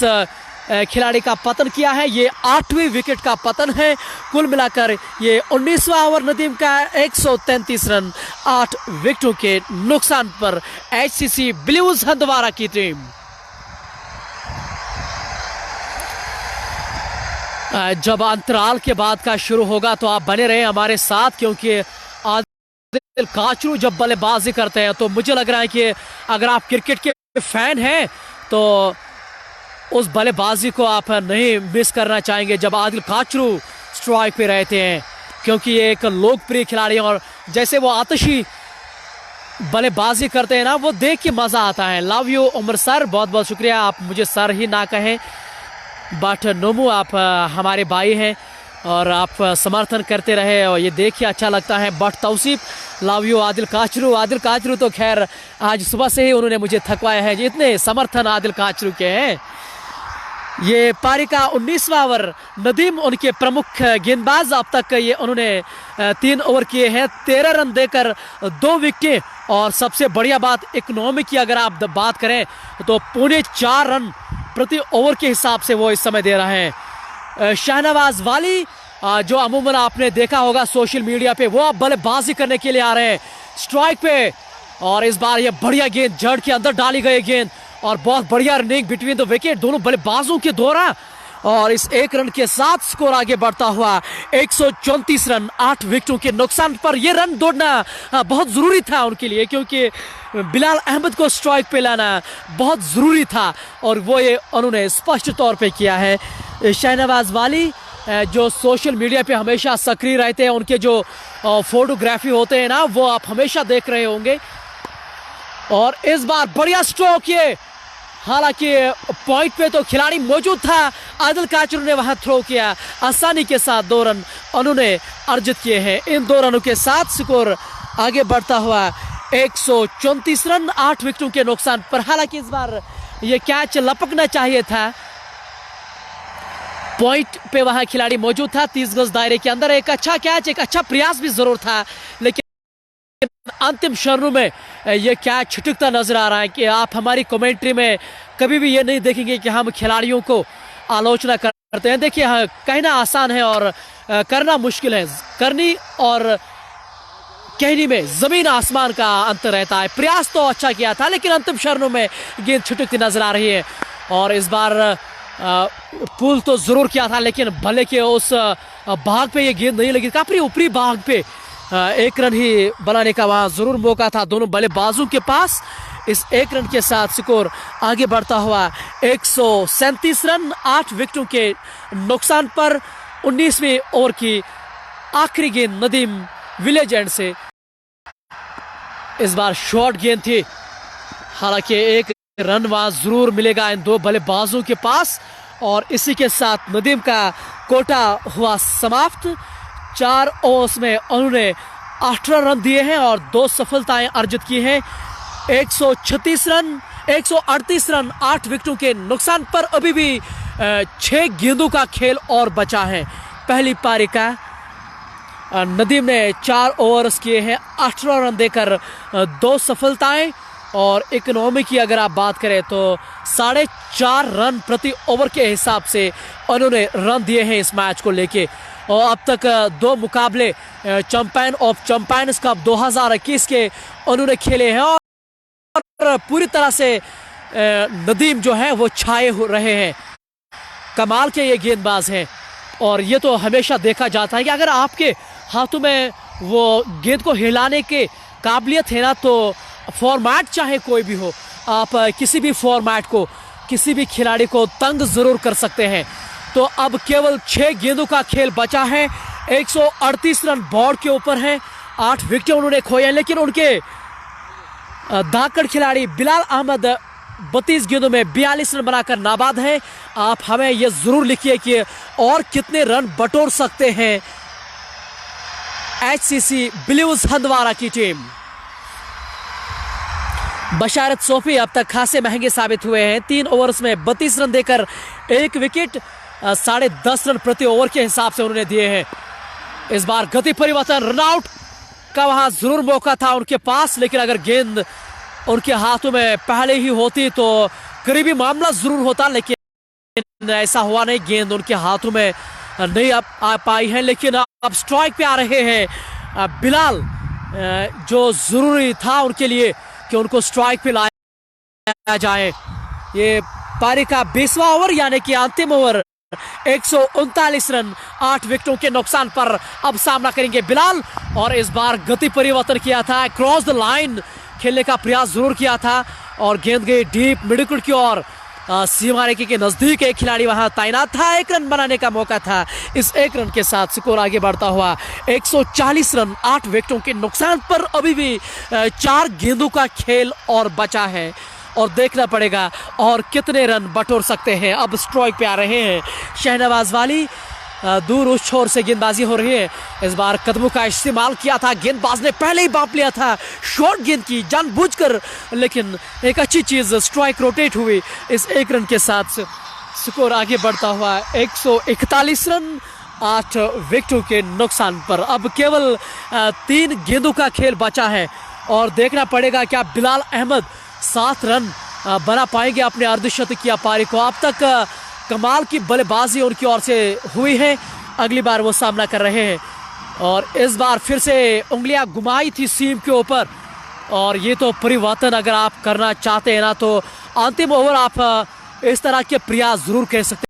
A: खिलाड़ी का पतन किया है। ये 8वीं विकेट का पतन है। कुल मिलाकर ये 19वां ओवर नदीम का 133 रन 8 विकेटों के नुकसान पर HCC ब्लूज हंदवाड़ा की टीम। जब अंतराल के बाद का शुरू होगा तो आप बने रहे हमारे साथ, क्योंकि आदिल काचरू जब बल्लेबाजी करते हैं तो मुझे लग रहा है कि अगर आप क्रिकेट के फैन हैं तो उस बल्लेबाजी को आप नहीं मिस करना चाहेंगे जब आदिल काचरू स्ट्राइक पे रहते हैं, क्योंकि ये एक लोकप्रिय खिलाड़ी हैं, और जैसे वो आतिशी बल्लेबाजी करते हैं ना, वो देख के मज़ा आता है। लव यू उमर सर, बहुत बहुत शुक्रिया। आप मुझे सर ही ना कहें, बट नोमू आप हमारे भाई हैं और आप समर्थन करते रहे और ये देख के अच्छा लगता है। But Tauseef love you. Adil Kachroo तो खैर आज सुबह से ही उन्होंने मुझे थकवाया है, इतने समर्थन आदिल काचरू के हैं। ये पारी का 19वां ओवर, नदीम उनके प्रमुख गेंदबाज। अब तक ये उन्होंने 3 ओवर किए हैं, 13 रन देकर 2 विकेट। और सबसे बढ़िया बात इकोनॉमी की अगर आप बात करें तो 4.25 रन प्रति ओवर के हिसाब से वो इस समय दे रहे हैं। शाहनवाज वाली जो अमूमन आपने देखा होगा सोशल मीडिया पे, वो अब बल्लेबाजी करने के लिए आ रहे हैं स्ट्राइक पे। और इस बार ये बढ़िया गेंद जड़ के अंदर डाली गई गेंद और बहुत बढ़िया रनिंग बिटवीन द विकेट दोनों बल्लेबाजों के द्वारा। और इस 1 रन के साथ स्कोर आगे बढ़ता हुआ 134 रन 8 विकेटों के नुकसान पर। यह रन दौड़ना बहुत ज़रूरी था उनके लिए, क्योंकि बिलाल अहमद को स्ट्राइक पे लाना बहुत ज़रूरी था और वो ये उन्होंने स्पष्ट तौर पे किया है। शाहनवाज वाली जो सोशल मीडिया पे हमेशा सक्रिय रहते हैं, उनके जो फोटोग्राफी होते हैं ना, वो आप हमेशा देख रहे होंगे। और इस बार बढ़िया स्ट्रोक, ये हालांकि पॉइंट पे तो खिलाड़ी मौजूद था, आदिल काचरू ने वहां थ्रो किया, आसानी के साथ 2 रन उन्होंने अर्जित किए हैं। इन 2 रनों के साथ स्कोर आगे बढ़ता हुआ 134 रन 8 विकेटों के नुकसान पर। हालांकि इस बार ये कैच लपकना चाहिए था, पॉइंट पे वहां खिलाड़ी मौजूद था 30 गज दायरे के अंदर। एक अच्छा कैच, एक अच्छा प्रयास भी जरूर था, लेकिन अंतिम क्षणों में ये कैच छिटकता नजर आ रहा है। कि आप हमारी कमेंट्री में कभी भी ये नहीं देखेंगे कि हम खिलाड़ियों को आलोचना करते हैं। देखिए, कहना आसान है और करना मुश्किल है। करनी और कहनी में जमीन आसमान का अंतर रहता है। प्रयास तो अच्छा किया था, लेकिन अंतिम क्षणों में गेंद छिटकती नजर आ रही है। और इस बार पुल तो जरूर किया था, लेकिन भले के उस भाग पे ये गेंद नहीं लगी, काफी ऊपरी भाग पे 1 रन ही बनाने का वहां जरूर मौका था दोनों बल्लेबाजों के पास। इस 1 रन के साथ स्कोर आगे बढ़ता हुआ 137 रन 8 विकेटों के नुकसान पर। 19वें ओवर की आखिरी गेंद नदीम विलेज एंड से, इस बार शॉर्ट गेंद थी। हालांकि 1 रन वहां जरूर मिलेगा इन 2 बल्लेबाजों के पास। और इसी के साथ नदीम का कोटा हुआ समाप्त। 4 ओवर्स में उन्होंने 18 रन दिए हैं और 2 सफलताएं अर्जित की हैं। 138 रन 8 विकेटों के नुकसान पर। अभी भी 6 गेंदों का खेल और बचा है पहली पारी का। नदीम ने 4 ओवर्स किए हैं, 18 रन देकर 2 सफलताएं। और इकोनॉमी की अगर आप बात करें तो 4.5 रन प्रति ओवर के हिसाब से उन्होंने रन दिए हैं इस मैच को लेके। और अब तक 2 मुकाबले चैंपियन ऑफ चैंपियंस कप 2021 के उन्होंने खेले हैं और पूरी तरह से नदीम जो है वो छाए हो रहे हैं। कमाल के ये गेंदबाज हैं और ये तो हमेशा देखा जाता है कि अगर आपके हाथों में वो गेंद को हिलाने के काबिलियत है ना, तो फॉर्मेट चाहे कोई भी हो, आप किसी भी फॉर्मेट को, किसी भी खिलाड़ी को तंग जरूर कर सकते हैं। तो अब केवल 6 गेंदों का खेल बचा है। 138 रन बोर्ड के ऊपर हैं, 8 विकेट उन्होंने खोए हैं, लेकिन उनके धाकड़ खिलाड़ी बिलाल अहमद 32 गेंदों में 42 रन बनाकर नाबाद हैं। आप हमें यह जरूर लिखिए कि और कितने रन बटोर सकते हैं HCC ब्लूज हंदवाड़ा की टीम। बशारत सोफी अब तक खासे महंगे साबित हुए हैं। 3 ओवर्स में 32 रन देकर 1 विकेट, 10.5 रन प्रति ओवर के हिसाब से उन्होंने दिए हैं। इस बार गति परिवर्तन, रनआउट का वहां जरूर मौका था उनके पास, लेकिन अगर गेंद उनके हाथों में पहले ही होती तो करीबी मामला जरूर होता, लेकिन ऐसा हुआ नहीं। गेंद उनके हाथों में नहीं आ पाई है। लेकिन अब स्ट्राइक पे आ रहे हैं बिलाल, जो जरूरी था उनके लिए कि उनको स्ट्राइक पे लाया जाए। ये पारी का 20वां ओवर यानी कि अंतिम ओवर। 139 रन 8 विकेटों के नुकसान पर अब सामना करेंगे बिलाल। और इस बार गति परिवर्तन किया था, क्रॉस द लाइन खेलने का प्रयास जरूर किया था और गेंद गई डीप मिड विकेट की ओर। सीमा रेखा के नज़दीक एक खिलाड़ी वहां तैनात था। 1 रन बनाने का मौका था। इस 1 रन के साथ स्कोर आगे बढ़ता हुआ 140 रन 8 विकेटों के नुकसान पर अभी भी 4 गेंदों का खेल और बचा है और देखना पड़ेगा और कितने रन बटोर सकते हैं। अब स्ट्राइक पे आ रहे हैं शहनवाज वाली, दूर उस छोर से गेंदबाजी हो रही है। इस बार कदमों का इस्तेमाल किया था, गेंदबाज ने पहले ही बांप लिया था शॉर्ट गेंद की जानबूझकर, लेकिन एक अच्छी चीज स्ट्राइक रोटेट हुई। इस 1 रन के साथ स्कोर आगे बढ़ता हुआ 141 रन 8 विकेटों के नुकसान पर। अब केवल 3 गेंदों का खेल बचा है और देखना पड़ेगा क्या बिलाल अहमद 7 रन बना पाएंगे अपने अर्धशतकीय पारी को। अब तक कमाल की बल्लेबाजी उनकी ओर से हुई है, अगली बार वो सामना कर रहे हैं और इस बार फिर से उंगलियां घुमाई थी सीम के ऊपर और ये तो परिवर्तन अगर आप करना चाहते हैं ना तो अंतिम ओवर आप इस तरह के प्रयास जरूर कर सकते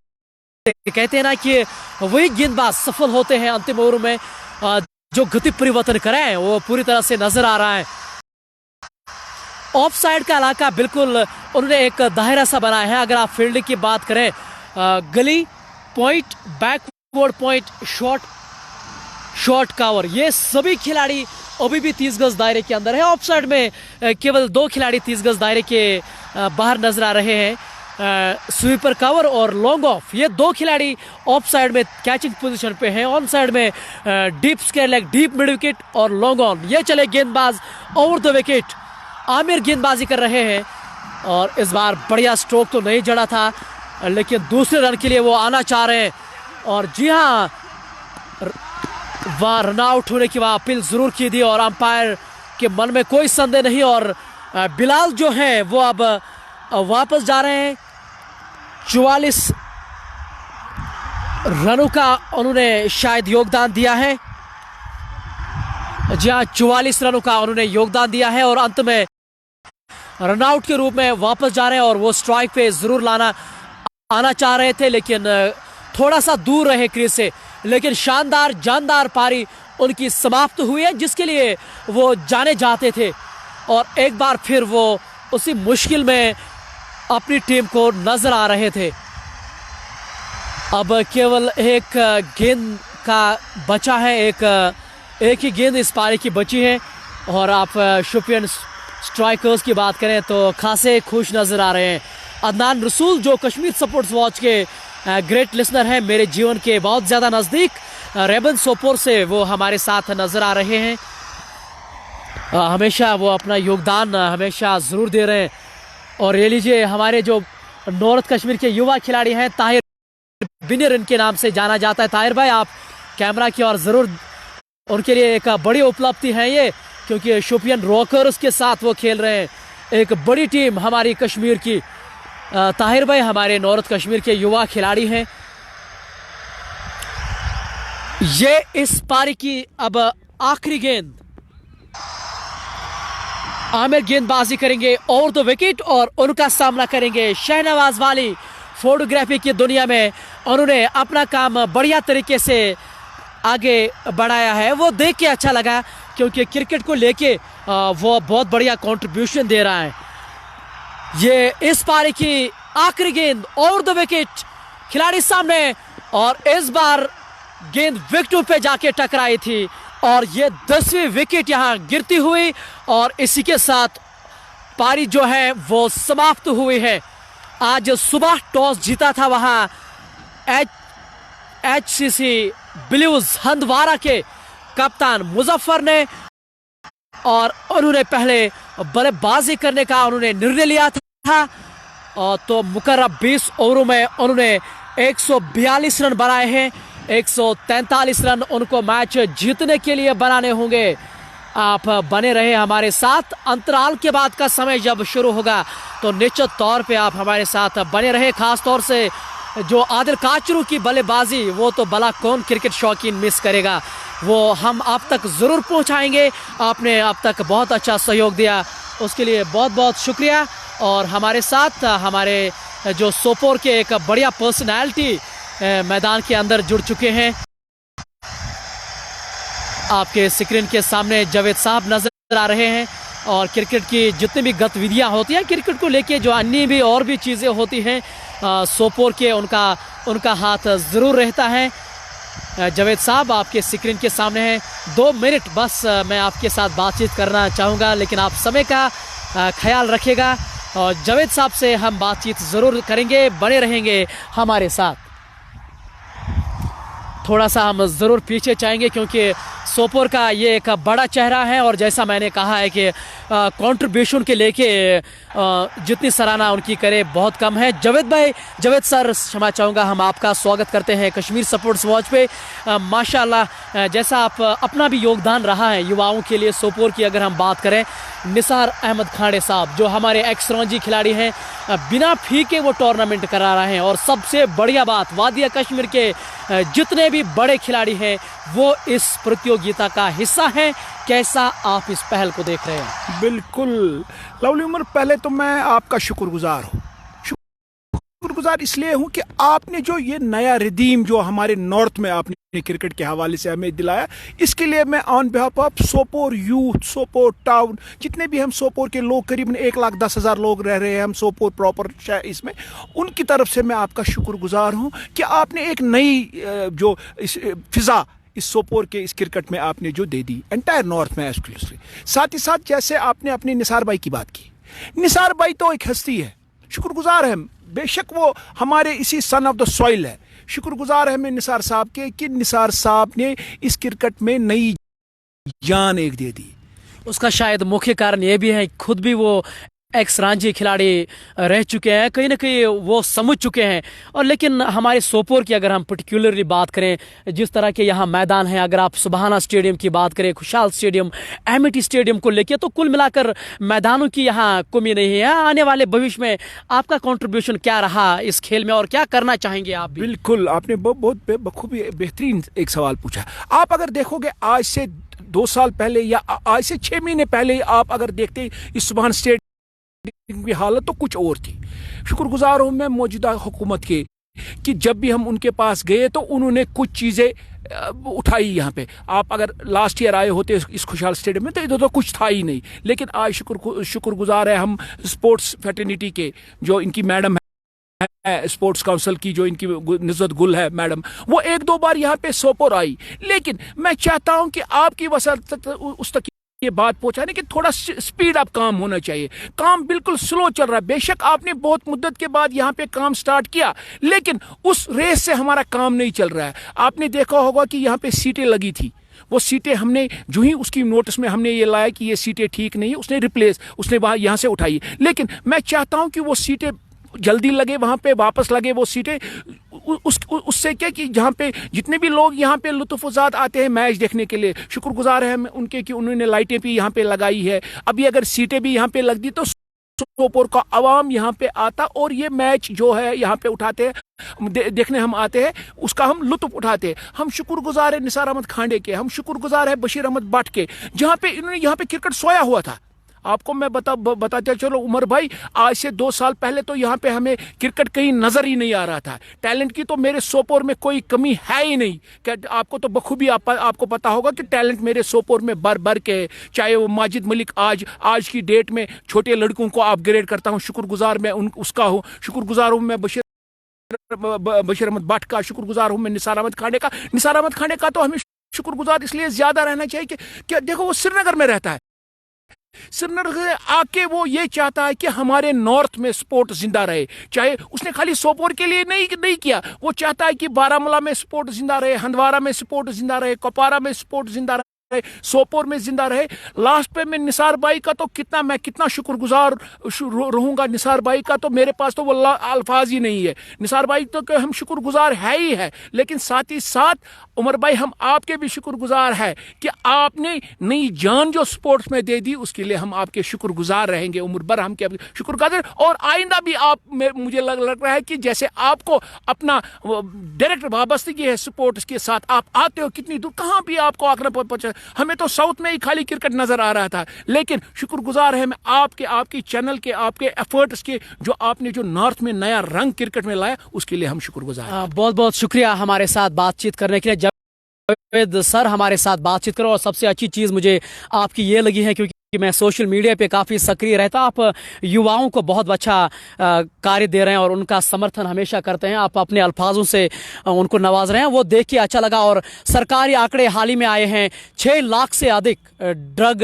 A: हैं। कहते हैं ना कि वही गेंदबाज सफल होते हैं अंतिम ओवर में जो गति परिवर्तन कराए, वो पूरी तरह से नजर आ रहा है। ऑफ साइड का इलाका बिल्कुल उन्होंने एक दायरा सा बनाया है। अगर आप फील्डिंग की बात करें, गली point, backward point, short cover, ये सभी खिलाड़ी अभी भी 30 गज दायरे के अंदर है। ऑफ साइड में केवल 2 खिलाड़ी 30 गज दायरे के बाहर नजर आ रहे हैं, स्वीपर कवर और लॉन्ग ऑफ। ये 2 खिलाड़ी ऑफ साइड में कैचिंग पोजीशन पे हैं। ऑन साइड में deep square leg, deep mid wicket और लॉन्ग ऑन। ये चले गेंदबाज ओवर द विकेट, आमिर गेंदबाजी कर रहे हैं और इस बार बढ़िया स्ट्रोक तो नहीं जड़ा था, लेकिन दूसरे रन के लिए वो आना चाह रहे हैं। और जी हाँ, वहाँ रन आउट होने की वहाँ अपील जरूर की थी और अंपायर के मन में कोई संदेह नहीं। और बिलाल जो हैं वो अब वापस जा रहे हैं। 44 रनों का उन्होंने शायद योगदान दिया है। जी हाँ, 44 रनों का उन्होंने योगदान दिया है और अंत में रनआउट के रूप में वापस जा रहे हैं और वो स्ट्राइक पे जरूर आना चाह रहे थे, लेकिन थोड़ा सा दूर रहे क्रीज से। लेकिन शानदार जानदार पारी उनकी समाप्त हुई है जिसके लिए वो जाने जाते थे और एक बार फिर वो उसी मुश्किल में अपनी टीम को नजर आ रहे थे। अब केवल एक गेंद का बचा है, एक ही गेंद इस पारी की बची है और आप शोपियन स्ट्राइकर्स की बात करें तो खासे खुश नजर आ रहे हैं। अदनान रसूल जो कश्मीर सपोर्ट्स वॉच के ग्रेट लिसनर हैं, मेरे जीवन के बहुत ज़्यादा नज़दीक, रेबन सोपोर से वो हमारे साथ नज़र आ रहे हैं। हमेशा वो अपना योगदान हमेशा ज़रूर दे रहे हैं। और ये लीजिए, हमारे जो नॉर्थ कश्मीर के युवा खिलाड़ी हैं, ताहिर बिनियर इनके नाम से जाना जाता है। ताहिर भाई, आप कैमरा की ओर ज़रूर, उनके लिए एक बड़ी उपलब्धि है ये, क्योंकि शोपियन रॉकर्स के साथ वो खेल रहे हैं, एक बड़ी टीम हमारी कश्मीर की। ताहिर भाई हमारे नॉर्थ कश्मीर के युवा खिलाड़ी हैं। ये इस पारी की अब आखिरी गेंद, आमिर गेंदबाजी करेंगे ओवर द विकेट और उनका सामना करेंगे शहनवाज वाली। फोटोग्राफी की दुनिया में उन्होंने अपना काम बढ़िया तरीके से आगे बढ़ाया है। वो देख के अच्छा लगा क्योंकि क्रिकेट को लेके वो बहुत बढ़िया कंट्रीब्यूशन दे रहा है। ये इस पारी की आखिरी गेंद ओवर द विकेट, खिलाड़ी सामने, और इस बार गेंद विकेटों पे जाके टकराई थी और ये 10वीं विकेट यहां गिरती हुई और इसी के साथ पारी जो है वो समाप्त हुई है। आज सुबह टॉस जीता था वहां HCC ब्लूज हंदवारा के कप्तान मुजफ्फर ने और उन्होंने पहले बल्लेबाजी करने का उन्होंने निर्णय लिया था। और तो मुकर्रर 20 ओवरों में उन्होंने 142 रन बनाए हैं। 143 रन उनको मैच जीतने के लिए बनाने होंगे। आप बने रहे हमारे साथ। अंतराल के बाद का समय जब शुरू होगा तो निश्चित तौर पे आप हमारे साथ बने रहे। खास तौर से जो आदिल काचरू की बल्लेबाजी, वो तो भला कौन क्रिकेट शौकीन मिस करेगा, वो हम आप तक ज़रूर पहुंचाएंगे। आपने अब तक बहुत अच्छा सहयोग दिया, उसके लिए बहुत बहुत शुक्रिया। और हमारे साथ हमारे जो सोपोर के एक बढ़िया पर्सनैलिटी मैदान के अंदर जुड़ चुके हैं। आपके स्क्रीन के सामने जावेद साहब नजर आ रहे हैं और क्रिकेट की जितनी भी गतिविधियाँ होती हैं, क्रिकेट को लेके जो अन्य भी और भी चीज़ें होती हैं, सोपोर के उनका हाथ ज़रूर रहता है। जावेद साहब आपके स्क्रीन के सामने हैं, 2 मिनट बस मैं आपके साथ बातचीत करना चाहूँगा, लेकिन आप समय का ख्याल रखिएगा और जावेद साहब से हम बातचीत ज़रूर करेंगे, बने रहेंगे हमारे साथ। थोड़ा सा हम ज़रूर पीछे चाहेंगे क्योंकि सोपोर का ये एक बड़ा चेहरा है और जैसा मैंने कहा है कि कंट्रीब्यूशन के लेके जितनी सराहना उनकी करे बहुत कम है। जावेद सर क्षमा चाहूँगा, हम आपका स्वागत करते हैं कश्मीर स्पोर्ट्स वॉच पे। माशाल्लाह जैसा आप अपना भी योगदान रहा है युवाओं के लिए सोपोर की अगर हम बात करें, निसार अहमद खांडे साहब जो हमारे एक्स रणजी खिलाड़ी हैं, बिना फी के वो टूर्नामेंट करा रहे हैं और सबसे बढ़िया बात वादिया कश्मीर के जितने भी बड़े खिलाड़ी हैं वो इस प्रतियोगिता का हिस्सा हैं। कैसा आप इस पहल को देख रहे हैं?
B: बिल्कुल लवली उमर, पहले तो मैं आपका शुक्रगुजार हूँ। शुक्रगुजार इसलिए हूँ कि आपने जो ये नया रिदीम जो हमारे नॉर्थ में आपने क्रिकेट के हवाले से हमें दिलाया, इसके लिए मैं on behalf of Sopore youth, Sopore town, जितने भी हम सोपोर के लोग, करीबन 1,10,000 लोग रह रहे हैं हम सोपोर प्रॉपर इसमें, उनकी तरफ से मैं आपका शुक्रगुजार हूँ कि आपने एक नई जो फिजा इस सोपोर के इस क्रिकेट में आपने जो दे दी एंटायर नॉर्थ में एक्सक्लूसिवली। साथ ही साथ जैसे आपने अपने निसार भाई की बात की, निसार भाई तो एक हस्ती है, शुक्रगुजार है, बेशक वो हमारे इसी सन ऑफ द सॉइल है। शुक्रगुजार है मैं निसार साहब के कि निसार साहब ने इस क्रिकेट में नई जान एक दे दी।
A: उसका शायद मुख्य कारण ये भी है, खुद भी वो एक्स रणजी खिलाड़ी रह चुके हैं, कहीं ना कहीं वो समझ चुके हैं। और लेकिन हमारे सोपोर की अगर हम पर्टिकुलरली बात करें, जिस तरह के यहाँ मैदान हैं, अगर आप सुबहाना स्टेडियम की बात करें, खुशहाल स्टेडियम, एमिटी स्टेडियम को लेके, तो कुल मिलाकर मैदानों की यहाँ कमी नहीं है। आने वाले भविष्य में आपका कंट्रीब्यूशन क्या रहा इस खेल में और क्या करना चाहेंगे आप भी?
B: बिल्कुल, आपने बहुत बखूबी बेहतरीन एक सवाल पूछा। आप अगर देखोगे आज से 2 साल पहले या आज से 6 महीने पहले आप अगर देखते इस सुबहाना स्टेडियम की हालत तो कुछ और थी। शुक्रगुजार हूं मैं मौजूदा हुकूमत के कि जब भी हम उनके पास गए तो उन्होंने कुछ चीज़ें उठाई। यहाँ पे आप अगर लास्ट ईयर आए होते इस खुशहाल स्टेडियम में तो इधर तो कुछ था ही नहीं, लेकिन आज शुक्रगुजार है हम स्पोर्ट्स फैटर्निटी के, जो इनकी मैडम है स्पोर्ट्स काउंसिल की, जो इनकी निज़त गुल है मैडम, वो 1-2 बार यहाँ पे सोपोर आई। लेकिन मैं चाहता हूँ कि आपकी वसात उस तक ये बात पहुंचाने कि थोड़ा स्पीड अप काम होना चाहिए। काम बिल्कुल स्लो चल रहा है। बेशक आपने बहुत मुद्दत के बाद यहाँ पे काम स्टार्ट किया, लेकिन उस रेस से हमारा काम नहीं चल रहा है। आपने देखा होगा कि यहाँ पे सीटें लगी थी, वो सीटें हमने जो ही उसकी नोटिस में हमने ये लाया कि ये सीटें ठीक नहीं, उसने वहाँ यहाँ से उठाई। लेकिन मैं चाहता हूँ कि वो सीटें जल्दी लगे, वहाँ पे वापस लगे वो सीटें। उससे क्या कि जहाँ पे जितने भी लोग यहाँ पे लुत्फ़ आते हैं मैच देखने के लिए, शुक्रगुजार है उनके कि उन्होंने लाइटें भी यहाँ पे लगाई है। अभी अगर सीटें भी यहाँ पे लग दी तो सोपोर का आवाम यहाँ पे आता और ये मैच जो है यहाँ पे उठाते हैं, देखने हम आते हैं, उसका हम लुत्फ उठाते हैं। हम शुक्रगुजार है निसार अहमद खांडे के, हम शुक्रगुजार है बशीर अहमद भट्ट के, जहाँ पे इन्होंने यहाँ पे क्रिकेट सोया हुआ था। आपको मैं बताते चलो उमर भाई, आज से 2 साल पहले तो यहाँ पे हमें क्रिकेट कहीं नजर ही नहीं आ रहा था। टैलेंट की तो मेरे सोपोर में कोई कमी है ही नहीं। क्या आपको तो बखूबी आपको पता होगा कि टैलेंट मेरे सोपोर में भर के, चाहे वो माजिद मलिक आज की डेट में छोटे लड़कों को अपग्रेड करता हूँ, शुक्रगुजार मैं उसका हूँ। शुक्रगुजार हूँ मैं बशीर अहमद भट्ट का, शुक्रगुजार हूँ मैं निसार अहमद खांडे का तो हमें शुक्रगुजार इसलिए ज्यादा रहना चाहिए कि देखो वो श्रीनगर में रहता है, श्रीनगर से आके वो ये चाहता है कि हमारे नॉर्थ में स्पोर्ट जिंदा रहे। चाहे उसने खाली सोपोर के लिए नहीं किया, वो चाहता है कि बारामूला में स्पोर्ट जिंदा रहे, हंदवारा में स्पोर्ट जिंदा रहे, कुपवारा में स्पोर्ट जिंदा रहे, सोपोर में जिंदा रहे। लास्ट पे मैं निसार भाई का तो मैं कितना शुक्रगुजार रहूंगा। निसार भाई का तो मेरे पास तो वो अल्फाज ही नहीं है। निसार भाई तो हम शुक्रगुजार है ही है, लेकिन साथ ही साथ उमर भाई हम आपके भी शुक्रगुजार है कि आपने नई जान जो स्पोर्ट्स में दे दी, उसके लिए हम आपके शुक्रगुजार रहेंगे। उम्र भर हम के शुक्रगुजार और आइंदा भी आप मुझे लग रहा है कि जैसे आपको अपना डायरेक्ट वाबस्तगी है स्पोर्ट्स के साथ, आप आते हो कितनी दूर, कहाँ भी आपको आकर पहुंचा। हमें तो साउथ में ही खाली क्रिकेट नजर आ रहा था, लेकिन शुक्रगुजार है मैं आपके चैनल के, आपके एफर्ट्स के, जो आपने जो नॉर्थ में नया रंग क्रिकेट में लाया, उसके लिए हम शुक्रगुजार हैं।
A: बहुत बहुत शुक्रिया हमारे साथ बातचीत करने के लिए। जावेद सर हमारे साथ बातचीत करो, और सबसे अच्छी चीज़ मुझे आपकी ये लगी है क्योंकि कि मैं सोशल मीडिया पे काफ़ी सक्रिय रहता, आप युवाओं को बहुत अच्छा कार्य दे रहे हैं और उनका समर्थन हमेशा करते हैं, आप अपने अल्फाजों से उनको नवाज रहे हैं, वो देख के अच्छा लगा। और सरकारी आंकड़े हाल ही में आए हैं, 6 लाख से अधिक ड्रग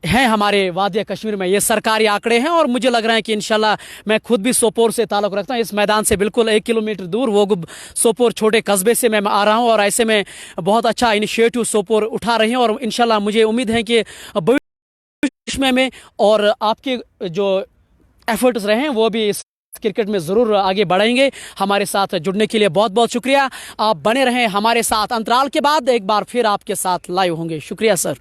A: हैं हमारे वादिया कश्मीर में, ये सरकारी आंकड़े हैं। और मुझे लग रहा है कि इंशाल्लाह, मैं खुद भी सोपोर से ताल्लुक़ रखता हूँ, इस मैदान से बिल्कुल 1 किलोमीटर दूर वो सोपोर छोटे कस्बे से मैं आ रहा हूँ, और ऐसे में बहुत अच्छा इनिशिएटिव सोपोर उठा रहे हैं। और इंशाल्लाह मुझे उम्मीद है कि में और आपके जो एफर्ट्स रहे हैं वो भी इस क्रिकेट में ज़रूर आगे बढ़ेंगे। हमारे साथ जुड़ने के लिए बहुत बहुत शुक्रिया। आप बने रहें हमारे साथ। अंतराल के बाद एक बार फिर आपके साथ लाइव होंगे। शुक्रिया सर।